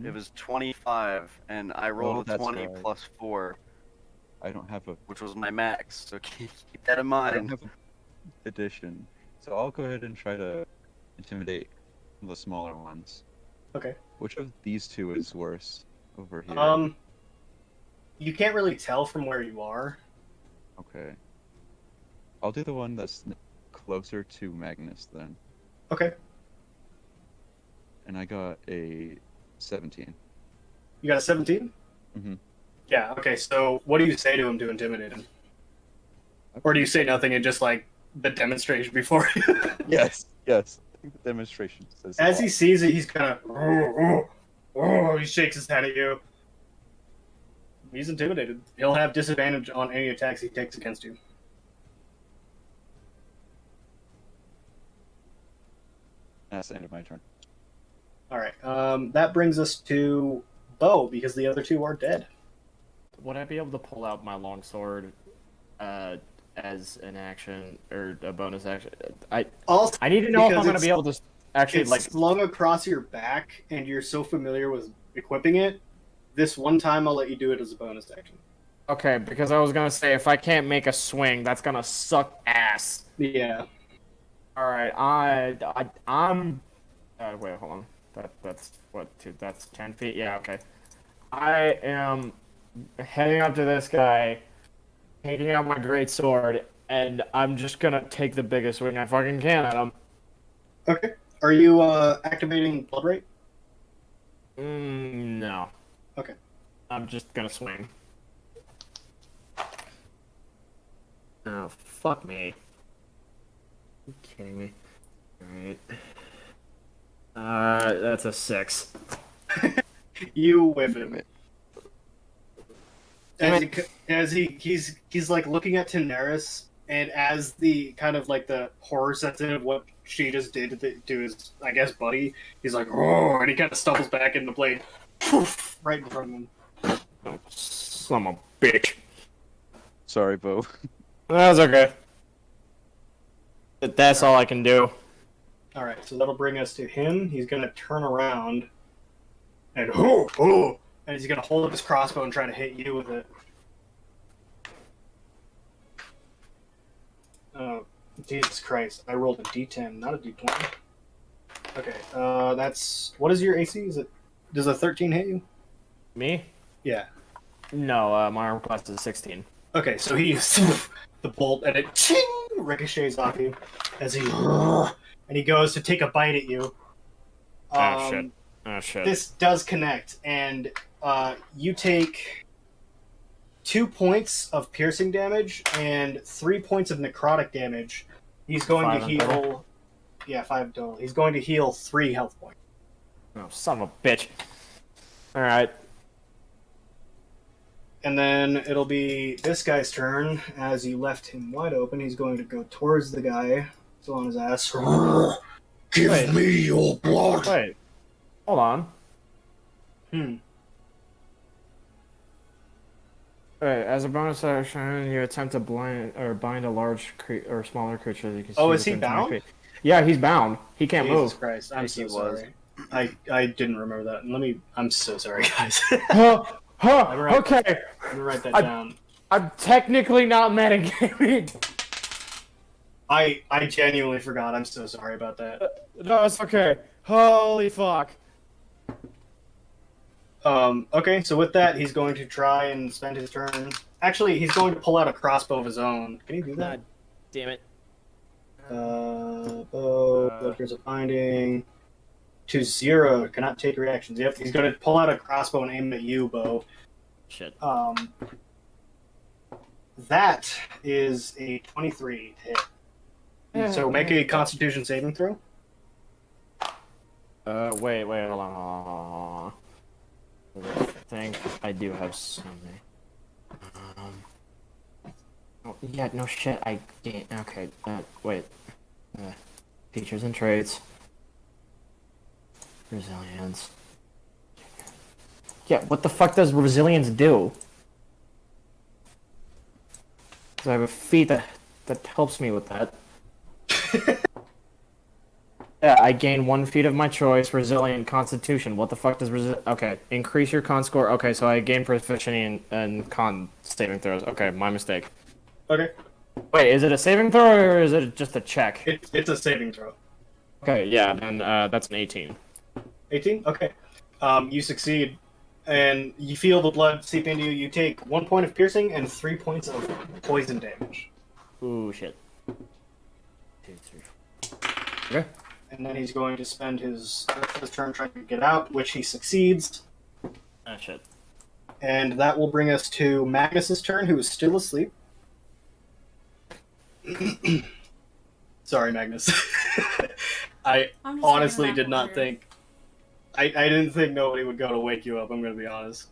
It was 25, and I rolled a that's 20 right. plus 4, I don't have a which was my max, so keep that in I don't mind. have an addition, so I'll go ahead and try to intimidate the smaller ones. Okay. Which of these two is worse over here? You can't really tell from where you are. Okay. I'll do the one that's closer to Magnus then. Okay. And I got a 17. You got a 17? Mhm. Yeah, okay, so what do you say to him to intimidate him? Or do you say nothing and just like the demonstration before? Yes, yes. I think the demonstration says a As lot. he sees it, he's kind of, he shakes his head at you. He's intimidated. He'll have disadvantage on any attacks he takes against you. That's the end of my turn. All right. That brings us to Bo because the other two are dead. Would I be able to pull out my longsword as an action or a bonus action? Also, I need to know if because I'm going to it's- be able to actually it's like. slung across your back, and you're so familiar with equipping it. This one time, I'll let you do it as a bonus action. Okay, because I was going to say if I can't make a swing, that's going to suck ass. Yeah. All right, I'm. Wait, hold on. That's what? That's 10 feet. Yeah, okay. I am heading up to this guy, taking out my great sword, and I'm just gonna take the biggest swing I fucking can at him. Okay. Are you activating Blood Rate? No. I'm just gonna swing. Oh, fuck me. You kidding me? Alright. That's a 6. You whiff him. Damn it. He's like looking at Daenerys, and as the kind of like the horror sensitive what she just did to his, I guess, buddy, he's like, oh, and he kind of stumbles back in the blade, poof, right in front of him. Oh, son of a bitch. Sorry, Bo. That's okay. That's all I can do. All right, so that'll bring us to him. He's gonna turn around, and and he's gonna hold up his crossbow and try to hit you with it. Oh, Jesus Christ! I rolled a D10, not a D20. Okay, that's what is your AC? Does a 13 hit you? Me? Yeah. No, my arm class is 16. Okay, so he uses the bolt and it ching, ricochets off you as he goes to take a bite at you. Oh shit! Oh shit! This does connect, and you take 2 points of piercing damage and 3 points of necrotic damage. He's going 5 to in total? heal. Yeah, 5 total. He's going to heal 3 health points. Oh, son of a bitch! All right. And then it'll be this guy's turn. As you left him wide open, he's going to go towards the guy. Still on his ass. Give Wait. me your blood. Wait. Hold on. Alright, as a bonus action, you attempt to blind or bind a large or smaller creature that you can see. Oh, is he within 20 bound? feet. Yeah, he's bound. He can't Jesus move. Christ, I'm think so he was. sorry. I didn't remember that. I'm so sorry, guys. Huh, Alright. okay. Let me write that I- down. I'm technically not metagaming. I genuinely forgot. I'm so sorry about that. No, it's okay. Holy fuck. Okay, so with that, he's going to try and spend his turn. Actually, he's going to pull out a crossbow of his own. Can he do that? God damn it. Bloodcurse of Binding. To 0, cannot take reactions. Yep, he's going to pull out a crossbow and aim at you, Bo. Shit. That is a 23 to hit. So make a Constitution saving throw. Wait, hold on. I think I do have something. Oh, yeah, no shit, I didn't. Okay, wait. Features and traits. Resilience. Yeah, what the fuck does resilience do? Because I have a feat that helps me with that. Yeah, I gain 1 feat of my choice, resilient, constitution. What the fuck does Okay, increase your con score. Okay, so I gain proficiency in con saving throws. Okay, my mistake. Okay. Wait, is it a saving throw or is it just a check? It's a saving throw. Okay, yeah, then that's an 18. 18? Okay. You succeed, and you feel the blood seep into you. You take 1 point of piercing and 3 points of poison damage. Ooh, shit. 2, 3. Okay. And then he's going to spend his turn trying to get out, which he succeeds. Ah, shit. And that will bring us to Magnus's turn, who is still asleep. Sorry, Magnus. I I'm just honestly hanging did out not here. think... I didn't think nobody would go to wake you up, I'm going to be honest.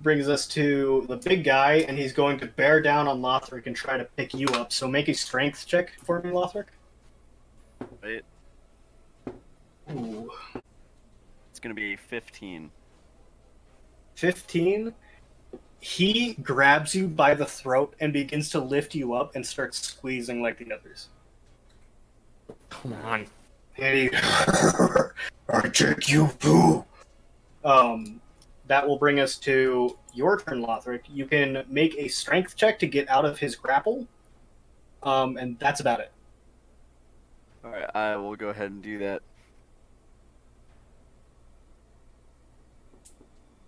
Brings us to the big guy, and he's going to bear down on Lothric and try to pick you up. So make a strength check for me, Lothric. Wait, Ooh. it's gonna be 15. 15. He grabs you by the throat and begins to lift you up and starts squeezing like the others. Come on. And he... I take you too. That will bring us to your turn, Lothric. You can make a strength check to get out of his grapple. And that's about it. Alright, I will go ahead and do that.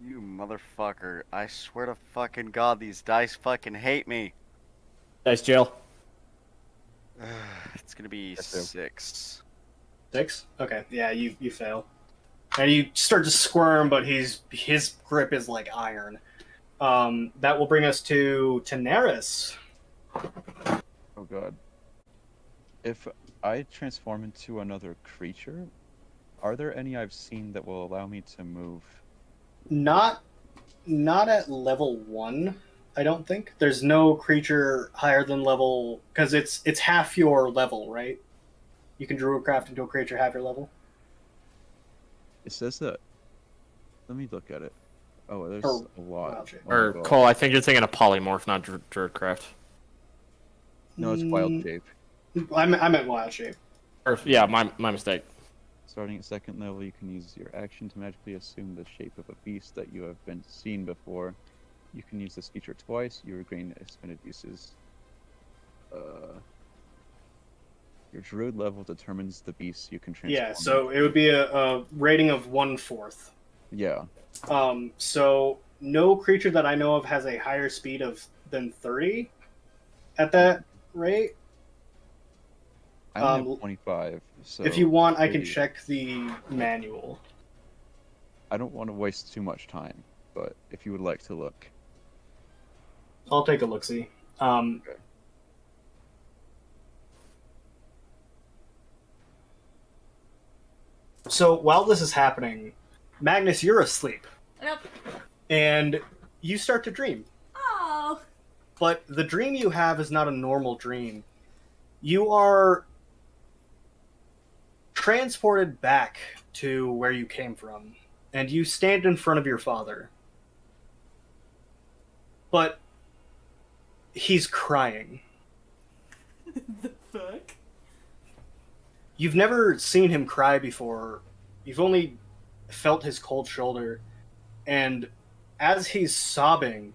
You motherfucker. I swear to fucking God, these dice fucking hate me. Dice jail. It's gonna be Yes, sir. 6. 6? Okay, yeah, you fail. And you start to squirm, but his grip is like iron. That will bring us to Tenaris. Oh god. If I transform into another creature, are there any I've seen that will allow me to move? Not at level 1, I don't think. There's no creature higher than level, because it's half your level, right? You can druidcraft into a creature half your level. It says that. Let me look at it. Oh, there's Or a lot. wild shape. Oh my Or god. Cole, I think you're thinking of polymorph, not druidcraft. No, it's wild shape. I meant wild shape. Or yeah, my mistake. Starting at second level, you can use your action to magically assume the shape of a beast that you have been seen before. You can use this feature twice. You regain expended uses. Your druid level determines the beast you can transform. Yeah, so it would be a rating of 1/4. Yeah. So no creature that I know of has a higher speed than 30 at that rate. I'm at 25. So if you want, I can maybe- check the manual. I don't want to waste too much time, but if you would like to look. I'll take a look-see. Okay. So while this is happening, Magnus, you're asleep, Nope. and you start to dream. Oh. But the dream you have is not a normal dream. You are transported back to where you came from, and you stand in front of your father. But he's crying. The fuck? You've never seen him cry before. You've only felt his cold shoulder. And as he's sobbing,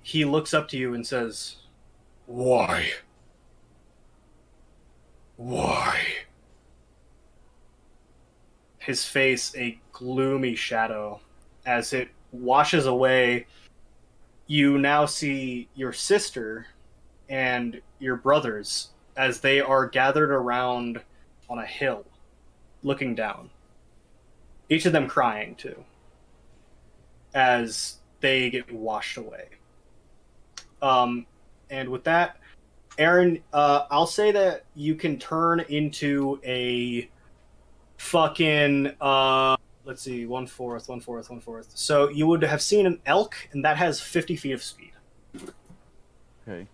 he looks up to you and says, Why? Why? his face a gloomy shadow. As it washes away, you now see your sister and your brothers as they are gathered around on a hill, looking down. Each of them crying, too, as they get washed away. And with that, Aaron, I'll say that you can turn into a fucking, let's see, 1/4, 1/4, 1/4. So you would have seen an elk, and that has 50 feet of speed. Okay.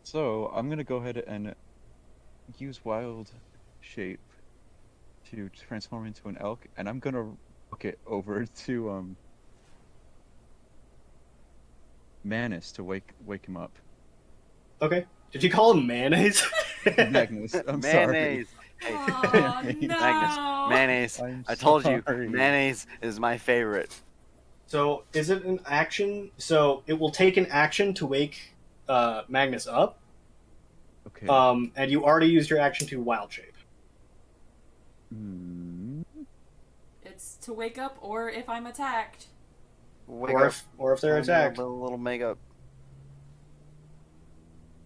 So I'm gonna go ahead and use wild shape to transform into an elk, and I'm gonna walk it over to Manus to wake him up. Okay. Did you call him mayonnaise? Magnus, I'm Mayonnaise. Hey, Oh, Magnus, no. Magnus, mayonnaise. I'm I told you, sorry. mayonnaise is my favorite. So is it an action? So it will take an action to wake Magnus up. Okay. And you already used your action to wild shape. Hmm. It's to wake up or if I'm attacked. Wake Or up. if they're attacked. A little makeup.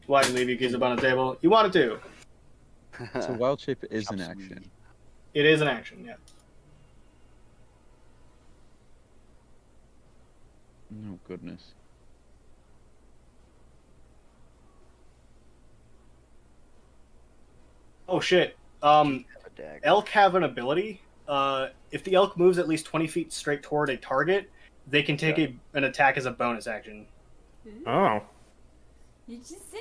Why did you leave your keys up on the table? You wanted to. So wild shape is Chop an some action. meat. It is an action, yeah. Oh goodness. Oh shit. Have a dagger. Elk have an ability. If the elk moves at least 20 feet straight toward a target, they can take an attack as a bonus action. Oh. You just said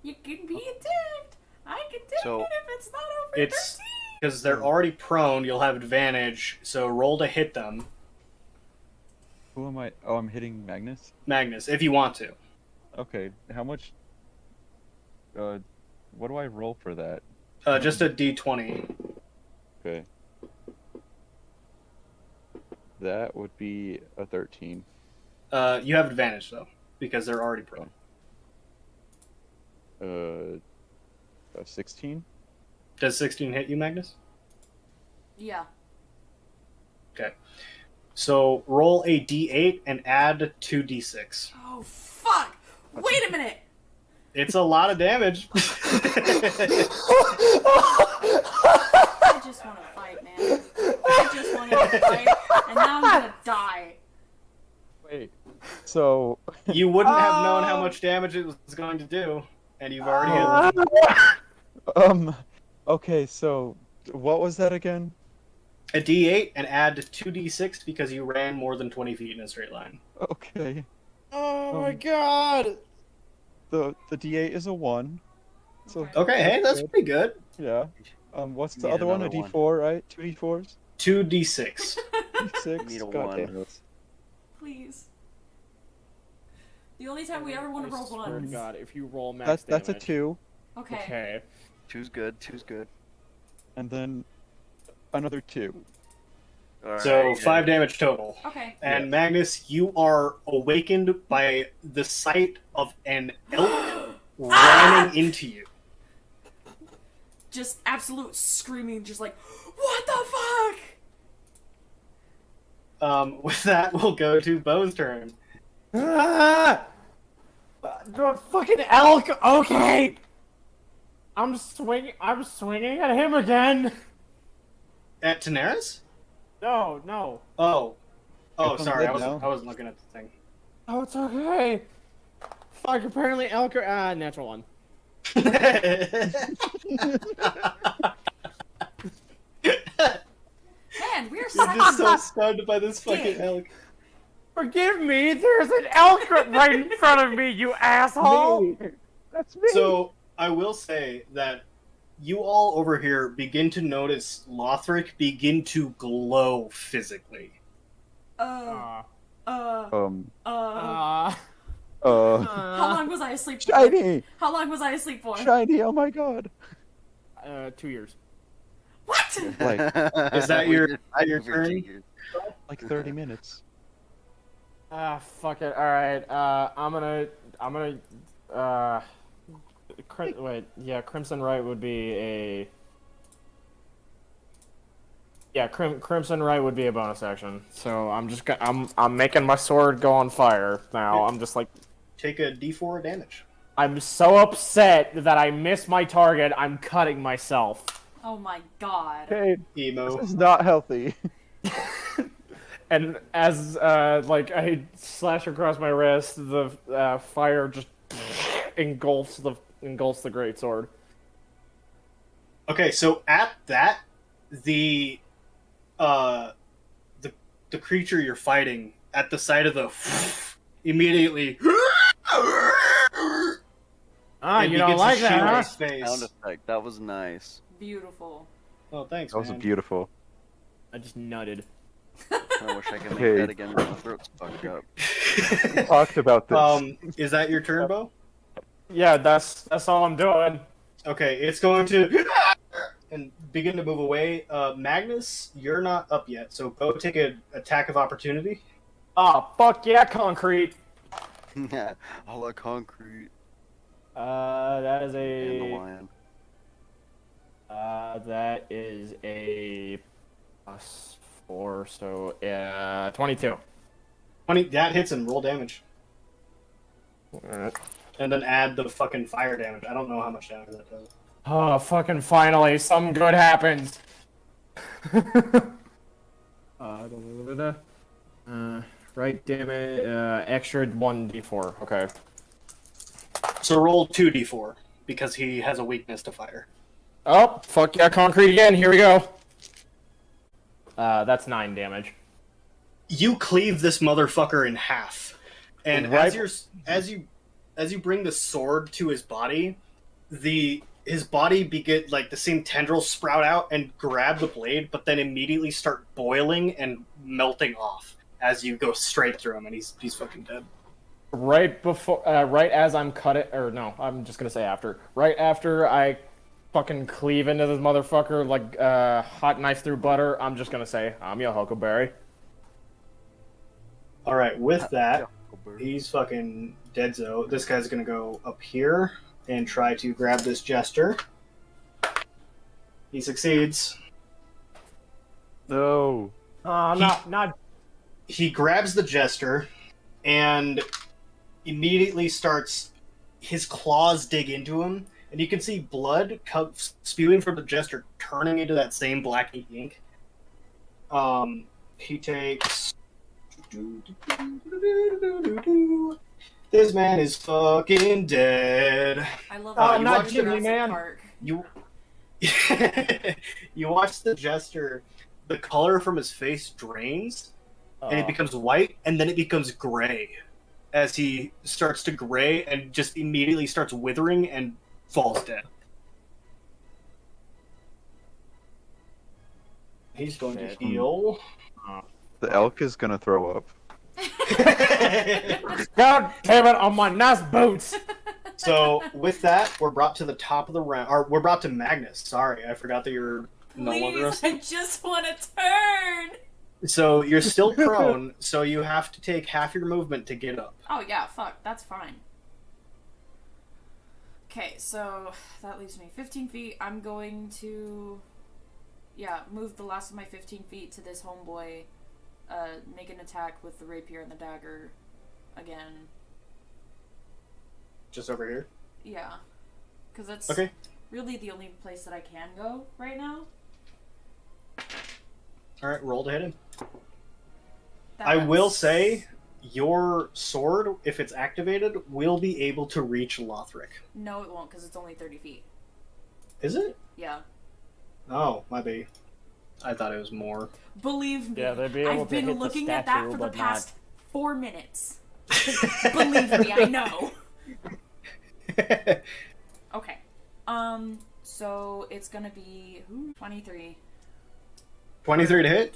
you can be attacked. I can take So, it if it's not over It's 13. because they're already prone, you'll have advantage, so roll to hit them, Who am I? Oh, I'm hitting Magnus? Magnus, if you want to. Okay, how much? What do I roll for that? Just a d20. Okay. That would be a 13. You have advantage, though, because they're already prone. A 16? Does 16 hit you, Magnus? Yeah. Okay. So roll a d8 and add 2d6. Oh, fuck. Wait a minute. It's a lot of damage. I just want to fight, man. I just want to fight, and now I'm gonna die. Wait. So. You wouldn't have known how much damage it was going to do, and you've already hit Okay, so what was that again? a D8 and add 2D6 because you ran more than 20 feet in a straight line. Okay. Oh my god! The D8 is a 1. So Okay, hey, that's good. pretty good. Yeah. What's the Need other one? A another D4, right? 2 D4s? 2D6. D6? Need a God 1. damn it. Please. The only time we ever want to roll I swear to ones. God, if you roll max That's a damage- 2, Okay. Okay. Two's good. Two's good. and then another 2. All So right, 5 damage total. Okay. And Magnus, you are awakened by the sight of an elk running into you. Just absolute screaming, just like, what the fuck? With that, we'll go to Bo's turn. Ah! The fucking elk. Okay. I'm swinging at him again. At Daenerys? No, no. Oh. Oh, If I'm sorry, dead I wasn't looking at the thing. Oh, it's okay. Fuck. Apparently, elk are natural one. Man, we're I'm just so such stunned by this fucking elk. Forgive me. There's an elk right in front of me. You asshole. That's me! So, I will say that you all over here begin to notice Lothric begin to glow physically. uh, Um, how long was I asleep for? shiny! How long was I asleep for? Shiny, oh my god! 2 years. What? Like, Is that your turn? like 30 minutes. Fuck it. All right. I'm gonna. Wait. Yeah, Crimson Right would be a. Yeah, Crimson Right would be a bonus action. So I'm just I'm making my sword go on fire now. I'm just like, Take a D4 damage. I'm so upset that I missed my target. I'm cutting myself. Oh my god. Hey, Emo. this is not healthy. And as like I slash across my wrist, the fire just engulfs the greatsword. Okay, so at that, the creature you're fighting at the side of the immediately and You don't begins like to that, shield huh? his face. Sound effect. That was nice. Beautiful. Oh, thanks, That was man. beautiful. I just nutted. I wish I could make Okay. that again. My throat's fucked up. We talked about this. Is that your turn, Bo? Yeah, that's all I'm doing. Okay, it's going to and begin to move away. Magnus, you're not up yet, so Bo, take an attack of opportunity. Oh, fuck yeah, concrete. A la concrete That is and the a. lion. That is a +4, so 22. 20, that hits him. Roll damage, Alright. and then add the fucking fire damage. I don't know how much damage that does. Oh, fucking finally, something good happens. Right damage, extra 1d4. Okay. So roll 2d4 because he has a weakness to fire. Oh, fuck yeah, concrete again. Here we go. That's 9 damage. You cleave this motherfucker in half, and Right. as you bring the sword to his body, his body begin like the same tendrils sprout out and grab the blade, but then immediately start boiling and melting off as you go straight through him, and he's fucking dead. Right before, right as I'm cutting, or no, I'm just gonna say after. Right after I fucking cleave into this motherfucker like hot knife through butter, I'm just gonna say, I'm your Huckleberry. All right, with that, he's fucking deadzo. This guy's gonna go up here and try to grab this jester. He succeeds. No. Not. He grabs the jester and immediately starts. his claws dig into him, and you can see blood spewing from the jester, turning into that same black ink. He takes. This man is fucking dead. I love Oh, that you not watch Ghibli, Jurassic man. Park. You you watch the jester, the color from his face drains, and it becomes white, and then it becomes gray as he starts to gray and just immediately starts withering and falls dead. He's going to heal. The elk is gonna throw up. God damn it, on my nice boots! So with that, we're brought to the top of the round. Or we're brought to Magnus. Sorry, I forgot that you're no longer. Please, I just want to turn. So you're still prone. So you have to take half your movement to get up. Oh yeah, fuck, that's fine. Okay, so that leaves me 15 feet. I'm going to, move the last of my 15 feet to this homeboy. Make an attack with the rapier and the dagger again. Just over here. Yeah, because that's Okay. really the only place that I can go right now. All right, roll to hit him. That's... I will say, your sword, if it's activated, will be able to reach Lothric. No, it won't, because it's only 30 feet. Is it? Yeah. Oh, might be. I thought it was more. Believe me, Yeah, they'd be able I've to been hit the looking at that statue, for the but past 4 minutes. Believe me, I know. Okay. So it's gonna be 23. 23 to hit?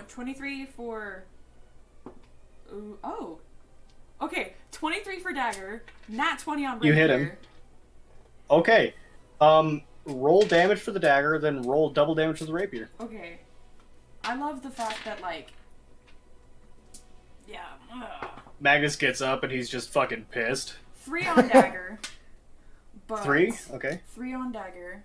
23 for... oh. Okay, 23 for dagger, nat 20 on rapier. You hit him. Okay. Roll damage for the dagger, then roll double damage for the rapier. Okay. I love the fact that, like... Yeah. Magnus gets up and he's just fucking pissed. 3 on dagger. But 3? Okay. 3 on dagger.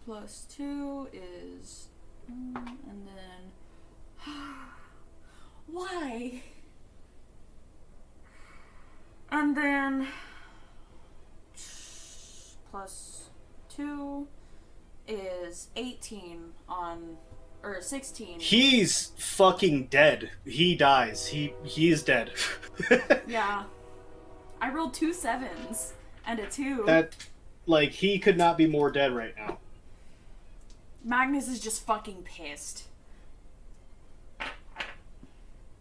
Plus 2 is... and then... Why? And then... plus 2 is 18 on... or 16. He's fucking dead. He dies. He is dead. Yeah. I rolled 2 7s and a 2. That, like, he could not be more dead right now. Magnus is just fucking pissed.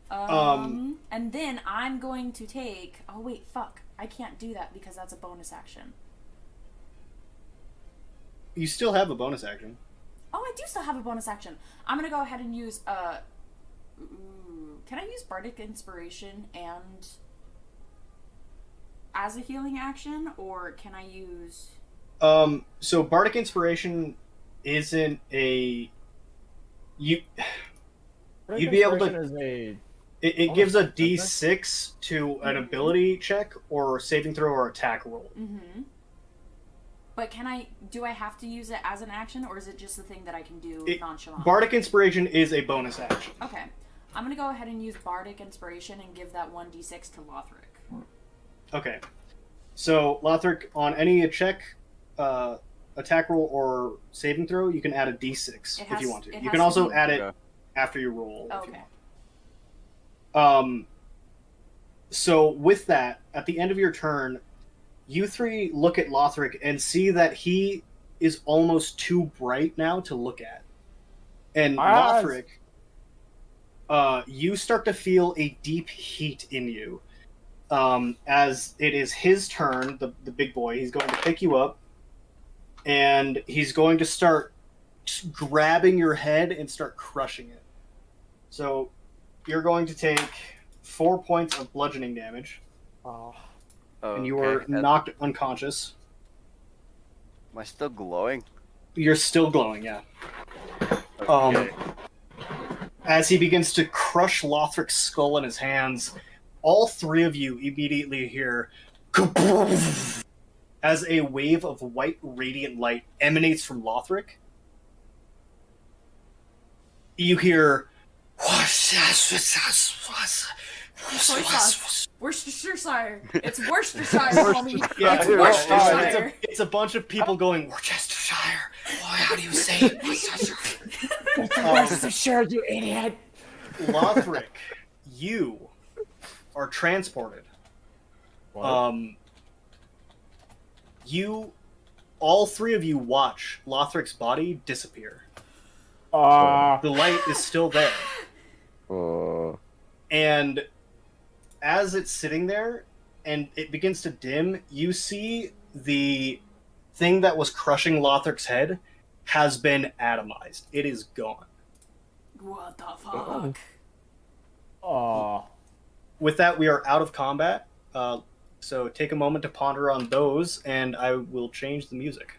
And then I'm going to take... Oh, wait, fuck. I can't do that because that's a bonus action. You still have a bonus action. Oh, I do still have a bonus action. I'm gonna go ahead and use, can I use Bardic Inspiration and... as a healing action, or can I use... So Bardic Inspiration isn't a... You'd be able to... It gives a D6 to an ability check, or saving throw, or attack roll. Mm-hmm. But do I have to use it as an action, or is it just a thing that I can do nonchalant? Bardic Inspiration is a bonus action. Okay. I'm gonna go ahead and use Bardic Inspiration and give that 1d6 to Lothric. Okay. So, Lothric, on any check, attack roll, or saving throw, you can add a D6 if you want to. You can also add it after you roll. Oh, if you okay. want. So, with that, at the end of your turn, you three look at Lothric and see that he is almost too bright now to look at. And Lothric, you start to feel a deep heat in you. As it is his turn, the big boy, he's going to pick you up, and he's going to start grabbing your head and start crushing it. So you're going to take 4 points of bludgeoning damage. Oh. And you are knocked unconscious. Am I still glowing? You're still glowing, yeah. Okay. As he begins to crush Lothric's skull in his hands, all three of you immediately hear "Kaboom!" as a wave of white radiant light emanates from Lothric. You hear Soy sauce. Worcestershire. It's Worcestershire, homie. Yeah, It's dude, Worcestershire. it's a bunch of people going, Worcestershire. Boy, how do you say it? Worcestershire. Worcestershire, you idiot. Lothric, you are transported. What? All three of you watch Lothric's body disappear. The light is still there. And as it's sitting there and it begins to dim, you see the thing that was crushing Lothric's head has been atomized. It is gone. What the fuck? With that, we are out of combat. So take a moment to ponder on those, and I will change the music.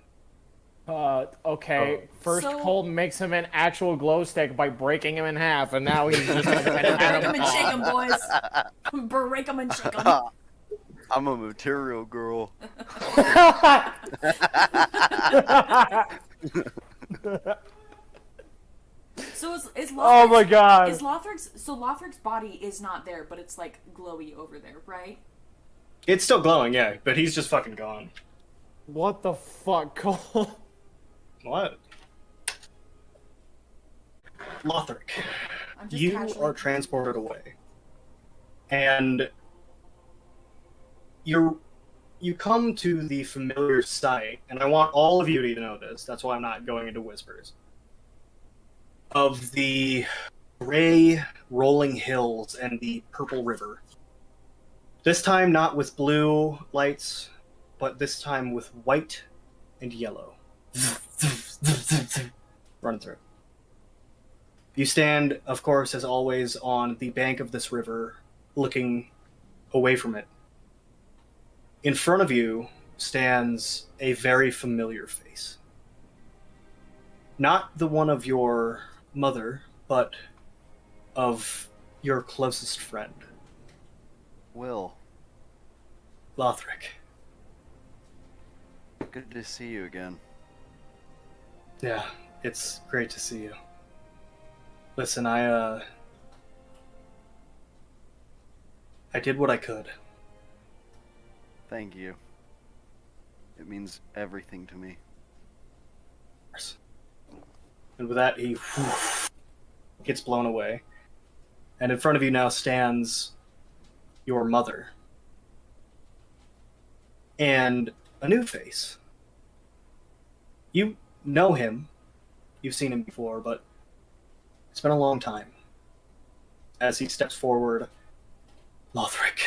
Okay. First, So- Cole makes him an actual glow stick by breaking him in half, and now he's just Break 'em and shake 'em, boys. Break 'em and shake 'em. I'm a material girl. So is Lothric's, Oh my god. Is Lothric's body is not there, but it's like glowy over there, right? It's still glowing, yeah, but he's just fucking gone. What the fuck, Cole? What? Lothric, I'm just you casually- are transported away. And you come to the familiar sight, and I want all of you to know this, that's why I'm not going into whispers, of the gray rolling hills and the purple river. This time not with blue lights, but this time with white and yellow. Run through. You stand, of course, as always, on the bank of this river, looking away from it. In front of you stands a very familiar face. Not the one of your mother, but of your closest friend, Will, Lothric. good to see you again. Yeah, it's great to see you. Listen, I did what I could. Thank you. It means everything to me. And with that, he gets blown away. And in front of you now stands your mother. And a new face. You know him. You've seen him before, but it's been a long time. As he steps forward, Lothric.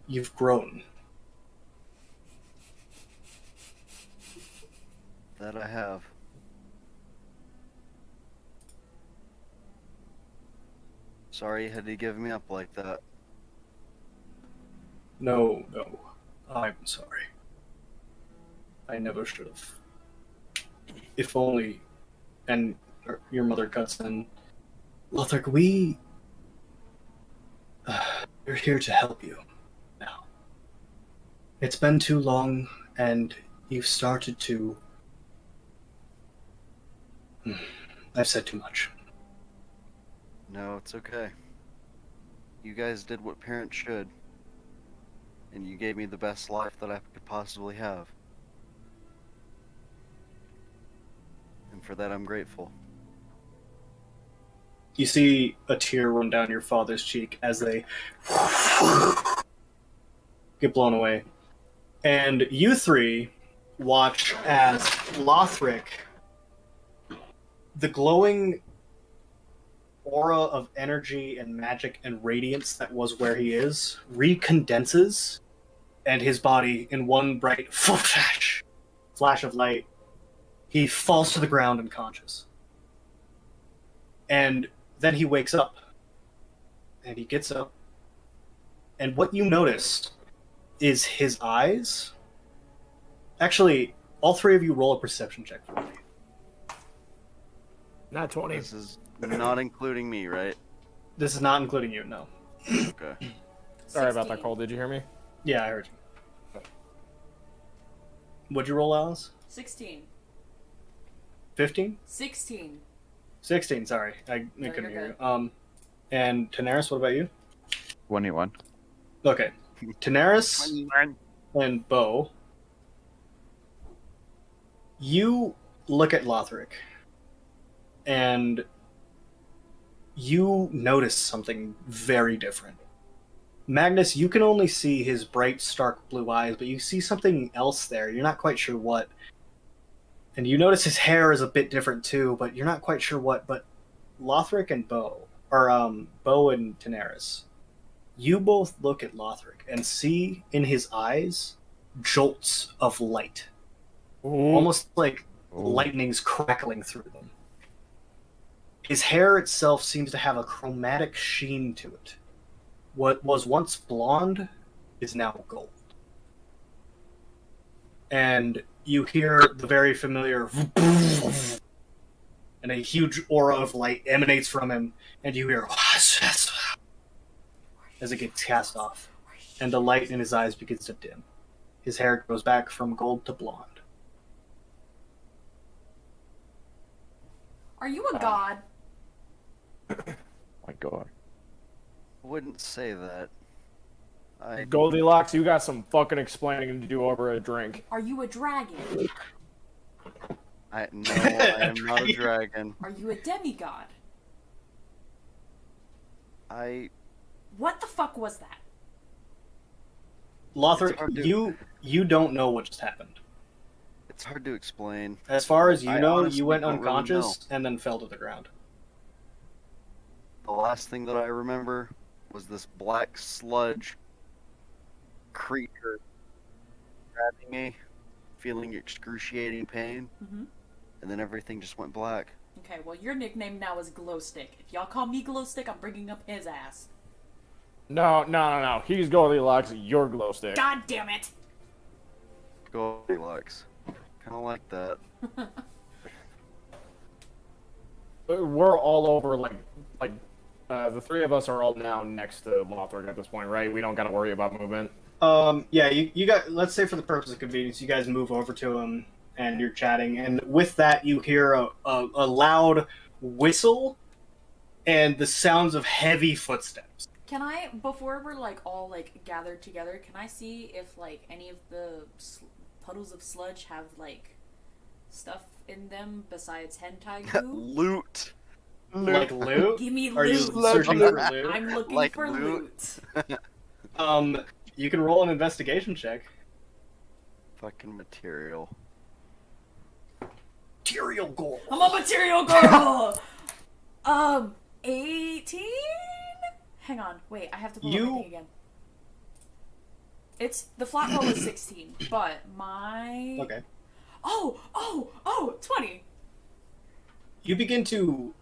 You've grown. That I have. Sorry you had to give me up like that. No, I'm sorry. I never should have. If only. And your mother cuts in. Lothric, we're here to help you now. It's been too long, and you've started to. I've said too much. No, it's okay. You guys did what parents should. And you gave me the best life that I could possibly have. And for that I'm grateful. You see a tear run down your father's cheek as they get blown away. And you three watch as Lothric, the glowing aura of energy and magic and radiance that was where he is, recondenses, and his body, in one bright flash of light, he falls to the ground unconscious. And then he wakes up. And he gets up. And what you notice is his eyes. Actually, all three of you roll a perception check for me. Not 20. This is not including me, right? This is not including you, no. Okay. Sorry about that, 16. Cole. Did you hear me? Yeah, I heard you. What'd you roll, Alice? 16. 15? 16. 16, sorry. I No, couldn't you're hear you. And Tanaris, what about you? 21. Okay. Tanaris and Bo, you look at Lothric, and you notice something very different. Magnus, you can only see his bright, stark blue eyes, but you see something else there. You're not quite sure what. And you notice his hair is a bit different too, but you're not quite sure what. But Lothric and Bo, or Bo and Tanaris, you both look at Lothric and see in his eyes jolts of light, almost like lightning's crackling through them. His hair itself seems to have a chromatic sheen to it. What was once blonde is now gold. And you hear the very familiar and a huge aura of light emanates from him, and you hear as it gets cast off, and the light in his eyes begins to dim. His hair goes back from gold to blonde. Are you a god? My God. Wouldn't say that. I Goldilocks, you got some fucking explaining to do over a drink. Are you a dragon? no, I am not a dragon. Are you a demigod? I What the fuck was that? It's Lothric, hard to- you don't know what just happened. It's hard to explain. As far as you I know, honestly you went don't really unconscious and then fell to the ground. The last thing that I remember was this black sludge creature grabbing me, feeling excruciating pain, Mm-hmm. and then everything just went black. Okay, well, your nickname now is Glowstick. If y'all call me Glowstick, I'm bringing up his ass. No. He's Goldilocks, you're Glowstick. God damn it! Goldilocks. Kind of like that. We're all over, the three of us are all now next to Lothric at this point, right? We don't gotta worry about movement. Yeah, you got. Let's say for the purpose of convenience, you guys move over to him and you're chatting, and with that you hear a loud whistle and the sounds of heavy footsteps. Can I, before we're all gathered together, can I see if any of the puddles of sludge have stuff in them besides hentai goo? Loot. Like loot? Give me Are you loot. searching for loot? I'm looking Like for loot? loot. You can roll an investigation check. Fucking material. Material gold. I'm a material girl. 18. Hang on, wait. I have to pull everything again. It's the flat roll is 16, but my Okay. Oh, 20. You begin to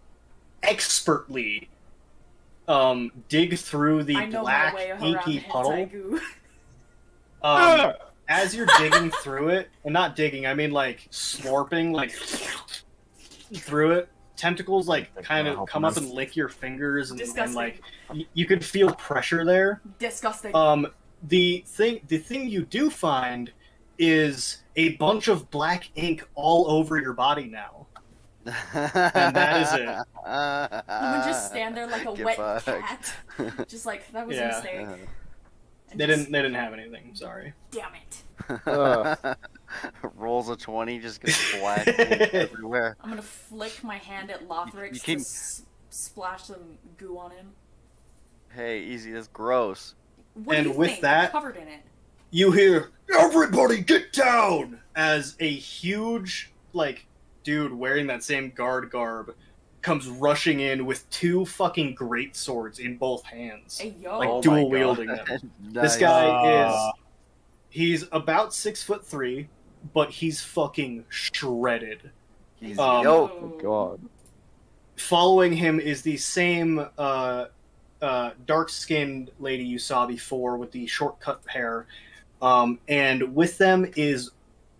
expertly dig through the I know black my way around inky hentai puddle. goo. As you're digging through it, and not digging, I mean slurping, through it. Tentacles kind of come up and lick your fingers, and Disgusting. you could feel pressure there. Disgusting. The thing you do find is a bunch of black ink all over your body now. And that is it. I'm gonna just stand there like a Get wet fucked. cat. Just that was a Yeah. mistake. And They just- didn't have anything. I'm sorry. Damn it. Rolls a 20, just gets black everywhere. I'm gonna flick my hand at Lothric You to can- splash some goo on him. Hey, easy, that's gross. What And do you with think? that- I'm covered in it. You hear, "Everybody get down!" as a huge, dude wearing that same guard garb comes rushing in with two fucking great swords in both hands. Hey yo. Like, Oh my dual God. wielding them. Nice. This guy he's about 6'3", but he's fucking shredded. He's um, yoked. Oh God. Following him is the same dark-skinned lady you saw before with the short-cut hair, and with them is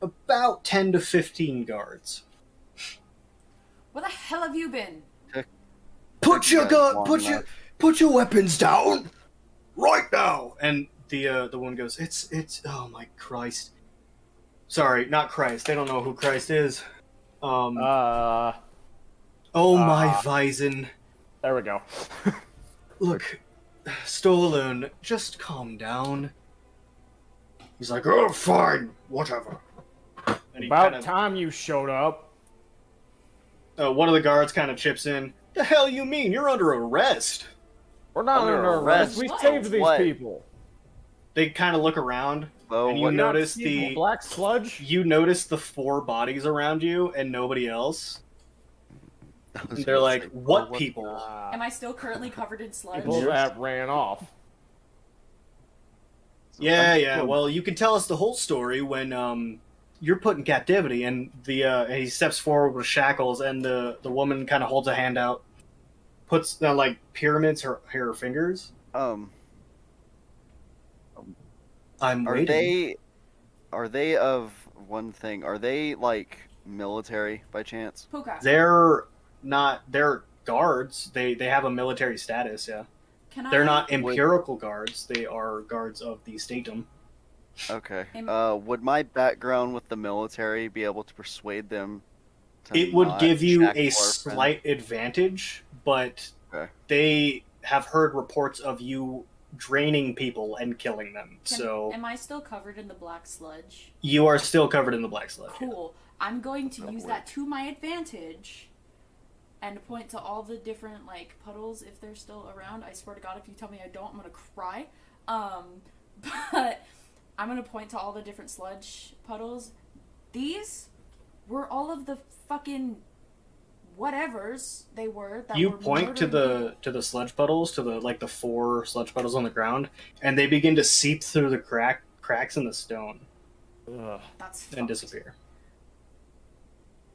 about 10 to 15 guards. Where the hell have you been? Put your That's gun, long put enough. your weapons down, right now. And the one goes, it's oh my Christ. Sorry, not Christ. They don't know who Christ is. Oh Uh, my Weizen. there we go. Look, Stolen, just calm down. He's like, oh, fine, whatever. And he About time you showed up. one of the guards kind of chips in. The hell you mean? You're under arrest. We're not Under under arrest. arrest? We What? saved these What? people. They kind of look around, Well, and you what- notice Not see black sludge. you notice the 4 bodies around you and nobody else. I was And they're gonna like, say, what well, people? Am I still currently covered in sludge? People that ran off. So Yeah, I'm yeah. still- Well, you can tell us the whole story when you're put in captivity, and he steps forward with shackles, and the woman kind of holds a hand out, puts like pyramids her fingers. I'm Are waiting. they of one thing? Are they like military by chance? Puka, They're not. They're guards. They have a military status. Yeah. can They're I? not empirical guards. They are guards of the statum. Okay. Am- Would my background with the military be able to persuade them to It would not give you shackle a our friend? slight advantage, but Okay. they have heard reports of you draining people and killing them. So Am I still covered in the black sludge? you are still covered in the black sludge. yeah. Cool. I'm going to use boy. that to my advantage and point to all the different like puddles if they're still around. I swear to God, if you tell me I don't, I'm gonna cry. But I'm gonna point to all the different sludge puddles. These were all of the fucking whatevers they were that You were point to murdering the to the sludge puddles, to the 4 sludge puddles on the ground, and they begin to seep through the cracks in the stone Ugh. people. That's and fucked. disappear.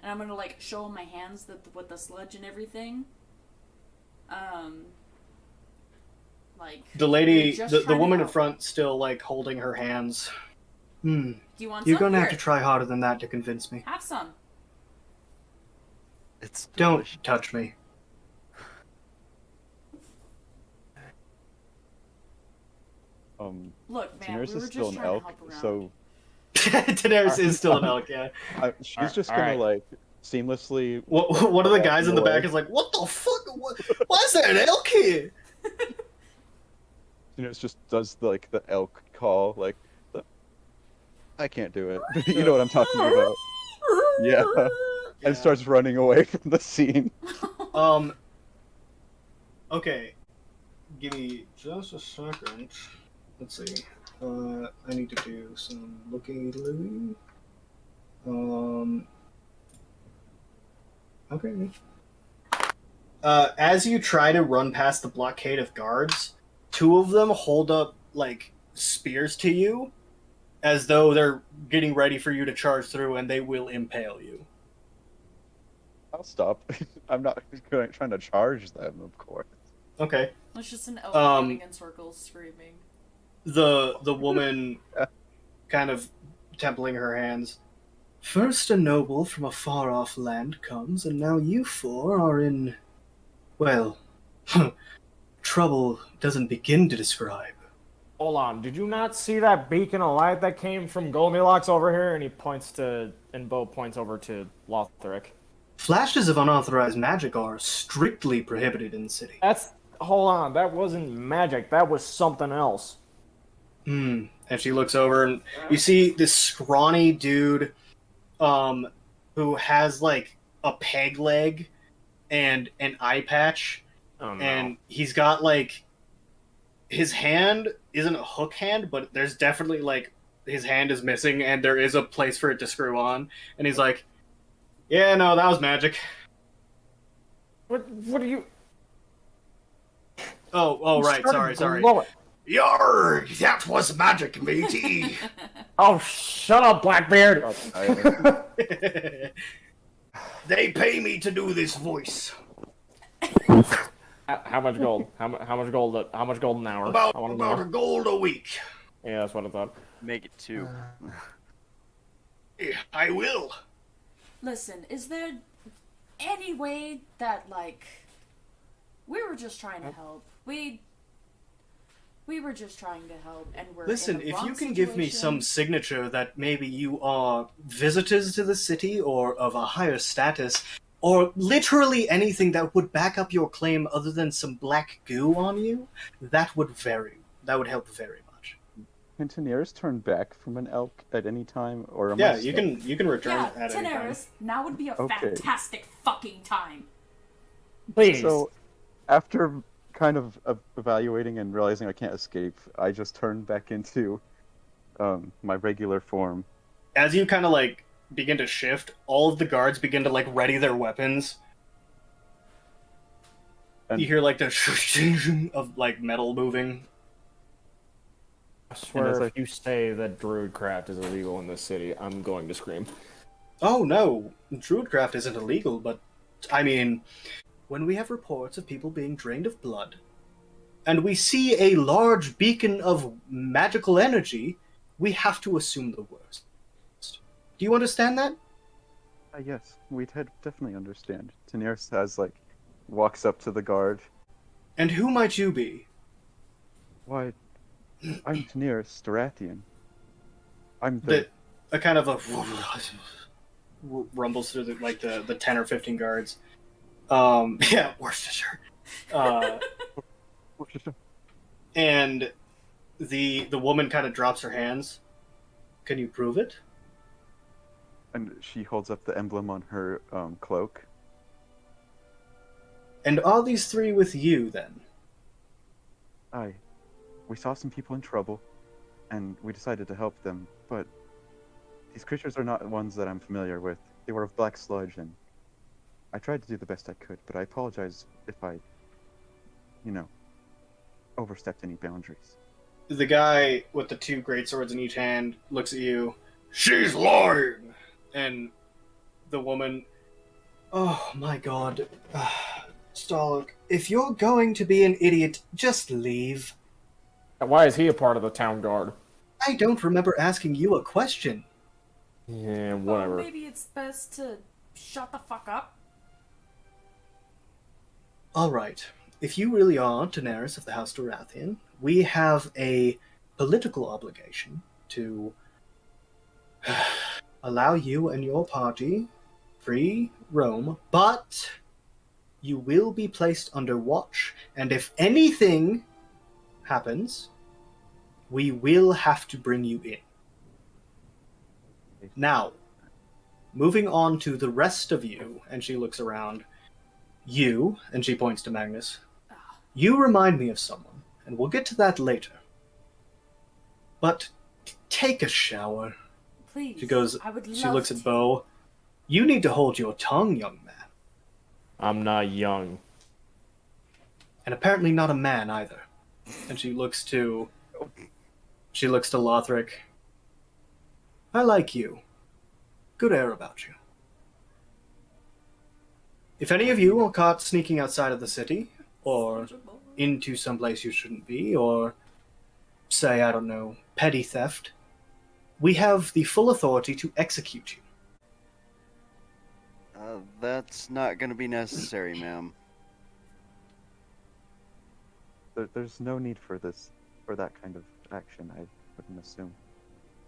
And I'm gonna like show them my hands with the sludge and everything. Like The lady, you're just the trying to woman in help. front, still like holding her hands. Do you want You're some? gonna have to Here, try harder than that to convince me. have some. It's Don't delicious. touch me. Look, man, Daenerys we were is just still an trying to elk, help around. so Daenerys is still an elk, yeah. she's just gonna Alright. like seamlessly. One of the guys in the back Away. is like, "What the fuck? Why is there an elk here?" You know, it just does the elk call, like, I can't do it. You know what I'm talking about? Yeah, and starts running away from the scene. Okay. Give me just a second. Let's see. I need to do some looky-loo. Okay. As you try to run past the blockade of guards, 2 of them hold up, like, spears to you, as though they're getting ready for you to charge through, and they will impale you. I'll stop. I'm not trying to charge them, of course. Okay. It's just an elk Um, running in circles, screaming. The woman kind of templing her hands. First a noble from a far-off land comes, and now you 4 are in, well, trouble doesn't begin to describe. Hold on. Did you not see that beacon of light that came from Goldilocks over here? And he points to, and Bo points over to Lothric. Flashes of unauthorized magic are strictly prohibited in the city. Hold on. That wasn't magic. That was something else. And she looks over, and you see this scrawny dude, who has like a peg leg and an eye patch, Oh no. and he's got like his hand isn't a hook hand, but there's definitely like his hand is missing, and there is a place for it to screw on, and he's like, "Yeah, no, that was magic." What are you? Oh, right, Started sorry. glowing. Yarg, that was magic, matey. Oh, shut up, Blackbeard. They pay me to do this voice. How much gold? How much gold? How much gold an hour? About I want to about a know. gold a week. Yeah, that's what I thought. Make it 2. I will. Listen, is there any way that, like, we were just trying to help? We were just trying to help, and we're Listen, in the if wrong you can give me situation. some signature that maybe you are visitors to the city or of a higher status, or literally anything that would back up your claim other than some black goo on you, that would help very much. Can Teniers turn back from an elk at any time, or am I Yeah, stuck? you can return Yeah, at any time. Daenerys, now would be a Okay. fantastic fucking time. Please. So, after kind of evaluating and realizing I can't escape, I just turn back into my regular form. As you kind of like begin to shift, all of the guards begin to like ready their weapons. And You hear like the of like metal moving. I swear, I- if you say that druidcraft is illegal in this city, I'm going to scream. Oh no, druidcraft isn't illegal, but I mean, when we have reports of people being drained of blood, and we see a large beacon of magical energy, we have to assume the worst. Do you understand that? yes, we'd definitely understand. Teniers walks up to the guard. And who might you be? Why, I'm Teniers Starathian. I'm the. A kind of a rumbles through the 10 or 15 guards. Yeah, Worcestershire. And the woman kind of drops her hands. Can you prove it? And she holds up the emblem on her cloak. And are these three with you then? Aye. We saw some people in trouble, and we decided to help them, but these creatures are not ones that I'm familiar with. They were of black sludge, and I tried to do the best I could, but I apologize if I, overstepped any boundaries. The guy with the two great swords in each hand looks at you. She's lying! And the woman, oh my god. Starlock, if you're going to be an idiot, just leave. Why is he a part of the town guard? I don't remember asking you a question. Yeah, Oh, whatever. maybe it's best to shut the fuck up. Alright, if you really are Daenerys of the House Dorathian, we have a political obligation to allow you and your party free roam, but you will be placed under watch, and if anything happens, we will have to bring you in. Now, moving on to the rest of you, and she looks around, you, and she points to Magnus, you remind me of someone, and we'll get to that later. But take a shower. Please. She goes, I would love she looks to. at Bo. You need to hold your tongue, young man. I'm not young. And apparently not a man either. And she looks to Lothric. I like you. Good air about you. If any of you are caught sneaking outside of the city, or into some place you shouldn't be, or say, I don't know, petty theft, we have the full authority to execute you. That's not going to be necessary, ma'am. There's no need for that kind of action, I wouldn't assume.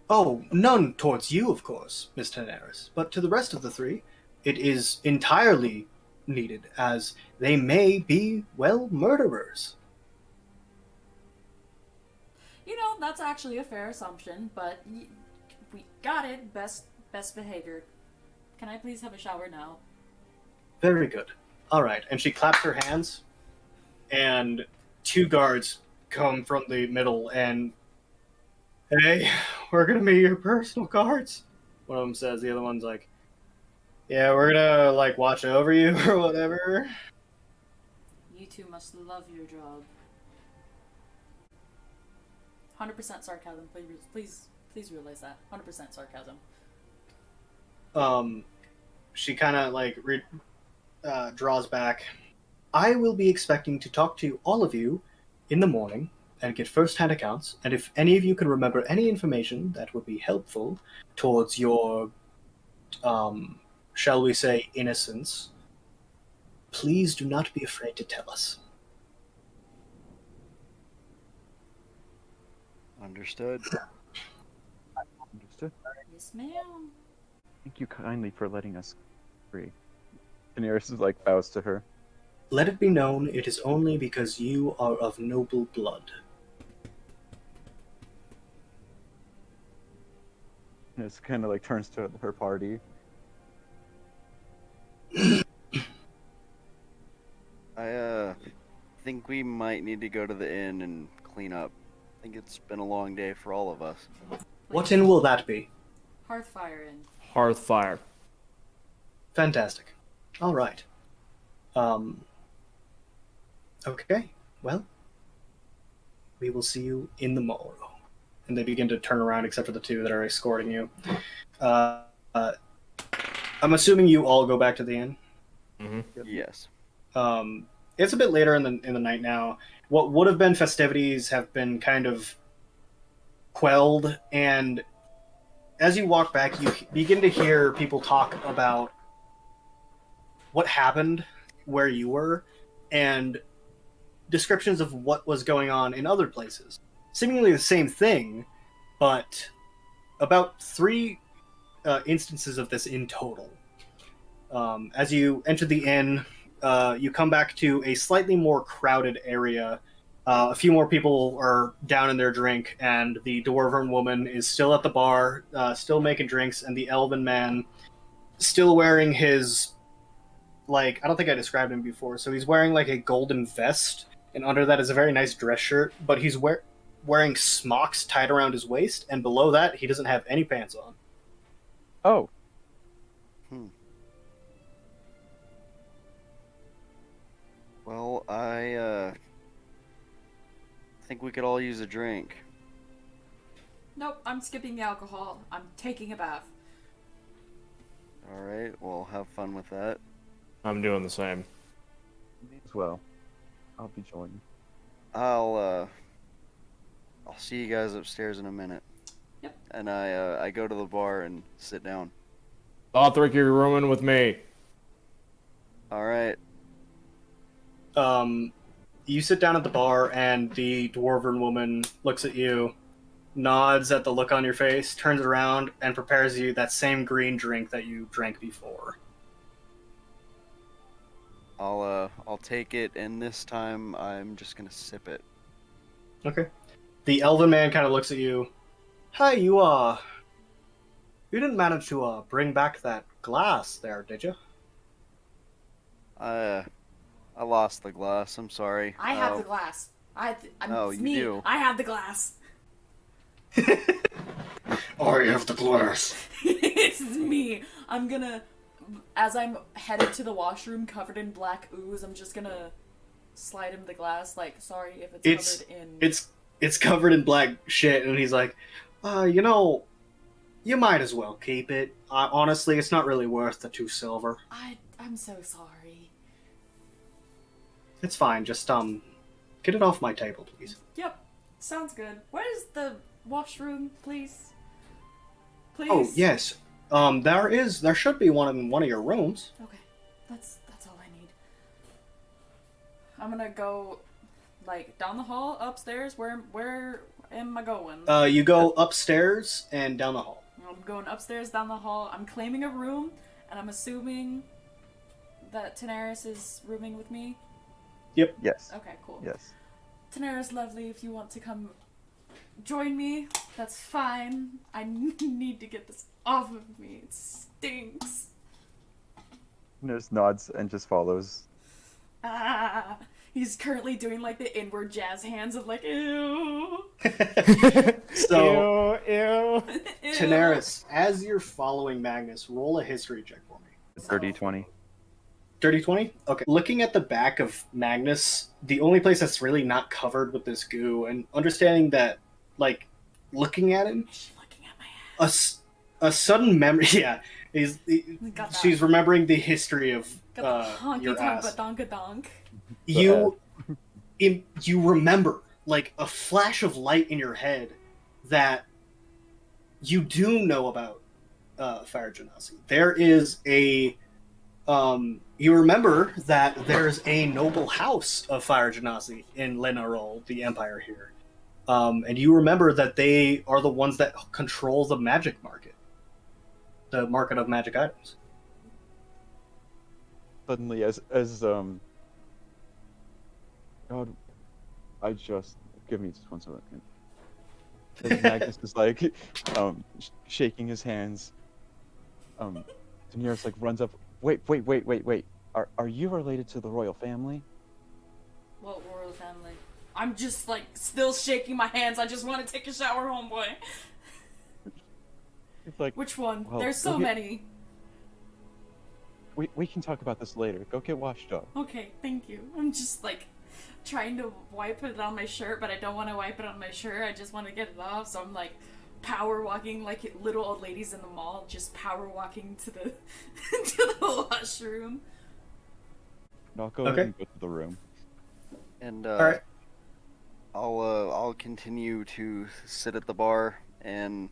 Oh, none towards you, of course, Miss Daenerys, but to the rest of the three, it is entirely needed, as they may be, well, murderers. That's actually a fair assumption, but we got it. Best behavior. Can I please have a shower now? Very good. All right, and she claps her hands, and two guards come from the middle, and hey, we're gonna be your personal guards. One of them says, the other one's like, yeah, we're gonna watch over you or whatever. You two must love your job. 100% sarcasm. Please realize that. 100% sarcasm. She kind of draws back. I will be expecting to talk to all of you in the morning and get first-hand accounts, and if any of you can remember any information that would be helpful towards your, shall we say, innocence, please do not be afraid to tell us. Understood. Understood. Yes, ma'am. Thank you kindly for letting us free. Daenerys is like bows to her. Let it be known, it is only because you are of noble blood. And it's kind of like turns to her party. I think we might need to go to the inn and clean up. I think it's been a long day for all of us. What inn will that be? Hearthfire Inn. Hearthfire. Fantastic. All right. Okay. Well, we will see you in the morrow. And they begin to turn around, except for the two that are escorting you. I'm assuming you all go back to the inn. Yes. It's a bit later in the night now. What would have been festivities have been kind of quelled, and as you walk back, you begin to hear people talk about what happened where you were, and descriptions of what was going on in other places. Seemingly the same thing, but about 3 instances of this in total. As you enter the inn, you come back to a slightly more crowded area. A few more people are down in their drink, and the dwarven woman is still at the bar, still making drinks, and the elven man still wearing his, like, I don't think I described him before, so he's wearing like a golden vest, and under that is a very nice dress shirt, but he's wearing smocks tied around his waist, and below that he doesn't have any pants on. Oh, Well, I think we could all use a drink. Nope, I'm skipping the alcohol. I'm taking a bath. All right. Well, have fun with that. I'm doing the same. me as well. I'll be joining. I'll see you guys upstairs in a minute. Yep. And I go to the bar and sit down. Lothric, you're rooming with me. All right. You sit down at the bar, and the dwarven woman looks at you, nods at the look on your face, turns around, and prepares you that same green drink that you drank before. I'll take it, and this time I'm just gonna sip it. Okay. The elven man kind of looks at you. Hey, you didn't manage to bring back that glass there, did you? I lost the glass. I'm sorry. I have the glass. I'm Oh, it's you me. do. I have the glass. I have the glass. It's me. I'm gonna, as I'm headed to the washroom covered in black ooze, I'm just gonna slide him the glass. Like, sorry if it's covered in. It's covered in black shit, and he's like, you might as well keep it. Honestly, it's not really worth the 2 silver. I'm so sorry. It's fine. Just get it off my table, please. Yep, sounds good. Where's the washroom, please? Please. Oh yes. There should be one in one of your rooms. Okay, that's all I need. I'm gonna go, like, down the hall, upstairs. Where am I going? You go upstairs and down the hall. I'm going upstairs, down the hall. I'm claiming a room, and I'm assuming that Daenerys is rooming with me. Yes. Okay, cool. Yes. Daenerys, lovely, if you want to come join me, that's fine. I need to get this off of me. It stinks. Daenerys nods and just follows. Ah, he's currently doing like the inward jazz hands of like, ew. So, Ew. Ew. Daenerys, as you're following Magnus, roll a history check for me. 30-20. Dirty 20? Okay. Looking at the back of Magnus, the only place that's really not covered with this goo, and understanding that, like, looking at him, Is she looking at my ass? a sudden memory, yeah, Got that. she's remembering the history of Got the honky your tonk ass. badonkadonk. You remember, like, a flash of light in your head that you do know about Fire Genasi. There is a you remember that there's a noble house of Fire Genasi in Lenarol, the empire here. And you remember that they are the ones that control the magic market, the market of magic items. Suddenly, God, give me just 1 second. As Magnus is like, shaking his hands, Daenerys like runs up. Wait. Are you related to the royal family? What royal family? I'm just like still shaking my hands. I just want to take a shower, homeboy. It's like, Which one? well, There's so many. We can talk about this later. Go get washed up. Okay, thank you. I'm just like trying to wipe it on my shirt, but I don't want to wipe it on my shirt. I just want to get it off. So I'm like power walking like little old ladies in the mall, just power walking to the to the washroom. I'll go ahead and go to the room. And All right. I'll continue to sit at the bar, and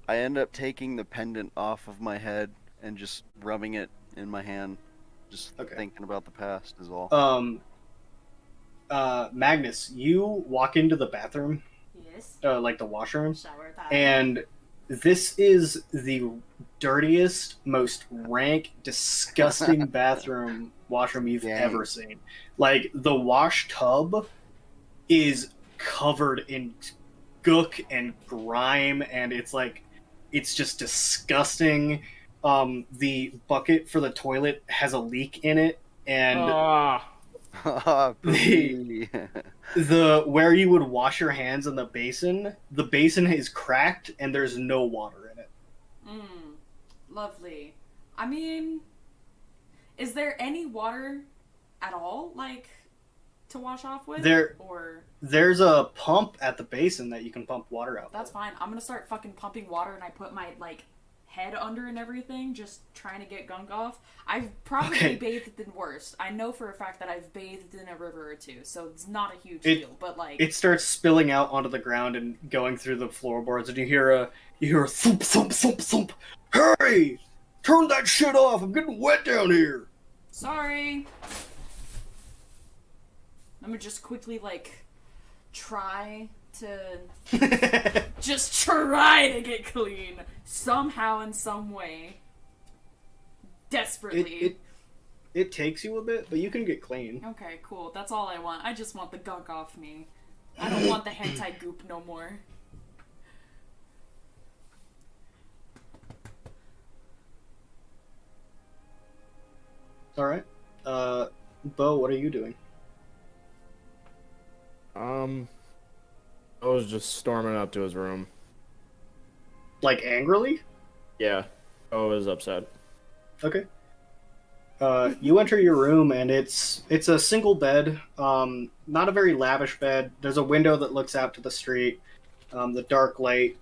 I end up taking the pendant off of my head and just rubbing it in my hand, just thinking about the past is all. Magnus, you walk into the bathroom, Yes. like the washroom, Shower time. and this is the dirtiest, most rank, disgusting washroom you've ever seen. Like, the wash tub is covered in gook and grime, and it's just disgusting. The bucket for the toilet has a leak in it, and the where you would wash your hands in the basin is cracked, and there's no water in it. Lovely. I mean, is there any water at all, like, to wash off with? There's a pump at the basin that you can pump water out. That's fine. I'm gonna start fucking pumping water, and I put my, like, head under and everything, just trying to get gunk off. I've probably bathed in worse. I know for a fact that I've bathed in a river or two, so it's not a huge deal, but like... It starts spilling out onto the ground and going through the floorboards, and you hear a thump, thump, thump, thump. Hey! Turn that shit off! I'm getting wet down here! Sorry! I'm gonna just quickly, like, try to... just try to get clean. Somehow, in some way. Desperately. It takes you a bit, but you can get clean. Okay, cool. That's all I want. I just want the gunk off me. I don't want the hentai goop no more. Alright. Bo, what are you doing? I was just storming up to his room. Like, angrily? Yeah. I was upset. Okay. You enter your room, and it's a single bed. Not a very lavish bed. There's a window that looks out to the street. The dark light...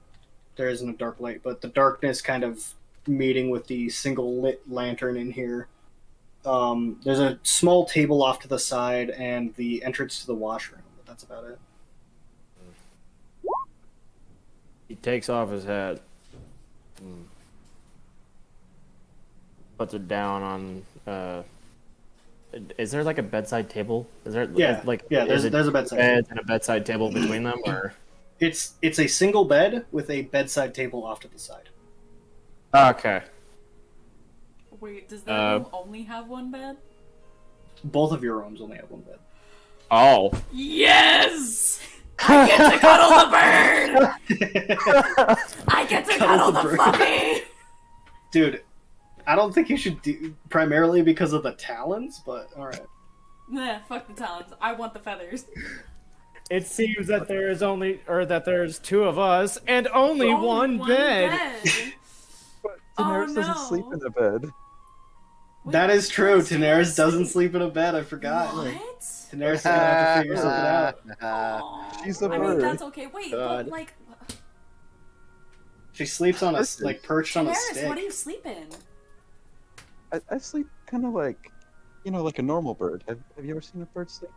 There isn't a dark light, but the darkness kind of meeting with the single lit lantern in here. There's a small table off to the side, and the entrance to the washroom, but that's about it. He takes off his hat. Puts it down on. Is there like a bedside table? Is there? There's a bedside bed and a bedside table between them, or? It's a single bed with a bedside table off to the side. Okay. Wait, does that room only have one bed? Both of your rooms only have one bed. Oh. Yes! I get to cuddle the bird! I get to cuddle the fluffy! Dude, I don't think you should do primarily because of the talons, but alright. Nah, fuck the talons. I want the feathers. It seems that there's two of us and only one bed. But Daenerys doesn't sleep in the bed. Wait, that is true. Daenerys doesn't sleep in a bed. I forgot. What? Daenerys is gonna have to figure something out. She's a bird. I mean, that's okay. Wait, but like... She sleeps on a, like, perched on a Daenerys, stick. what do you sleep in? I sleep kind of like, like a normal bird. Have you ever seen a bird sleep?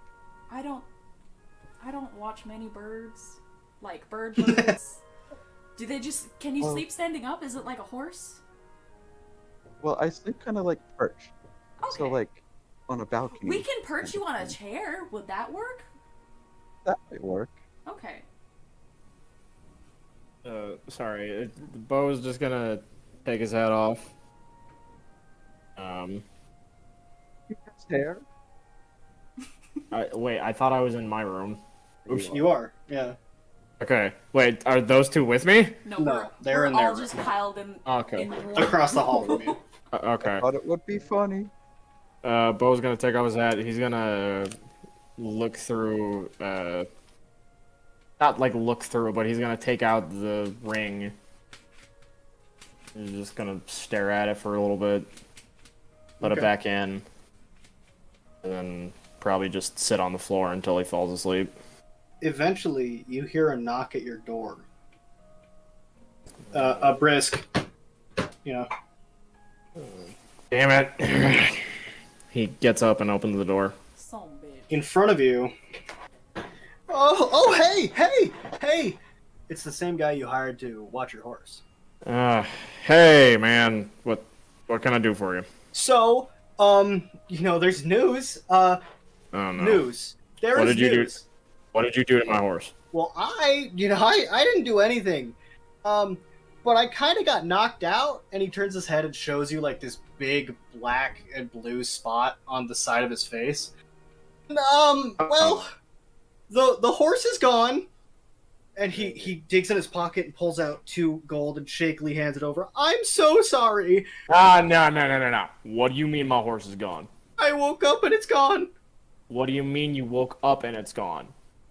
I don't watch many birds. Like, birds. Do they just... Can you sleep standing up? Is it like a horse? Well, I sleep kind of like perched. Okay. So, like, on a balcony. We can perch you on a chair. Would that work? That might work. Okay. Sorry, Bo's just gonna take his hat off. His hair. Wait, I thought I was in my room. Oops. You are, yeah. Okay, wait, are those two with me? No, No, they're we're in all their just room. piled in Okay. in one. Across the hall from you. Okay. Thought it would be funny. Bo's gonna take off his hat. He's gonna look through, not like look through, but he's gonna take out the ring. He's just gonna stare at it for a little bit, put it Okay. back in, and then probably just sit on the floor until he falls asleep. Eventually, you hear a knock at your door. A brisk, you know. Damn it! He gets up and opens the door. Some bitch. In front of you. Oh, hey! It's the same guy you hired to watch your horse. Hey man, what can I do for you? So, there's news. Oh no. News. There What is did you do? news. What did you do to my horse? Well, I didn't do anything. But I kind of got knocked out, and he turns his head and shows you like this big black and blue spot on the side of his face. And, well, the horse is gone, and he digs in his pocket and pulls out 2 gold and shakily hands it over. I'm so sorry. No. What do you mean my horse is gone? I woke up and it's gone. What do you mean you woke up and it's gone?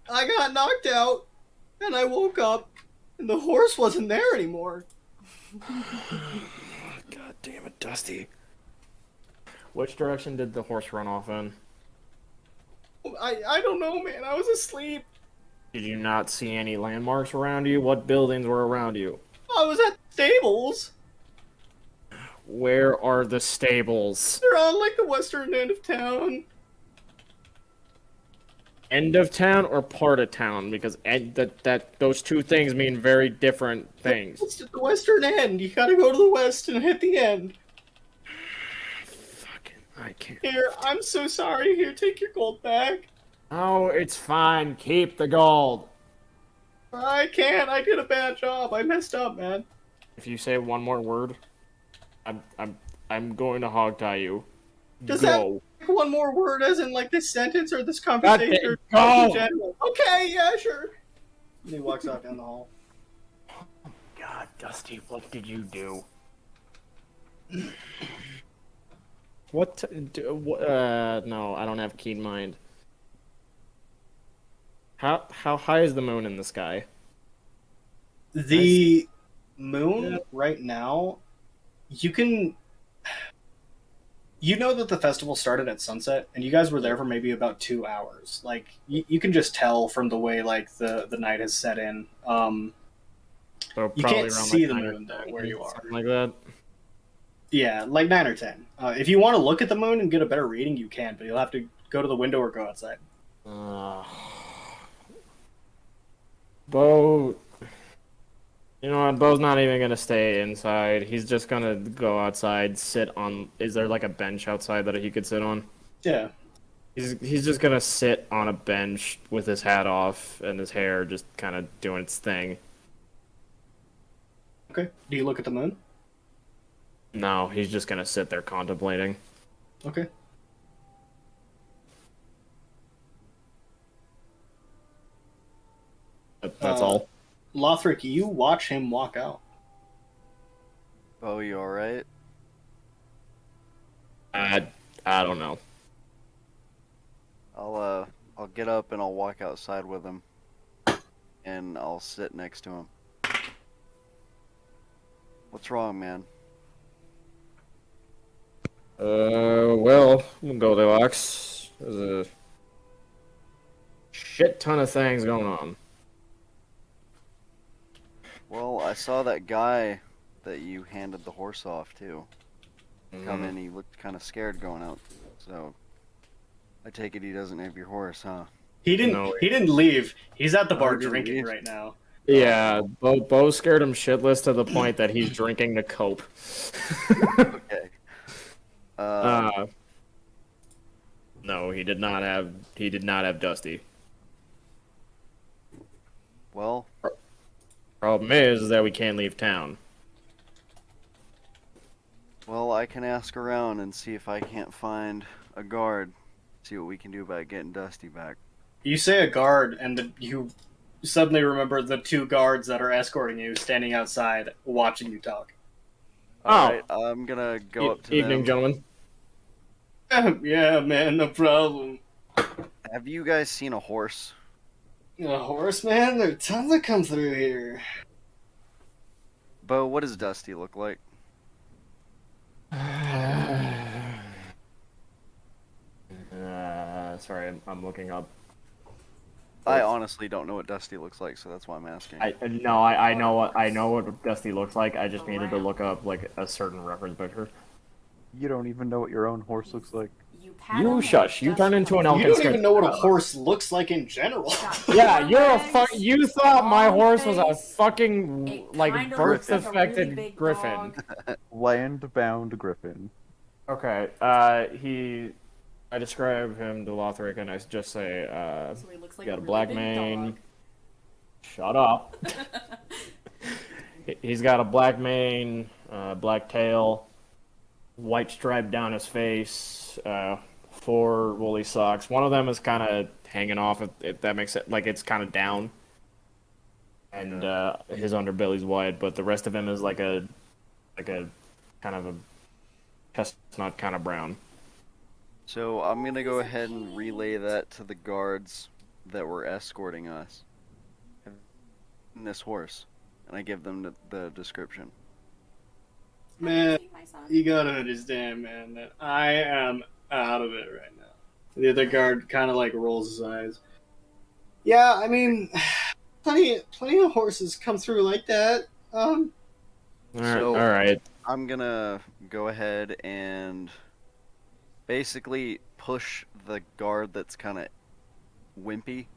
I got knocked out, and I woke up, and the horse wasn't there anymore. God damn it, Dusty. Which direction did the horse run off in? I don't know, man. I was asleep. Did you not see any landmarks around you? What buildings were around you? I was at the stables. Where are the stables? They're on like the western end of town. End of town or part of town? Because those two things mean very different things. It's at the western end. You gotta go to the west and hit the end. Fucking, I can't. Here, I'm so sorry. Here, take your gold back. Oh, it's fine. Keep the gold. I can't. I did a bad job. I messed up, man. If you say one more word, I'm going to hog tie you. Does Go. that one more word, as in like this sentence or this conversation? God, Or go! in general? Okay, yeah, sure. And he walks off down the hall. God, Dusty, what did you do? What? No, I don't have keen mind. How high is the moon in the sky? The moon right now, you know that the festival started at sunset, and you guys were there for maybe about 2 hours. Like, you can just tell from the way, like, the night has set in. So You probably can't around, see like, the 9 or moon, though, 10, where you are. something like that. Yeah, like 9 or 10. If you want to look at the moon and get a better reading, you can, but you'll have to go to the window or go outside. Bo, you know what? Bo's not even gonna stay inside. He's just gonna go outside, sit on. Is there like a bench outside that he could sit on? Yeah. He's just gonna sit on a bench with his hat off and his hair just kind of doing its thing. Okay. Do you look at the moon? No, he's just gonna sit there contemplating. Okay. That's all. Lothric, you watch him walk out. Oh, you alright? I don't know. I'll get up and I'll walk outside with him. And I'll sit next to him. What's wrong, man? Well, Goldilocks, there's a shit ton of things going on. Well, I saw that guy that you handed the horse off to come in. He looked kind of scared going out. So, I take it he doesn't have your horse, huh? He didn't. No. He didn't leave. He's at the bar he didn't drinking leave. right now. Yeah, Bo scared him shitless to the point that he's drinking to cope. Okay. No, he did not have Dusty. Problem is that we can't leave town. Well, I can ask around and see if I can't find a guard. See what we can do about getting Dusty back. You say a guard, and you suddenly remember the 2 guards that are escorting you standing outside watching you talk. Alright, I'm gonna go up to Evening, them. gentlemen. Yeah, man, no problem. Have you guys seen a horse? A horse, man? There are tons that come through here. Bo, what does Dusty look like? Sorry, I'm looking up. I honestly don't know what Dusty looks like, so that's why I'm asking. I know what Dusty looks like. I just needed to look up like a certain reference picture. You don't even know what your own horse looks like. You shush. You turn into an elk. You don't even know what a horse looks like in general. Yeah, you're a fuck. You thought my horse was a fucking like birth looks like a really defected big griffin. dog. Land-bound griffin. Okay. I describe him to Lothric, and I just say, So he looks like got a really black big mane. dog. Shut up. He's got a black mane, black tail, white stripe down his face, 4 woolly socks. One of them is kind of hanging off, if that makes it like it's kind of down, and his underbelly's white, but the rest of him is like a kind of a chestnut kind of brown. So I'm gonna go ahead and relay that to the guards that were escorting us. And this horse, and I give them the description. Man, you gotta understand, man, that I am out of it right now. The other guard kind of like rolls his eyes. Yeah, I mean, plenty of horses come through like that. All So- right. I'm gonna go ahead and basically push the guard that's kind of wimpy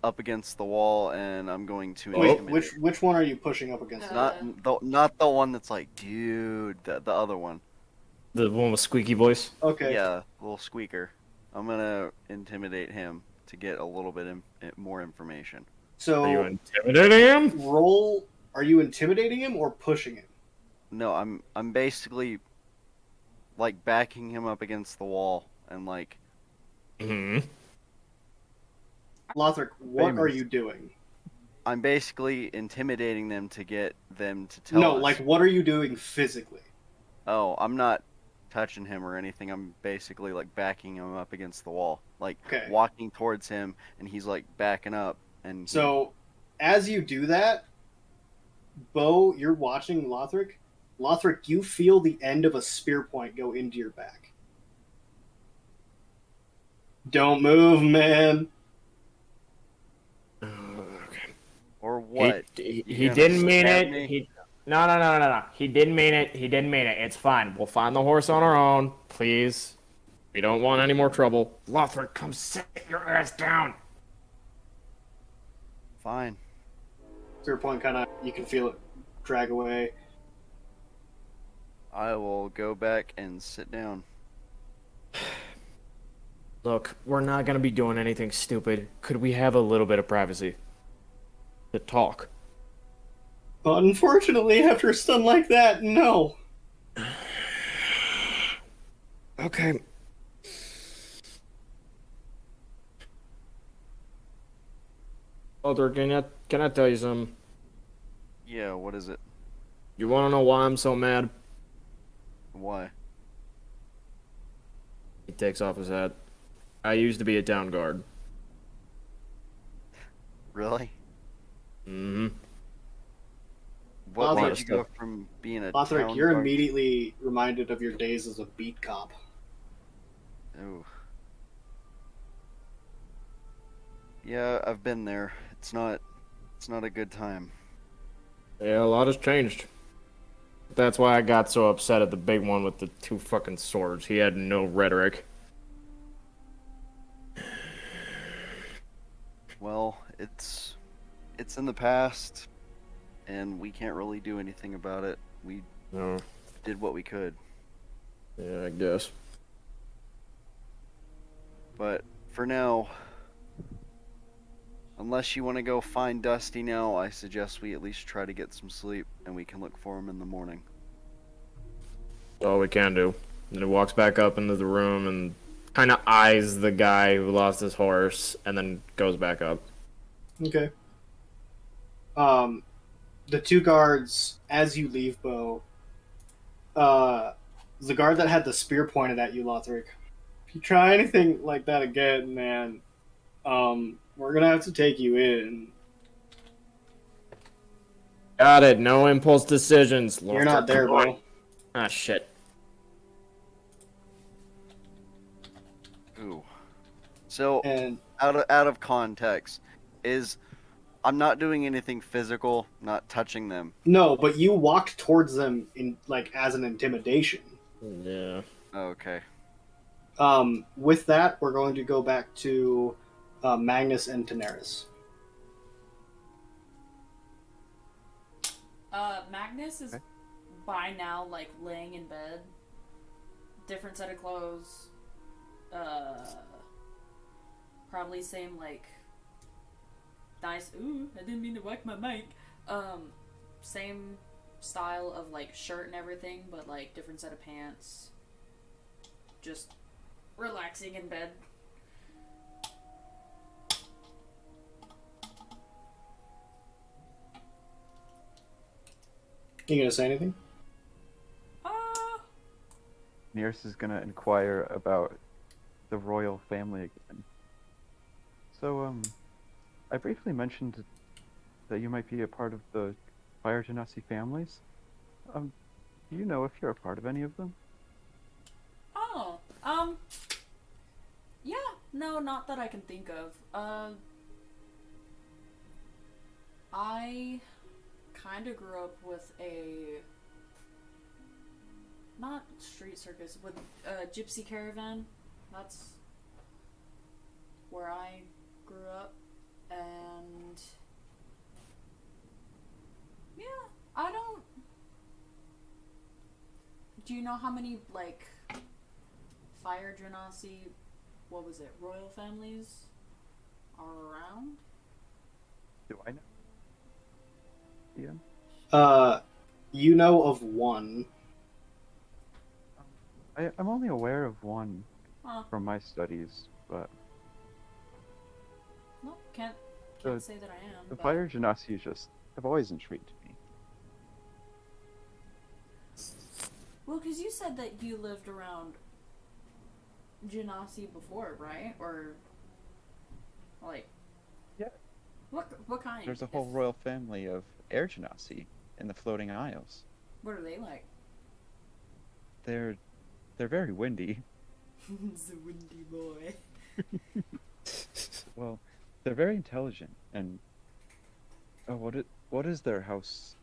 up against the wall, and I'm going to Wait, intimidate. which one are you pushing up against? Not the one that's like, dude, the other one. The one with squeaky voice. Okay. Yeah, little squeaker. I'm gonna intimidate him to get a little bit more information. Are you So intimidating him? roll. Are you intimidating him or pushing him? No, I'm basically like backing him up against the wall and like Hmm. Lothric, what are Famous. you doing? I'm basically intimidating them to get them to tell No, us. like what are you doing physically? Oh, I'm not touching him or anything. I'm basically like backing him up against the wall, like Okay. walking towards him, and he's like backing up. And So, as you do that, Bo, you're watching Lothric. Lothric, you feel the end of a spear point go into your back. Don't move, man. or what? He You gonna didn't mean stab it. me? No. He didn't mean it. He didn't mean it. It's fine. We'll find the horse on our own, please. We don't want any more trouble. Lothric, come sit your ass down. Fine. Spear point kind of, you can feel it drag away. I will go back and sit down. Look, we're not gonna be doing anything stupid. Could we have a little bit of privacy? To talk. But unfortunately, after a stun like that, no. Okay. Lothric, can I tell you something? Yeah, what is it? You wanna know why I'm so mad? Why? He takes off his hat. I used to be a town guard. Really? Mm-hmm. What Lothric, made you go from being a Lothric, town you're guard- immediately reminded of your days as a beat cop. Ooh. Yeah, I've been there. It's not a good time. Yeah, a lot has changed. That's why I got so upset at the big one with the 2 fucking swords. He had no rhetoric. Well, it's in the past, and we can't really do anything about it. We No. did what we could, Yeah, I guess. but for now, Unless you want to go find Dusty now, I suggest we at least try to get some sleep, and we can look for him in the morning. All we can do. And he walks back up into the room and kind of eyes the guy who lost his horse, and then goes back up. Okay. The two guards, as you leave, Bo, the guard that had the spear pointed at you, Lothric, if you try anything like that again, man, we're gonna have to take you in. Got it. No impulse decisions. You're not there, Bo. Ah, shit. Ooh. So, And out of context, is I'm not doing anything physical, not touching them. no, but you walked towards them in as an intimidation. Yeah. Okay. With that, we're going to go back to Magnus and Daenerys. Magnus is by now laying in bed, different set of clothes, probably same nice. Ooh, I didn't mean to whack my mic. Same style of shirt and everything, but different set of pants. Just relaxing in bed. You gonna say anything? Nearest is gonna inquire about the royal family again. So, I briefly mentioned that you might be a part of the Fire Genasi families. Do you know if you're a part of any of them? Oh, yeah, no, not that I can think of. I kind of grew up with not street circus, with a gypsy caravan. That's where I grew up, and yeah, I don't. Do you know how many Fire Genasi, what was it, royal families are around? Do I know? Yeah. You know of one. I'm only aware of one Huh. from my studies, but No, can't The- say that I am. the but Fire Genasi have always intrigued me. Well, because you said that you lived around Genasi before, right? Or Yeah. What kind? There's a whole royal family of Air Genasi in the Floating Isles. What are they like? They're very windy. It's a windy boy. Well, they're very intelligent, and what is their house's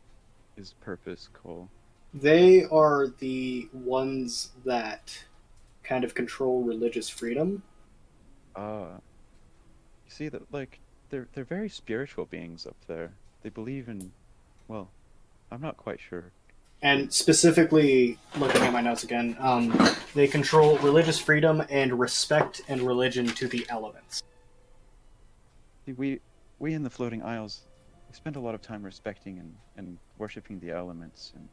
purpose, Cole? They are the ones that kind of control religious freedom. You see that they're very spiritual beings up there. They believe in, well, I'm not quite sure. And specifically, looking at my notes again, they control religious freedom and respect and religion to the elements. See, we in the Floating Isles, we spend a lot of time respecting and worshiping the elements, and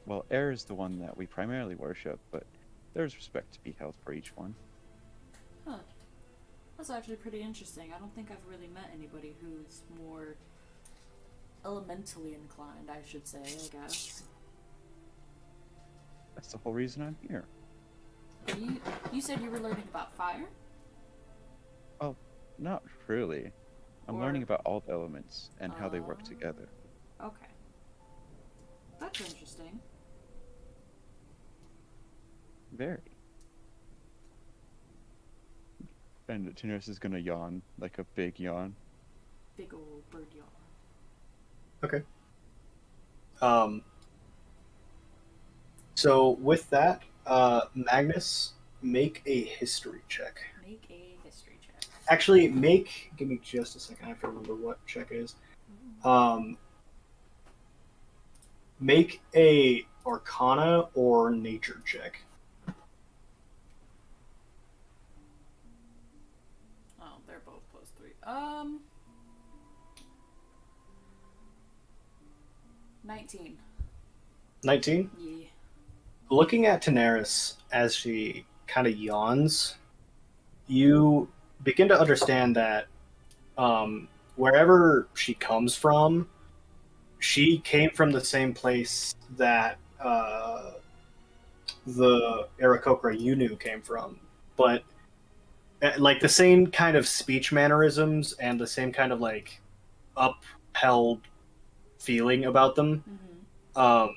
well, air is the one that we primarily worship, but there's respect to be held for each one. Huh. That's actually pretty interesting. I don't think I've really met anybody who's more elementally inclined, I should say, I guess. That's the whole reason I'm here. You said you were learning about fire? Well, not really. I'm Or- learning about all the elements and how they work together. Okay. That's interesting. Very. And Daenerys is gonna yawn, like a big yawn. Big old bird yawn. Okay. So with that, Magnus, make a history check. Make a history check. Actually, give me just a second. I have to remember what check it is. Make a Arcana or Nature check. Oh, they're both +3. 19. 19. Yeah. Looking at Daenerys as she kind of yawns, you begin to understand that wherever she comes from, she came from the same place that the Aarakocra you knew came from, but like the same kind of speech mannerisms and the same kind of like upheld feeling about them um,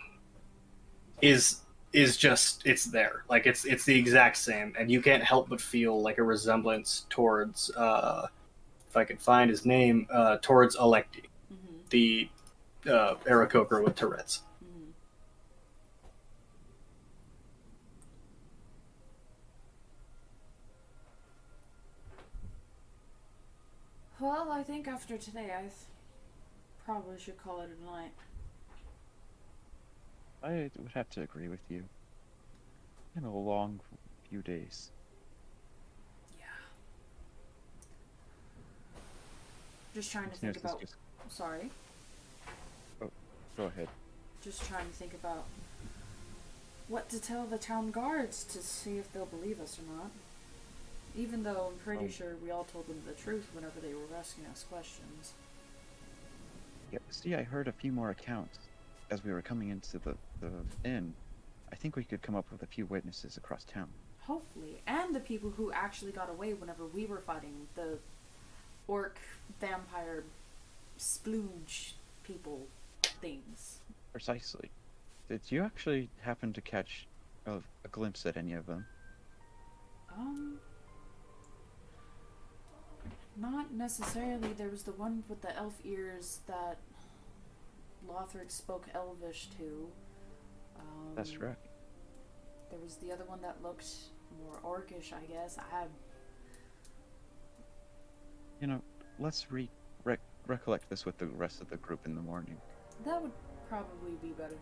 is just it's there. Like it's the exact same, and you can't help but feel like a resemblance towards if I could find his name towards Alekti, the Aarakocra with Tourette's. Well, I think after today, probably should call it a night. I would have to agree with you. Been a long few days. Yeah. Just trying to think Continuously about. just- Sorry. Go ahead. Just trying to think about what to tell the town guards to see if they'll believe us or not. Even though I'm pretty sure we all told them the truth whenever they were asking us questions. Yeah, see, I heard a few more accounts as we were coming into the inn. I think we could come up with a few witnesses across town. Hopefully. And the people who actually got away whenever we were fighting the orc, vampire, splooge people things. Precisely. Did you actually happen to catch a glimpse at any of them? Not necessarily. There was the one with the elf ears that Lothric spoke Elvish to. That's right. There was the other one that looked more orcish, I guess. You know, let's recollect this with the rest of the group in the morning. That would probably be better.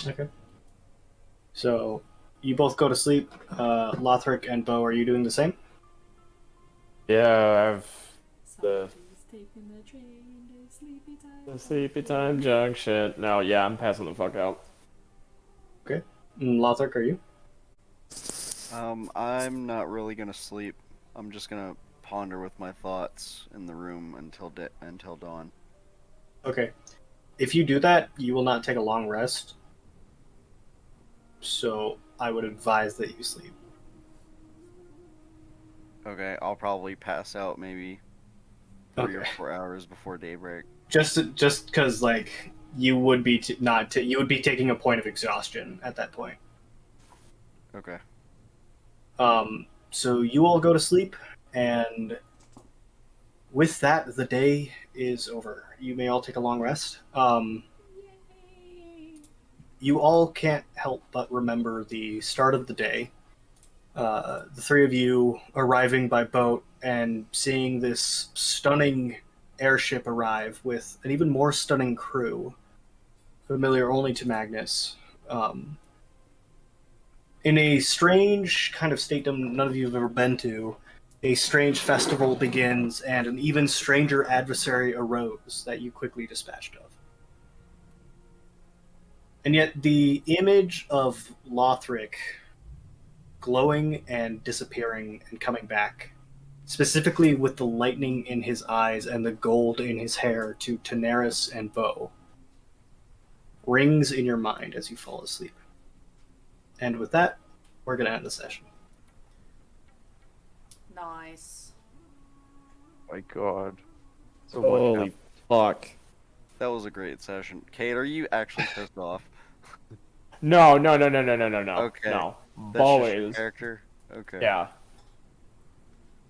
Okay. So you both go to sleep. Lothric and Bo, are you doing the same? Yeah, I've the Somebody's taking the train to sleepy time. the sleepy time junction. No, yeah, I'm passing the fuck out. Okay. Lothric, are you? I'm not really gonna sleep. I'm just gonna ponder with my thoughts in the room until dawn. Okay. If you do that, you will not take a long rest. So I would advise that you sleep. Okay, I'll probably pass out maybe 3 or Okay. 4 hours before daybreak. Just because like you would be you would be taking a point of exhaustion at that point. Okay. So you all go to sleep, and with that, the day is over. You may all take a long rest. You all can't help but remember the start of the day. The three of you arriving by boat and seeing this stunning airship arrive with an even more stunning crew, familiar only to Magnus. In a strange kind of statedom none of you have ever been to, a strange festival begins, and an even stranger adversary arose that you quickly dispatched of. And yet, the image of Lothric glowing and disappearing and coming back, specifically with the lightning in his eyes and the gold in his hair to Daenerys and Bo, rings in your mind as you fall asleep. And with that, we're going to end the session. Nice. My God. So Holy much fuck. That was a great session. Kate, are you actually pissed off? No. Okay. No. That's just your Always. character? Okay. Yeah.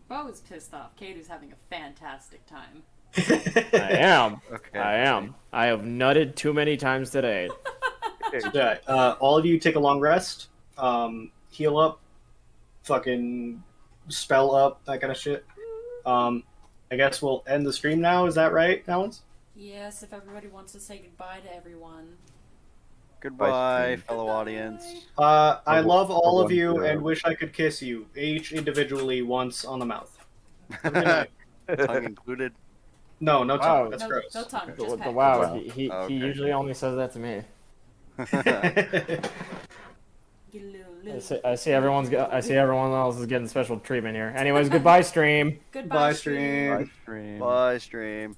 Bo is pissed off. Kate is having a fantastic time. I am. Okay. I am. I have nutted too many times today. Yeah, all of you take a long rest, heal up, fucking spell up, that kind of shit. I guess we'll end the stream now. Is that right, Alans? Yes, if everybody wants to say goodbye to everyone. Goodbye, Bye. fellow Goodbye. audience. I love all of one you to- and wish I could kiss you, each individually once on the mouth. Have a good night. Tongue included. No, no tongue. Wow. That's No, gross. no tongue, The- just pet. wow, Wow. he Okay. usually only says that to me. You I see everyone else is getting special treatment here. Anyways, goodbye, stream. Goodbye, Bye, stream. stream. Bye, stream. Bye, stream.